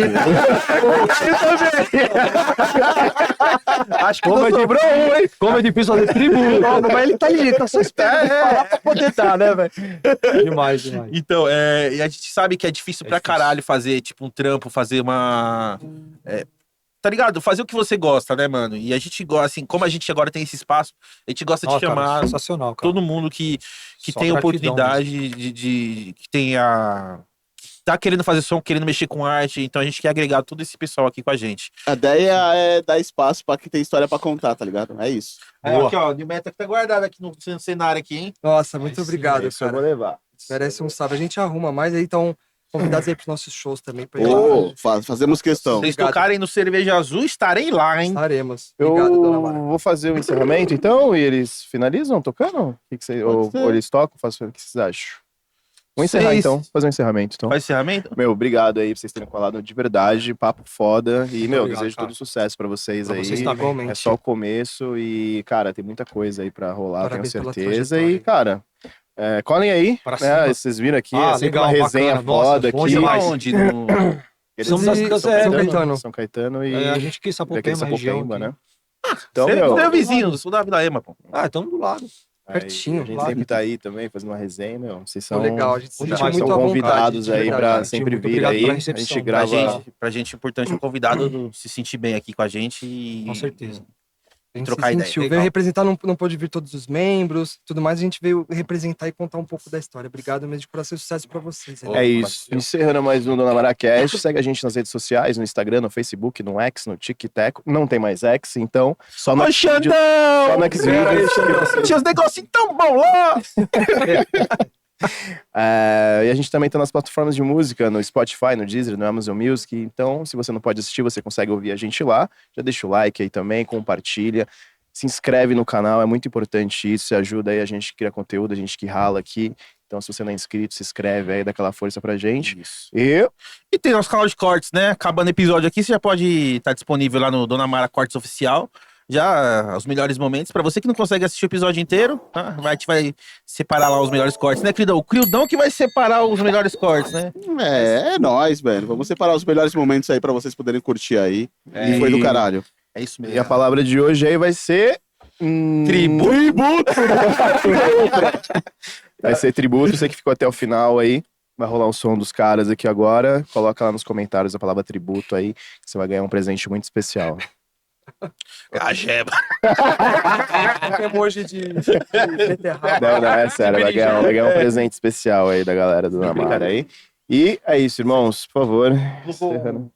[SPEAKER 1] Acho que
[SPEAKER 4] Como é,
[SPEAKER 1] sobrou um, hein?
[SPEAKER 4] Como é difícil fazer tributo.
[SPEAKER 5] Mas ele tá ali, tá só esperando falar pra poder dar, né, velho?
[SPEAKER 4] Demais, demais.
[SPEAKER 1] Então, e a gente sabe que é difícil pra
[SPEAKER 4] difícil.
[SPEAKER 1] caralho fazer, tipo, um trampo, fazer uma... tá ligado? Fazer o que você gosta, né, mano? E a gente gosta, assim, como a gente agora tem esse espaço, a gente gosta de
[SPEAKER 4] Ó, cara,
[SPEAKER 1] chamar
[SPEAKER 4] sensacional, cara.
[SPEAKER 1] todo mundo que
[SPEAKER 4] Só
[SPEAKER 1] tem
[SPEAKER 4] gratidão
[SPEAKER 1] oportunidade que tenha... Tá querendo fazer som, querendo mexer com arte, então a gente quer agregar todo esse pessoal aqui com a gente.
[SPEAKER 3] A ideia é dar espaço pra quem tem história pra contar, tá ligado? É isso.
[SPEAKER 4] Boa.
[SPEAKER 1] Aqui, ó, o New Metal que tá guardado aqui no cenário aqui, hein?
[SPEAKER 5] Nossa, muito
[SPEAKER 4] Aí sim,
[SPEAKER 5] obrigado,
[SPEAKER 2] Isso eu vou
[SPEAKER 5] cara.
[SPEAKER 2] levar.
[SPEAKER 5] Merece um salve. A gente arruma mais, aí estão convidados aí pros nossos shows também. Pra
[SPEAKER 3] Ô, fazemos questão.
[SPEAKER 1] Se vocês
[SPEAKER 5] Obrigado.
[SPEAKER 1] tocarem no Cerveja Azul, estarei lá, hein?
[SPEAKER 5] Estaremos.
[SPEAKER 2] Eu
[SPEAKER 5] Obrigado, dona Mara.
[SPEAKER 2] vou fazer o encerramento, então, e eles finalizam tocando? Ou
[SPEAKER 3] ser.
[SPEAKER 2] eles tocam? O que vocês acham? Vamos encerrar,
[SPEAKER 1] Vocês-
[SPEAKER 2] então. Fazer um encerramento, então.
[SPEAKER 1] Faz encerramento?
[SPEAKER 2] Meu, obrigado aí por vocês terem colado de verdade, papo foda. E, meu,
[SPEAKER 4] obrigado,
[SPEAKER 2] desejo
[SPEAKER 4] cara.
[SPEAKER 2] todo sucesso pra vocês
[SPEAKER 4] Pra
[SPEAKER 2] aí.
[SPEAKER 4] vocês também.
[SPEAKER 5] Igualmente.
[SPEAKER 2] É só o começo e, cara, tem muita coisa aí pra rolar,
[SPEAKER 5] Parabéns
[SPEAKER 2] tenho
[SPEAKER 5] pela
[SPEAKER 2] certeza.
[SPEAKER 5] trajetória.
[SPEAKER 2] E, cara, colhem aí,
[SPEAKER 4] Pra
[SPEAKER 2] né?
[SPEAKER 4] cima.
[SPEAKER 2] Vocês viram aqui,
[SPEAKER 4] Ah,
[SPEAKER 2] é sempre
[SPEAKER 4] legal,
[SPEAKER 2] uma resenha
[SPEAKER 4] bacana. Nossa,
[SPEAKER 2] foda
[SPEAKER 4] bom
[SPEAKER 2] aqui.
[SPEAKER 4] demais.
[SPEAKER 1] Aonde? No...
[SPEAKER 2] Eles
[SPEAKER 4] Somos
[SPEAKER 2] são
[SPEAKER 4] São
[SPEAKER 5] Caetano.
[SPEAKER 2] São Caetano e
[SPEAKER 4] A gente aqui em
[SPEAKER 2] daqui em
[SPEAKER 4] Sapopema, região.
[SPEAKER 2] Sapopemba,
[SPEAKER 4] aqui.
[SPEAKER 2] né? Então,
[SPEAKER 1] Você
[SPEAKER 2] meu,
[SPEAKER 1] é vizinho, sou da Vila Ema, pô.
[SPEAKER 4] Ah, estamos do lado.
[SPEAKER 5] Pertinho,
[SPEAKER 2] a gente
[SPEAKER 5] lá.
[SPEAKER 2] sempre tá aí também fazendo uma resenha, meu. Vocês
[SPEAKER 5] Pô,
[SPEAKER 2] são,
[SPEAKER 5] legal, a gente se
[SPEAKER 4] Muito
[SPEAKER 5] sente
[SPEAKER 4] demais,
[SPEAKER 5] muito
[SPEAKER 2] são
[SPEAKER 5] à vontade,
[SPEAKER 2] convidados
[SPEAKER 5] de
[SPEAKER 2] aí
[SPEAKER 5] verdade.
[SPEAKER 2] pra
[SPEAKER 4] Gente,
[SPEAKER 2] sempre
[SPEAKER 4] muito
[SPEAKER 2] vir
[SPEAKER 4] obrigado
[SPEAKER 2] aí.
[SPEAKER 4] pela
[SPEAKER 2] A
[SPEAKER 4] recepção.
[SPEAKER 2] gente
[SPEAKER 1] Pra
[SPEAKER 2] grava.
[SPEAKER 1] gente é importante o convidado se sentir bem aqui com a gente e...
[SPEAKER 4] Com certeza.
[SPEAKER 5] A gente
[SPEAKER 1] trocar
[SPEAKER 5] se
[SPEAKER 1] ideia,
[SPEAKER 5] sentiu.
[SPEAKER 1] legal.
[SPEAKER 5] Veio representar, não pôde vir todos os membros, tudo mais, a gente veio representar e contar um pouco da história. Obrigado mesmo de coração e sucesso pra vocês.
[SPEAKER 1] Ô,
[SPEAKER 2] É isso.
[SPEAKER 1] valeu.
[SPEAKER 2] Encerrando mais um Dona Mara Cash. Segue a gente nas redes sociais, no Instagram, no Facebook, no X, no TikTok. Não tem mais X, então só no
[SPEAKER 1] Ô,
[SPEAKER 2] Xvideo.
[SPEAKER 1] Xandão!
[SPEAKER 2] Só no Xvideos.
[SPEAKER 1] Tinha os negocinhos tão bons lá!
[SPEAKER 2] E a gente também tá nas plataformas de música, no Spotify, no Deezer, no Amazon Music. Então, se você não pode assistir, você consegue ouvir a gente lá. Já deixa o like aí também, compartilha. Se inscreve no canal, é muito importante isso. Ajuda aí a gente que cria conteúdo, a gente que rala aqui. Então, se você não é inscrito, se inscreve aí, dá aquela força pra gente.
[SPEAKER 1] Isso.
[SPEAKER 2] E
[SPEAKER 1] E tem nosso canal de cortes, né? Acabando o episódio aqui, você já pode estar disponível lá no Dona Mara Cortes Oficial. Já os melhores momentos. Pra você que não consegue assistir o episódio inteiro, tá? A gente vai separar lá os melhores cortes, né, Crildão? O Crildão que vai separar os melhores cortes, né?
[SPEAKER 3] É nóis, velho. Vamos separar os melhores momentos aí pra vocês poderem curtir aí.
[SPEAKER 1] É,
[SPEAKER 3] E foi do caralho.
[SPEAKER 1] É isso mesmo.
[SPEAKER 2] e a palavra de hoje aí vai ser...
[SPEAKER 1] Tributo.
[SPEAKER 2] Vai ser tributo, você que ficou até o final aí. Vai rolar um som dos caras aqui agora. Coloca lá nos comentários a palavra tributo aí, que você vai ganhar um presente muito especial.
[SPEAKER 1] Gajeba.
[SPEAKER 5] Emoji de beterraba.
[SPEAKER 2] Não, é sério, vai ganhar um presente especial aí da galera do Namara aí. E é isso, irmãos, por favor. Encerrando.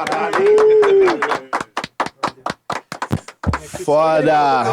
[SPEAKER 3] Caralho.
[SPEAKER 2] Foda!